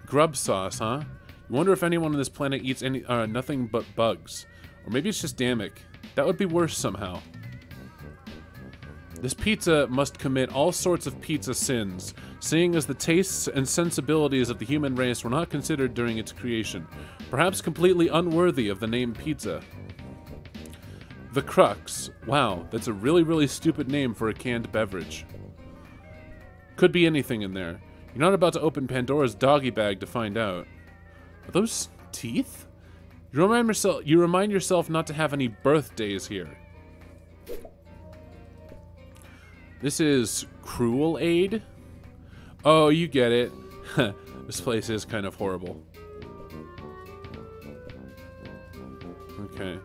Grub sauce, huh? You wonder if anyone on this planet eats nothing but bugs. Or maybe it's just Damek. That would be worse somehow. This pizza must commit all sorts of pizza sins, seeing as the tastes and sensibilities of the human race were not considered during its creation, perhaps completely unworthy of the name pizza. The Crux. Wow, that's a really, really stupid name for a canned beverage. Could be anything in there. You're not about to open Pandora's doggy bag to find out. Are those teeth? You remind yourself not to have any birthdays here. This is Cruel Aid? Oh, you get it. This place is kind of horrible. Okay.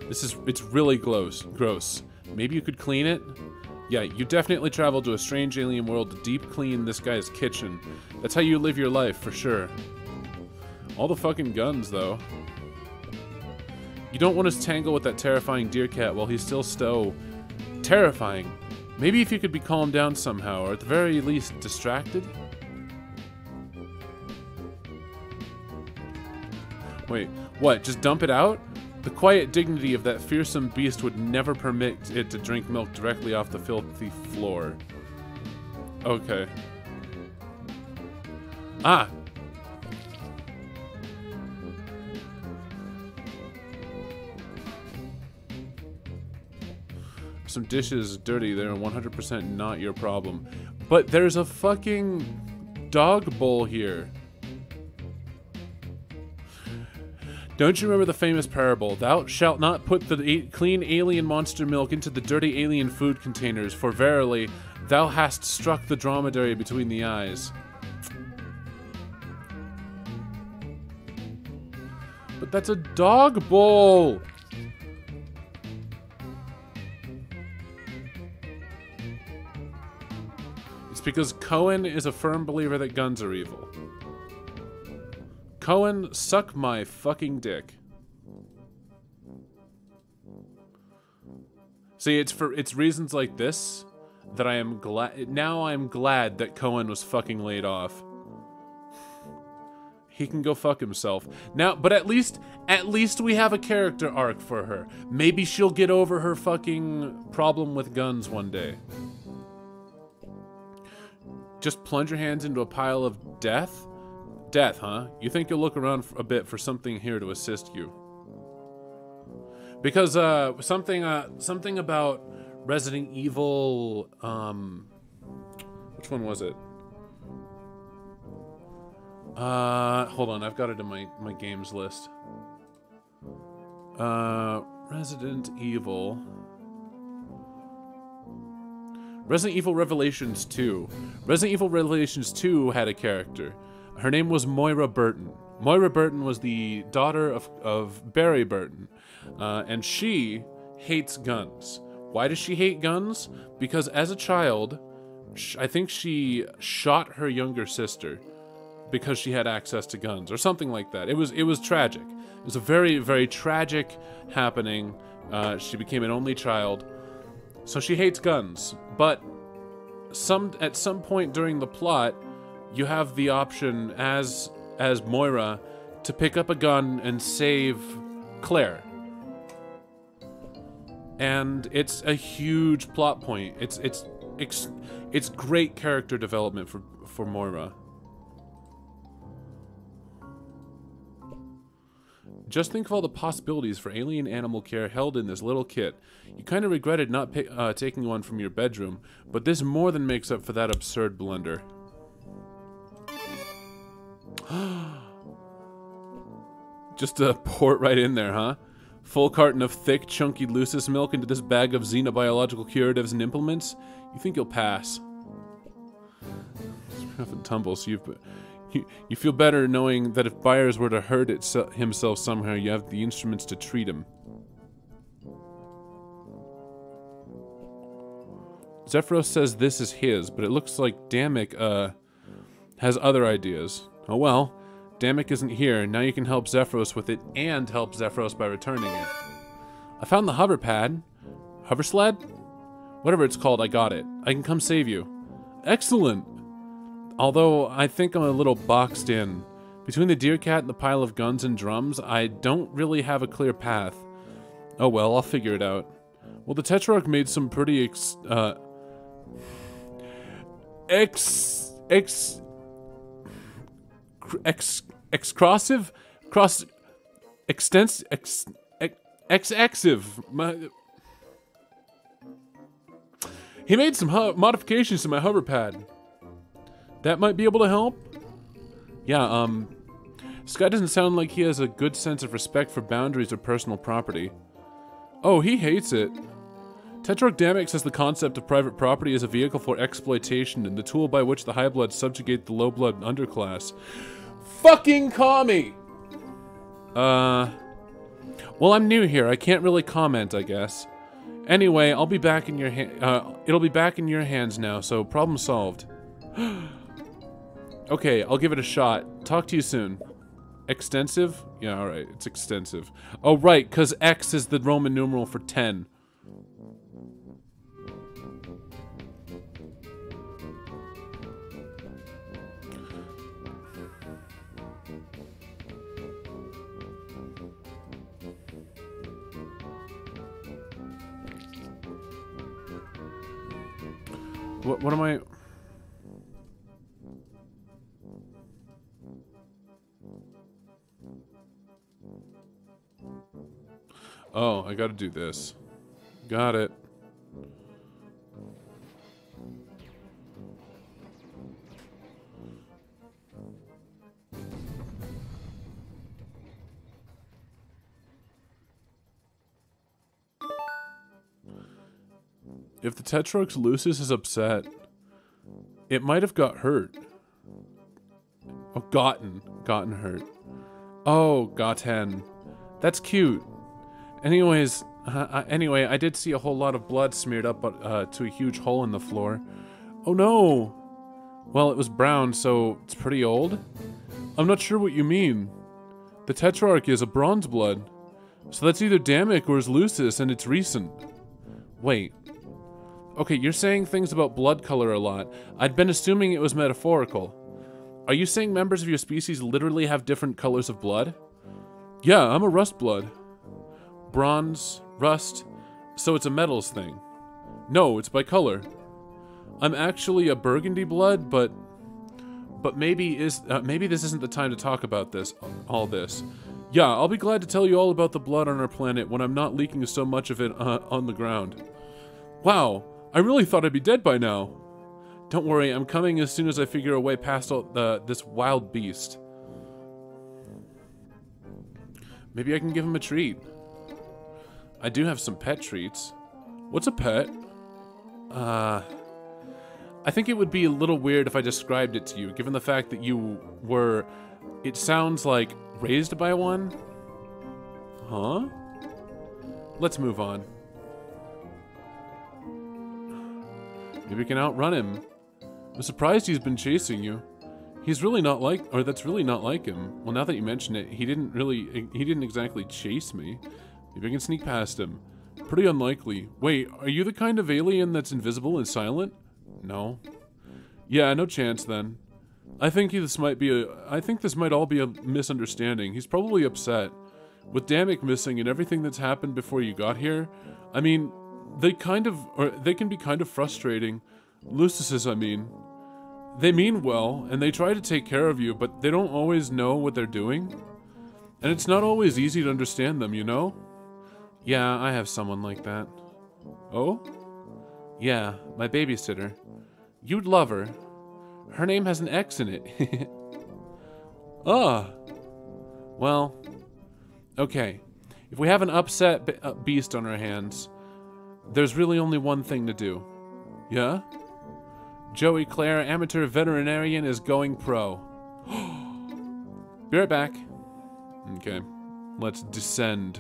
It's really gross. Maybe you could clean it? Yeah, you definitely traveled to a strange alien world to deep clean this guy's kitchen. That's how you live your life, for sure. All the fucking guns, though. You don't want to tangle with that terrifying deer cat while he's still terrifying. Maybe if you could be calmed down somehow, or at the very least, distracted? Wait, what? Just dump it out? The quiet dignity of that fearsome beast would never permit it to drink milk directly off the filthy floor. Okay. Ah! Some dishes dirty, they're 100% not your problem. But there's a fucking dog bowl here. Don't you remember the famous parable? Thou shalt not put the clean alien monster milk into the dirty alien food containers, for verily, thou hast struck the dromedary between the eyes. But that's a dog bowl! It's because Cohen is a firm believer that guns are evil. Cohen, suck my fucking dick. See, it's reasons like this that I am glad. Now I'm glad that Cohen was fucking laid off. He can go fuck himself now, but at least we have a character arc for her. Maybe she'll get over her fucking problem with guns one day. Just plunge your hands into a pile of death. Death, huh? You think you'll look around a bit for something here to assist you? Because something about Resident Evil. Which one was it? Hold on, I've got it in my games list. Resident Evil Revelations 2. Resident Evil Revelations 2 had a character. Her name was Moira Burton. Moira Burton was the daughter of Barry Burton. And she hates guns. Why does she hate guns? Because as a child, I think she shot her younger sister because she had access to guns or something like that. It was tragic. It was a very, very tragic happening. She became an only child. So she hates guns. But at some point during the plot, you have the option as Moira to pick up a gun and save Claire. And it's a huge plot point. It's great character development for Moira. Just think of all the possibilities for alien animal care held in this little kit. You kind of regretted not taking one from your bedroom, but this more than makes up for that absurd blunder. Just pour it right in there, huh? Full carton of thick, chunky Lucis milk into this bag of xenobiological curatives and implements? You think you'll pass. It's rough and tumble, so you feel better knowing that if Byers were to hurt himself somehow, you have the instruments to treat him. Zephyros says this is his, but it looks like Damek, has other ideas. Oh well, Damek isn't here. Now you can help Zephyros with it and help Zephyros by returning it. I found the hover pad. Hover sled? Whatever it's called, I got it. I can come save you. Excellent! Although, I think I'm a little boxed in. Between the deer cat and the pile of guns and drums, I don't really have a clear path. Oh well, I'll figure it out. Well, the Tetrarch made some pretty exclusive, he made some modifications to my hover pad. That might be able to help? Yeah, this guy doesn't sound like he has a good sense of respect for boundaries or personal property. Oh, he hates it. Tetrarch Damek says the concept of private property is a vehicle for exploitation and the tool by which the high-blood subjugate the low-blood underclass. Fucking call me! Well, I'm new here. I can't really comment, I guess. Anyway, I'll be back in your it'll be back in your hands now, so problem solved. Okay, I'll give it a shot. Talk to you soon. Extensive? Yeah, alright, it's extensive. Oh, right, because X is the Roman numeral for 10. What am I... Oh, I gotta do this. Got it. If the Tetrarch's Lucis is upset, it might have got hurt. Oh, gotten hurt. Oh, gotten. That's cute. Anyways, anyway, I did see a whole lot of blood smeared up to a huge hole in the floor. Oh no! Well, it was brown, so it's pretty old? I'm not sure what you mean. The Tetrarch is a bronze blood. So that's either Damek or his Lucis, and it's recent. Wait. Okay, you're saying things about blood color a lot. I'd been assuming it was metaphorical. Are you saying members of your species literally have different colors of blood? Yeah, I'm a rust blood. Bronze, rust, so it's a metals thing. No, it's by color. I'm actually a burgundy blood, but maybe this isn't the time to talk about all this. Yeah, I'll be glad to tell you all about the blood on our planet when I'm not leaking so much of it on the ground. Wow, I really thought I'd be dead by now. Don't worry, I'm coming as soon as I figure a way past this wild beast. Maybe I can give him a treat. I do have some pet treats. What's a pet? I think it would be a little weird if I described it to you, given the fact that you were, it sounds like, raised by one? Huh? Let's move on. Maybe we can outrun him. I'm surprised he's been chasing you. He's really not like, or that's really not like him. Well, now that you mention it, he didn't exactly chase me. Maybe I can sneak past him. Pretty unlikely. Wait, are you the kind of alien that's invisible and silent? No. Yeah, no chance then. I think this might all be a misunderstanding. He's probably upset. With Damek missing and everything that's happened before you got here, I mean, they can be kind of frustrating. Lucises, I mean. They mean well, and they try to take care of you, but they don't always know what they're doing. And it's not always easy to understand them, you know? Yeah, I have someone like that. Oh? Yeah, my babysitter. You'd love her. Her name has an X in it. Ah. Well, okay. If we have an upset beast on our hands, there's really only one thing to do. Yeah? Joey Clare, amateur veterinarian, is going pro. Be right back. Okay. Let's descend.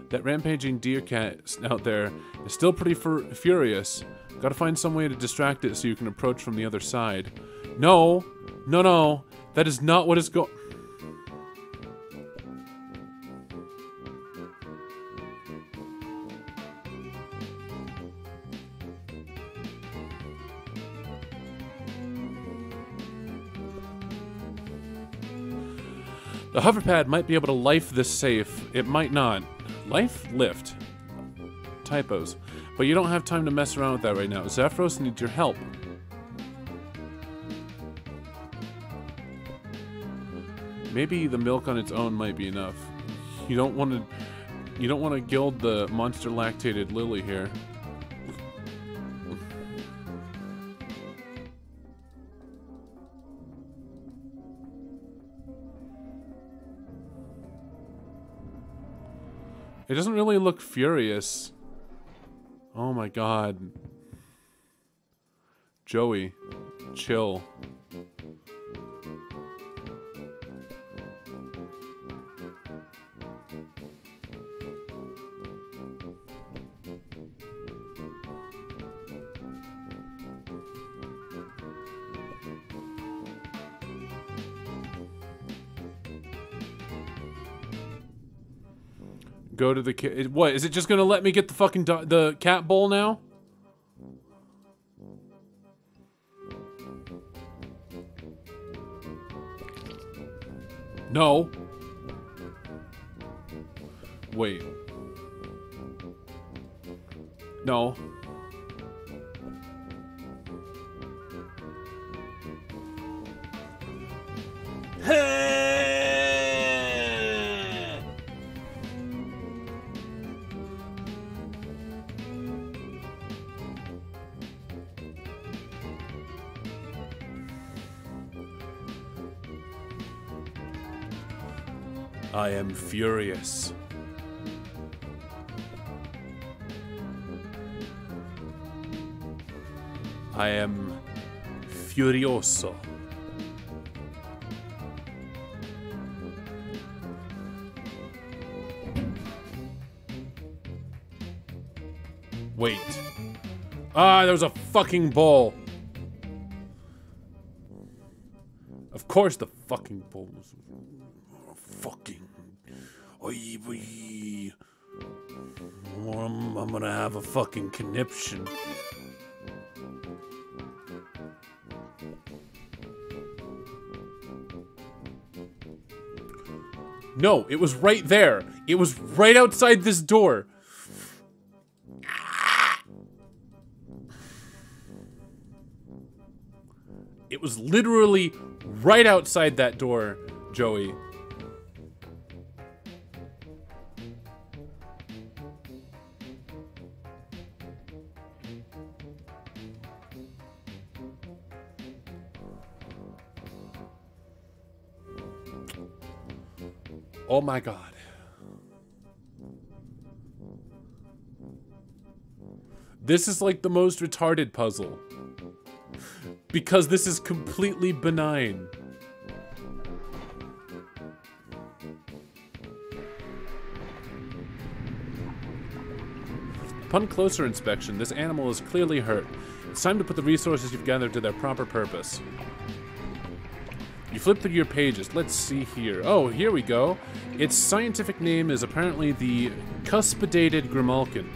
That rampaging deer cat out there is still pretty furious. Gotta find some way to distract it so you can approach from the other side. No! No, no! That is not what is go- The hoverpad might be able to life this safe. It might not. Life? Lift. Typos. But you don't have time to mess around with that right now. Zephyros needs your help. Maybe the milk on its own might be enough. You don't want to gild the monster lactated lily here. It doesn't really look furious. Oh my god. Joey, chill. Go to the cat. What, is it just gonna let me get the fucking the cat bowl now? No. Wait. No. I am furious. I am furioso. Wait. Ah, there was a fucking bowl. Of course the fucking bowl was fucking. I'm gonna have a fucking conniption. No, it was right there. It was right outside this door. It was literally right outside that door, Joey. Oh my god. This is like the most retarded puzzle. Because this is completely benign. Upon closer inspection, this animal is clearly hurt. It's time to put the resources you've gathered to their proper purpose. You flip through your pages. Let's see here. Oh, here we go. Its scientific name is apparently the cuspidated grimalkin.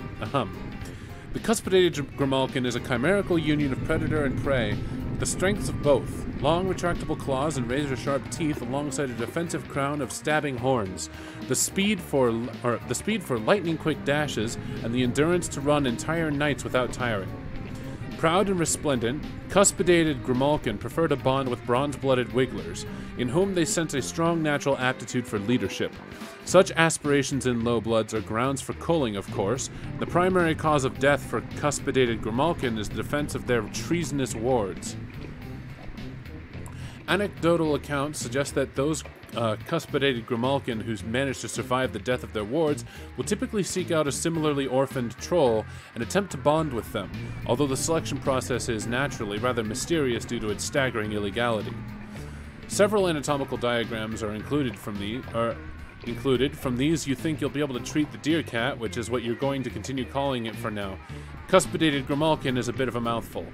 The cuspidated grimalkin is a chimerical union of predator and prey, with the strengths of both. Long retractable claws and razor-sharp teeth alongside a defensive crown of stabbing horns. The speed for lightning-quick dashes, and the endurance to run entire nights without tiring. Proud and resplendent, cuspidated grimalkin prefer to bond with bronze-blooded wigglers, in whom they sense a strong natural aptitude for leadership. Such aspirations in low bloods are grounds for culling, of course. The primary cause of death for cuspidated grimalkin is the defense of their treasonous wards. Anecdotal accounts suggest that those cuspidated grimalkin who's managed to survive the death of their wards will typically seek out a similarly orphaned troll and attempt to bond with them, although the selection process is naturally rather mysterious due to its staggering illegality. Several anatomical diagrams are included from included. From these, you think you'll be able to treat the deer cat, which is what you're going to continue calling it for now. Cuspidated Grimalkin is a bit of a mouthful.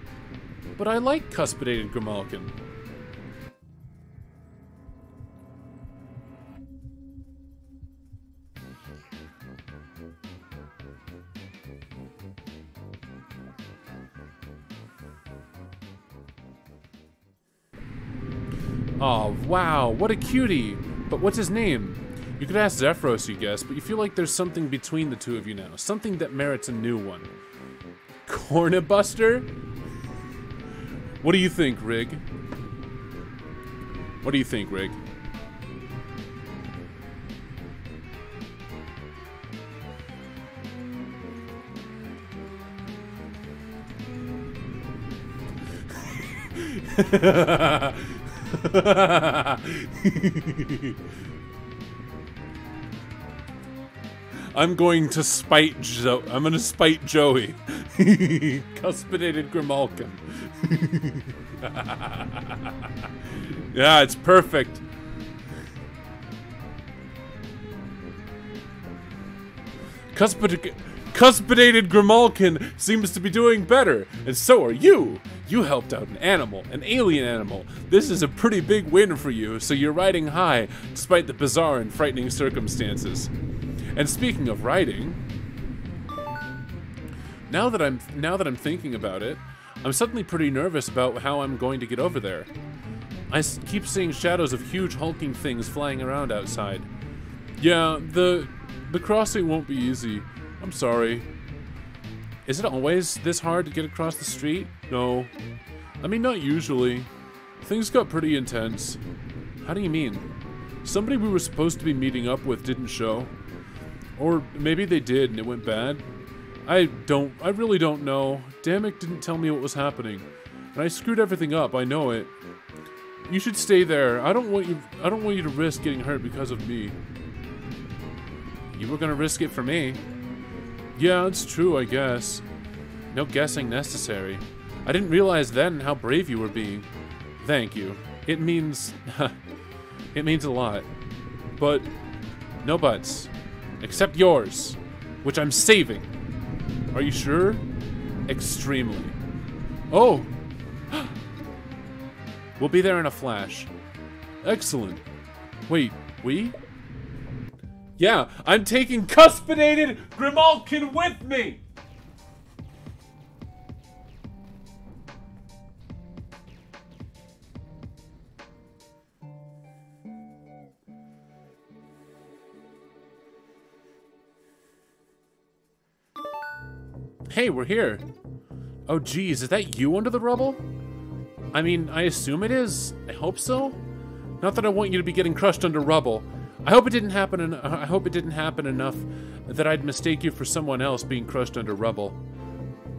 But I like Cuspidated Grimalkin. Oh, wow, what a cutie! But what's his name? You could ask Zephyros, you guess, but you feel like there's something between the two of you now. Something that merits a new one. Cornibuster? What do you think, Rig? What do you think, Rig? I'm going to spite I'm gonna spite Joey. Cuspidated Grimalkin. Yeah, it's perfect. Cuspidated Grimalkin seems to be doing better, and so are you. You helped out an animal, an alien animal. This is a pretty big win for you, so you're riding high, despite the bizarre and frightening circumstances. And speaking of riding, now that I'm thinking about it, I'm suddenly pretty nervous about how I'm going to get over there. I keep seeing shadows of huge hulking things flying around outside. Yeah, the crossing won't be easy. I'm sorry. Is it always this hard to get across the street? No. I mean, not usually. Things got pretty intense. How do you mean? Somebody we were supposed to be meeting up with didn't show. Or maybe they did and it went bad. I really don't know. Damek didn't tell me what was happening. And I screwed everything up, I know it. You should stay there. I don't want you to risk getting hurt because of me. You were gonna risk it for me. Yeah, it's true, I guess. No guessing necessary. I didn't realize then how brave you were being. Thank you. It means... it means a lot. But... no buts. Except yours. Which I'm saving. Are you sure? Extremely. Oh! We'll be there in a flash. Excellent. Wait, we? Yeah, I'm taking Cuspidated Grimalkin with me! Hey, we're here. Oh geez, is that you under the rubble? I mean, I assume it is. I hope so. Not that I want you to be getting crushed under rubble. I hope it didn't happen enough that I'd mistake you for someone else being crushed under rubble.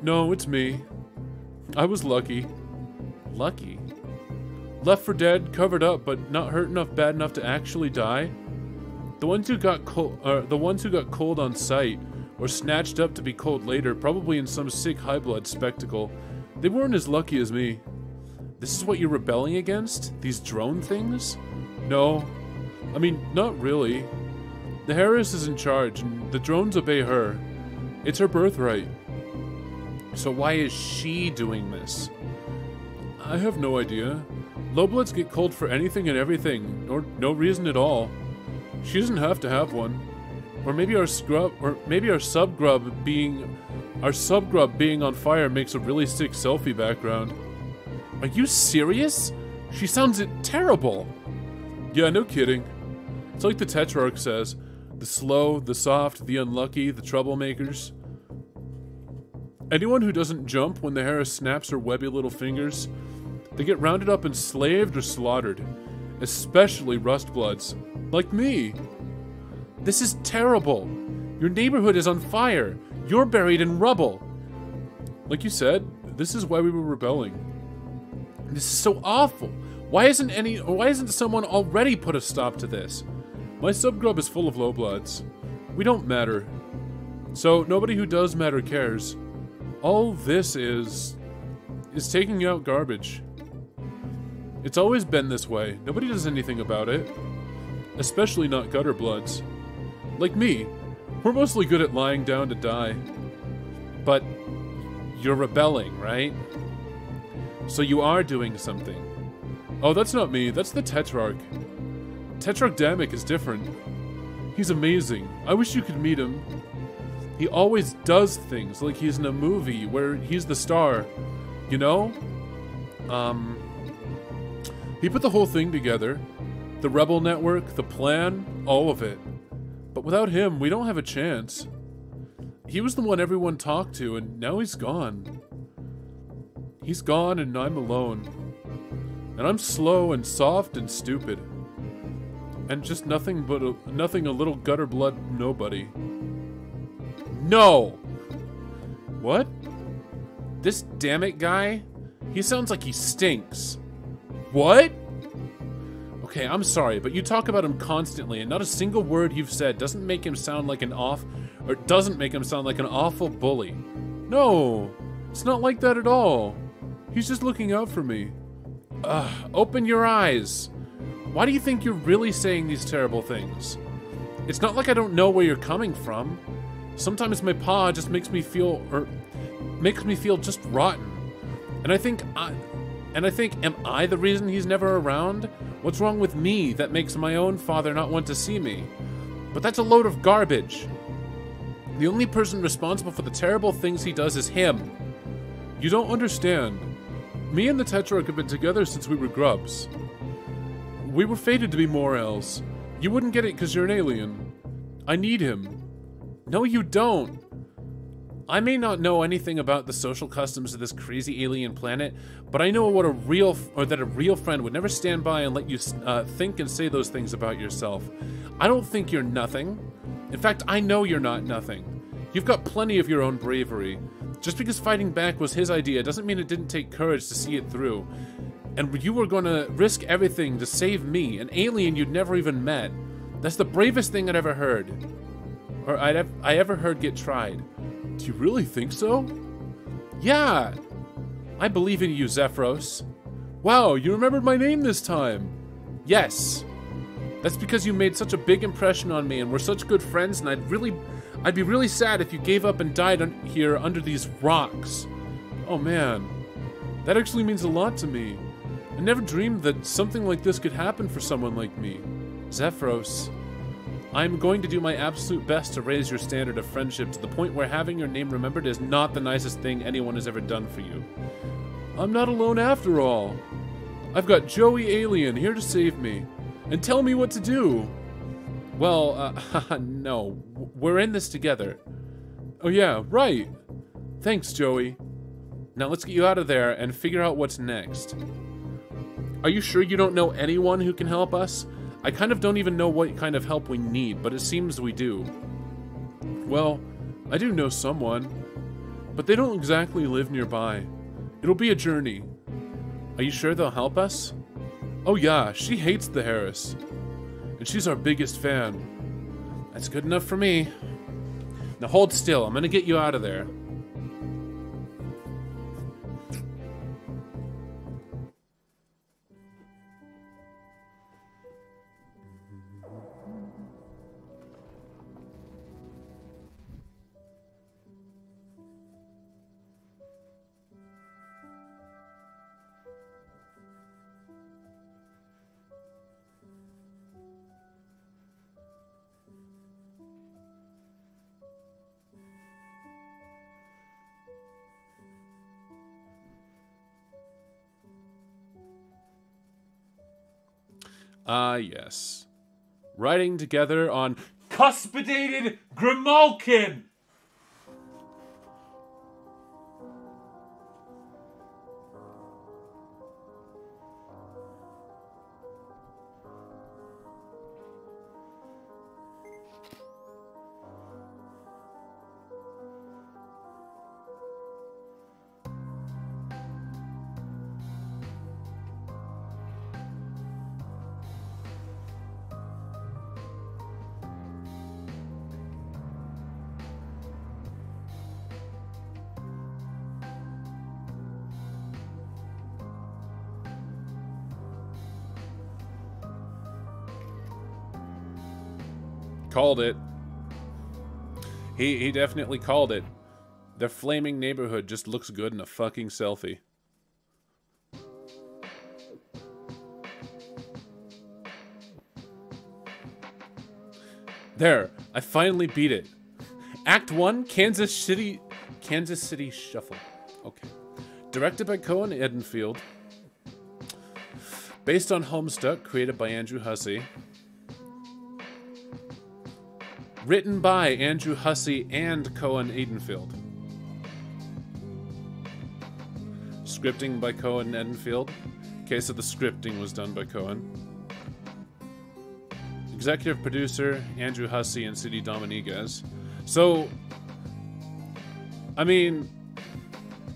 No, it's me. I was lucky. Lucky? Left for dead, covered up, but not hurt bad enough to actually die? The ones who got cold on sight, or snatched up to be cold later, probably in some sick high-blood spectacle, they weren't as lucky as me. This is what you're rebelling against? These drone things? No. I mean, not really. The Harris is in charge, and the drones obey her. It's her birthright. So why is she doing this? I have no idea. Lowbloods get cold for anything and everything, or no reason at all. She doesn't have to have one. Or maybe our subgrub being on fire makes a really sick selfie background. Are you serious? She sounds terrible. Yeah, no kidding. It's like the Tetrarch says. The slow, the soft, the unlucky, the troublemakers. Anyone who doesn't jump when the Harris snaps her webby little fingers, they get rounded up and slaved or slaughtered. Especially rustbloods. Like me. This is terrible. Your neighborhood is on fire. You're buried in rubble. Like you said, this is why we were rebelling. This is so awful. Why isn't someone already put a stop to this? My subgrub is full of lowbloods. We don't matter. So nobody who does matter cares. All this is taking out garbage. It's always been this way. Nobody does anything about it. especially not gutter bloods. Like me, we're mostly good at lying down to die. But you're rebelling, right? So you are doing something. Oh, that's not me, that's the Tetrarch. Tetrarch Damek is different. He's amazing. I wish you could meet him. He always does things like he's in a movie where he's the star, you know? He put the whole thing together. The Rebel Network, the plan, all of it. But without him, we don't have a chance. He was the one everyone talked to, and now he's gone. He's gone, and I'm alone. And I'm slow and soft and stupid. And just nothing a little gutter blood nobody. No! What? This Damek guy? He sounds like he stinks. What? Okay, I'm sorry, but you talk about him constantly, and not a single word you've said doesn't make him sound like an awful bully. No, it's not like that at all. He's just looking out for me. Open your eyes. Why do you think you're really saying these terrible things? It's not like I don't know where you're coming from. Sometimes my pa just makes me feel just rotten. And I think, am I the reason he's never around? What's wrong with me that makes my own father not want to see me? But that's a load of garbage. The only person responsible for the terrible things he does is him. You don't understand. Me and the Tetrarch have been together since we were grubs. We were fated to be Morels. You wouldn't get it because you're an alien. I need him. No, you don't. I may not know anything about the social customs of this crazy alien planet, but I know that a real friend would never stand by and let you think and say those things about yourself. I don't think you're nothing. In fact, I know you're not nothing. You've got plenty of your own bravery. Just because fighting back was his idea doesn't mean it didn't take courage to see it through. And you were gonna risk everything to save me, an alien you'd never even met. That's the bravest thing I'd ever heard. Or I ever heard get tried. Do you really think so? Yeah! I believe in you, Zephyros. Wow, you remembered my name this time! Yes! That's because you made such a big impression on me and we're such good friends, and I'd be really sad if you gave up and died here under these rocks. Oh man, that actually means a lot to me. I never dreamed that something like this could happen for someone like me. Zephyros, I'm going to do my absolute best to raise your standard of friendship to the point where having your name remembered is not the nicest thing anyone has ever done for you. I'm not alone after all. I've got Joey Alien here to save me and tell me what to do. Well, no, we're in this together. Oh yeah, right. Thanks, Joey. Now let's get you out of there and figure out what's next. Are you sure you don't know anyone who can help us? I kind of don't even know what kind of help we need, but it seems we do. Well, I do know someone, but they don't exactly live nearby. It'll be a journey. Are you sure they'll help us? Oh yeah, she hates the Harris. And she's our biggest fan. That's good enough for me. Now hold still, I'm gonna get you out of there. Ah, yes. Riding together on cuspidated Grimalkin! Called it. He definitely called it. Their flaming neighborhood just looks good in a fucking selfie. There, I finally beat it. Act 1, Kansas City Shuffle. Okay. Directed by Cohen Edenfield. Based on Homestuck, created by Andrew Hussey. Written by Andrew Hussey and Cohen Edenfield. Scripting by Cohen Edenfield. Okay, so the scripting was done by Cohen. Executive producer, Andrew Hussey and City Dominguez. So, I mean,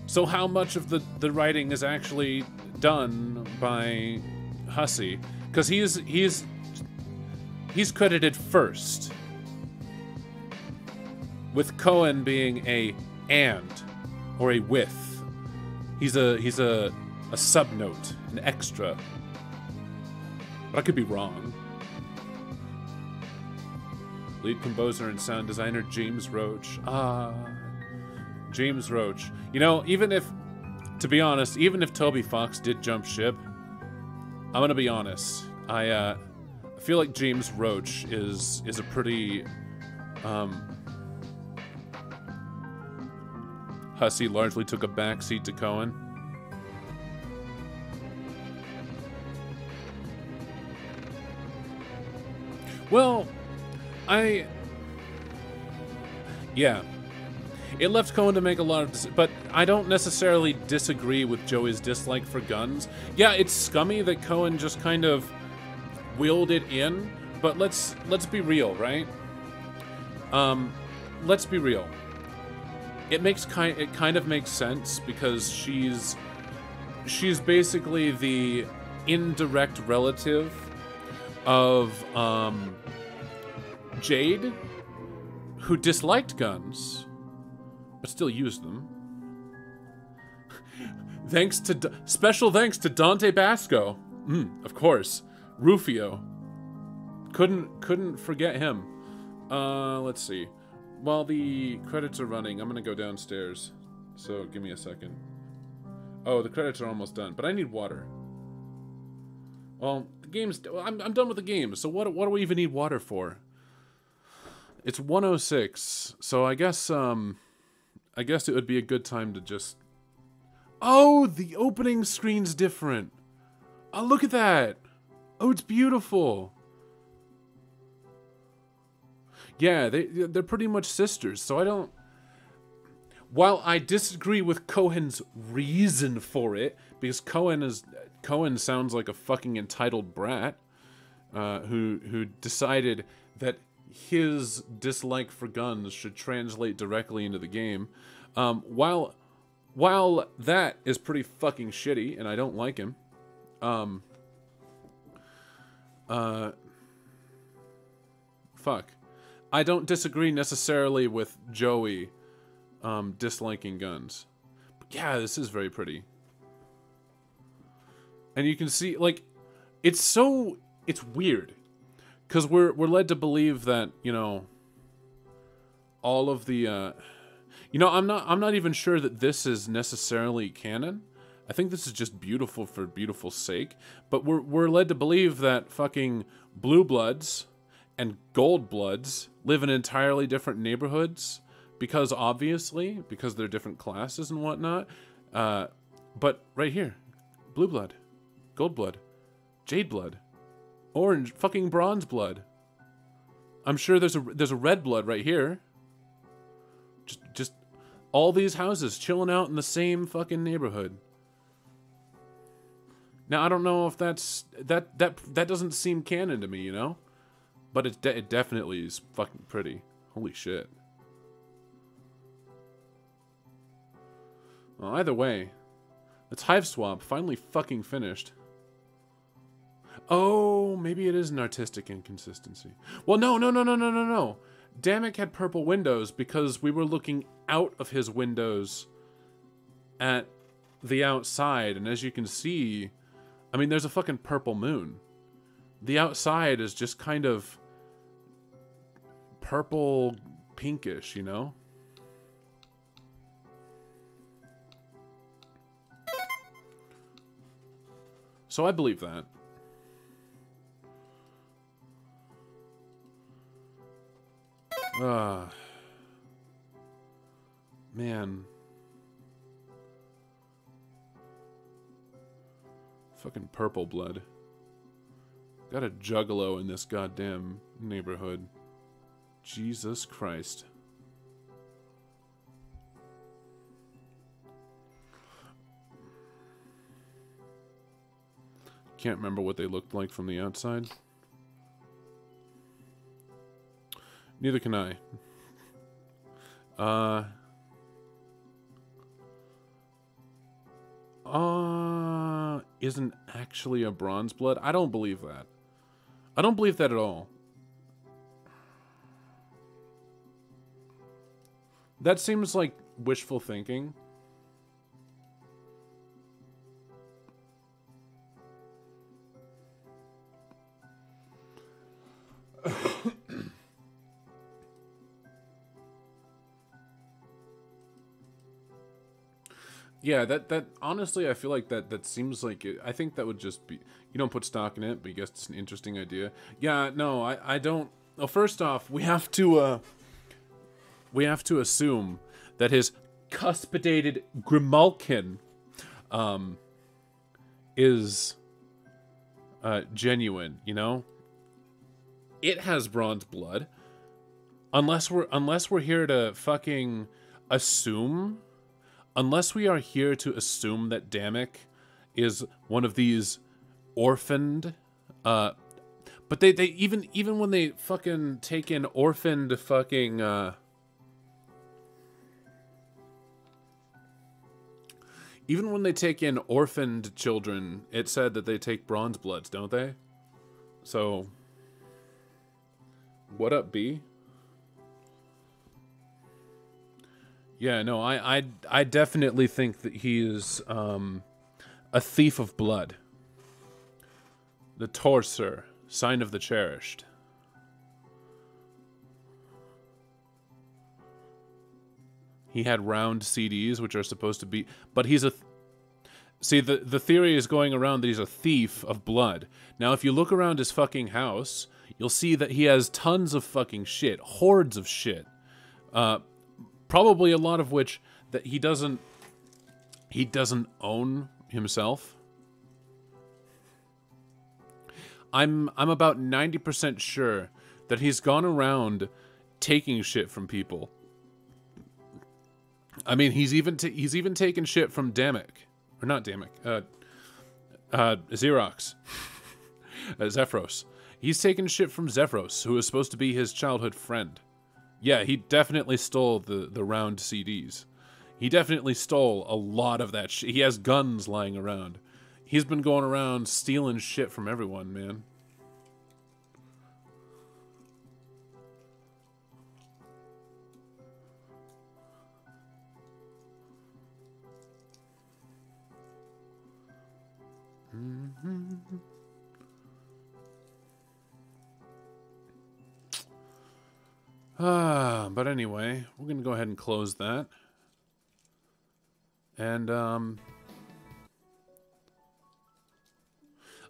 so how much of the writing is actually done by Hussey? Because he's credited first, with Cohen being a and or a with. He's a subnote, an extra. But I could be wrong. Lead composer and sound designer, James Roach. James Roach. You know, to be honest, even if Toby Fox did jump ship, I'm gonna be honest. I feel like James Roach is a pretty, Hussey largely took a backseat to Cohen. Well, yeah. It left Cohen to make a lot of but I don't necessarily disagree with Joey's dislike for guns. Yeah, it's scummy that Cohen just kind of willed it in, but let's be real, right? Let's be real. It kind of makes sense because she's basically the indirect relative of Jade, who disliked guns, but still used them. Special thanks to Dante Basco. Of course. Rufio. Couldn't forget him. Let's see. While the credits are running, I'm gonna go downstairs. So give me a second. Oh, the credits are almost done, but I need water. Well, the game's... I'm done with the game, so what do we even need water for? It's 1:06, so I guess it would be a good time to just... Oh, the opening screen's different. Oh, look at that. Oh, it's beautiful. Yeah, they're pretty much sisters, so I don't... While I disagree with Cohen's reason for it, because Cohen sounds like a fucking entitled brat, who decided that his dislike for guns should translate directly into the game. While that is pretty fucking shitty, and I don't like him, fuck. I don't disagree necessarily with Joey disliking guns. But yeah, this is very pretty. And you can see, like, it's weird. Because we're led to believe that, you know, all of the, you know, I'm not even sure that this is necessarily canon. I think this is just beautiful for beautiful's sake. But we're led to believe that fucking Blue Bloods and Gold Bloods live in entirely different neighborhoods because they're different classes and whatnot. But right here, Blue Blood, Gold Blood, Jade Blood, Orange, fucking Bronze Blood. I'm sure there's a Red Blood right here. Just all these houses chilling out in the same fucking neighborhood. Now I don't know if that doesn't seem canon to me, you know, but it definitely is fucking pretty. Holy shit. Well, either way, it's HiveSwap finally fucking finished. Oh, maybe it is an artistic inconsistency. Well, no. Damek had purple windows because we were looking out of his windows at the outside, and as you can see, I mean, there's a fucking purple moon. The outside is just kind of purple pinkish, you know? So I believe that. Man. Fucking purple blood. Got a juggalo in this goddamn neighborhood. Jesus Christ. Can't remember what they looked like from the outside. Neither can I. Isn't actually a bronze blood? I don't believe that. I don't believe that at all. That seems like wishful thinking. Yeah, that honestly, I feel like that seems like it. I think that would just be, you don't put stock in it, but I guess it's an interesting idea. Yeah, no, I don't. Well, first off, we have to assume that his cuspidated Grimalkin is genuine, you know? It has bronze blood. Unless we're here to fucking assume. Unless we are here to assume that Damek is one of these orphaned, but they even when they fucking take in orphaned fucking, even when they take in orphaned children, it said that they take bronze bloods, don't they? So, what up, B? Yeah, no, I definitely think that he is a thief of blood. The Torser, sign of the cherished. He had round CDs, which are supposed to be, but he's a. See, the theory is going around that he's a thief of blood. Now, if you look around his fucking house, you'll see that he has tons of fucking shit, hordes of shit. Probably a lot of which that he doesn't own himself. I'm about 90% sure that he's gone around taking shit from people. I mean, he's even taken shit from Damek, or not Damek, Xerox, Zephyros. He's taken shit from Zephyros, who is supposed to be his childhood friend. Yeah, he definitely stole the round CDs. He definitely stole a lot of that shit. He has guns lying around. He's been going around stealing shit from everyone, man. But anyway, we're gonna go ahead and close that. And, I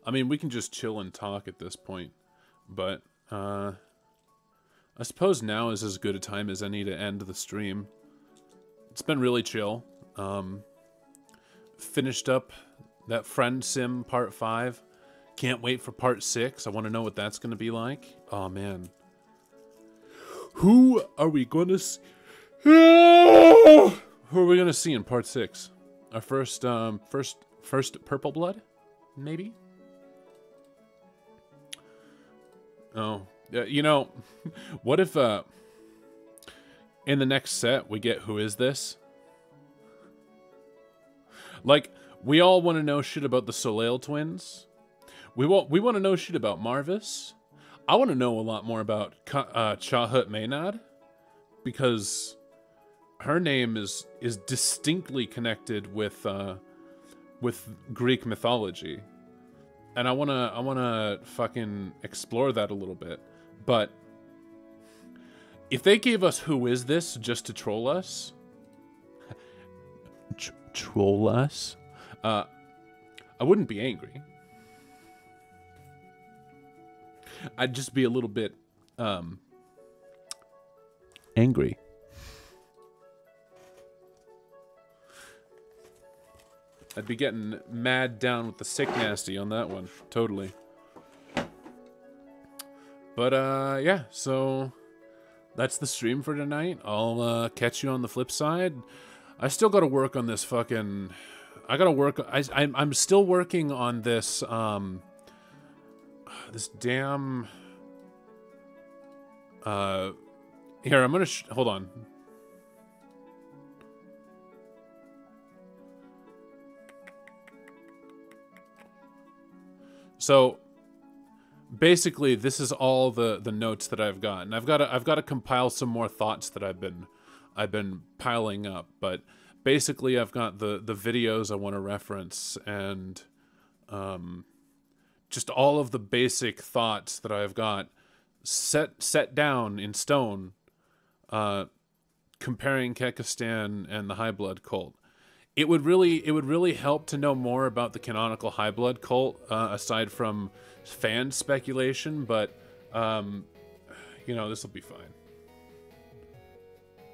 mean, we can just chill and talk at this point. But, I suppose now is as good a time as any to end the stream. It's been really chill. Finished up that Friendsim Part 5. Can't wait for Part 6. I want to know what that's going to be like. Oh, man. Who are we going to see? Who are we going to see in Part 6? Our first Purple Blood? Maybe? Oh. You know, what if, in the next set, we get Who Is This? Like, we all want to know shit about the Soleil twins. We want to know shit about Marvis. I want to know a lot more about Chahut Maynard, because her name is distinctly connected with Greek mythology, and I wanna fucking explore that a little bit. But If they gave us Who Is This just to troll us, troll us, I wouldn't be angry. I'd just be a little bit angry. I'd be getting mad down with the sick nasty on that one. Totally. But, yeah, so that's the stream for tonight. I'll catch you on the flip side. I still gotta work on this fucking... I gotta work... I'm still working on this, this damn... Here, I'm gonna... hold on. So... basically, this is all the notes that I've got, and I've got to compile some more thoughts that I've been piling up. But basically, I've got the videos I want to reference, and just all of the basic thoughts that I've got set down in stone, comparing Kekistan and the High Blood cult. It would really help to know more about the canonical High Blood cult, aside from fan speculation, but you know, this will be fine.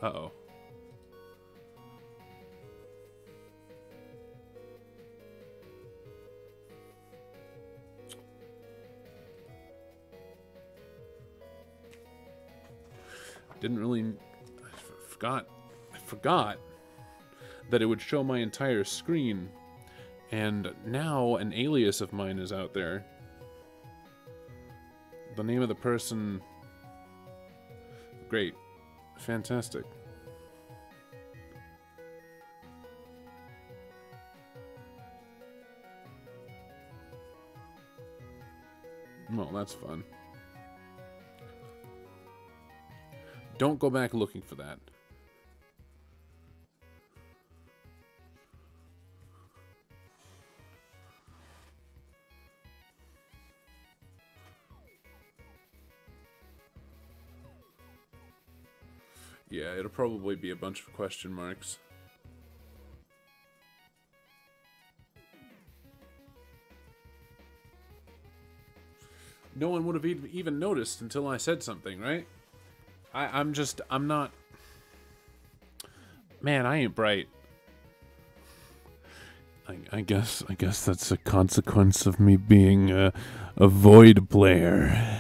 Uh-oh. Didn't really... I forgot that it would show my entire screen, and now an alias of mine is out there. The name of the person... Great. Fantastic. Well, that's fun. Don't go back looking for that. Yeah, it'll probably be a bunch of question marks. No one would have even noticed until I said something, right? I'm not... Man, I ain't bright. I guess that's a consequence of me being a void player.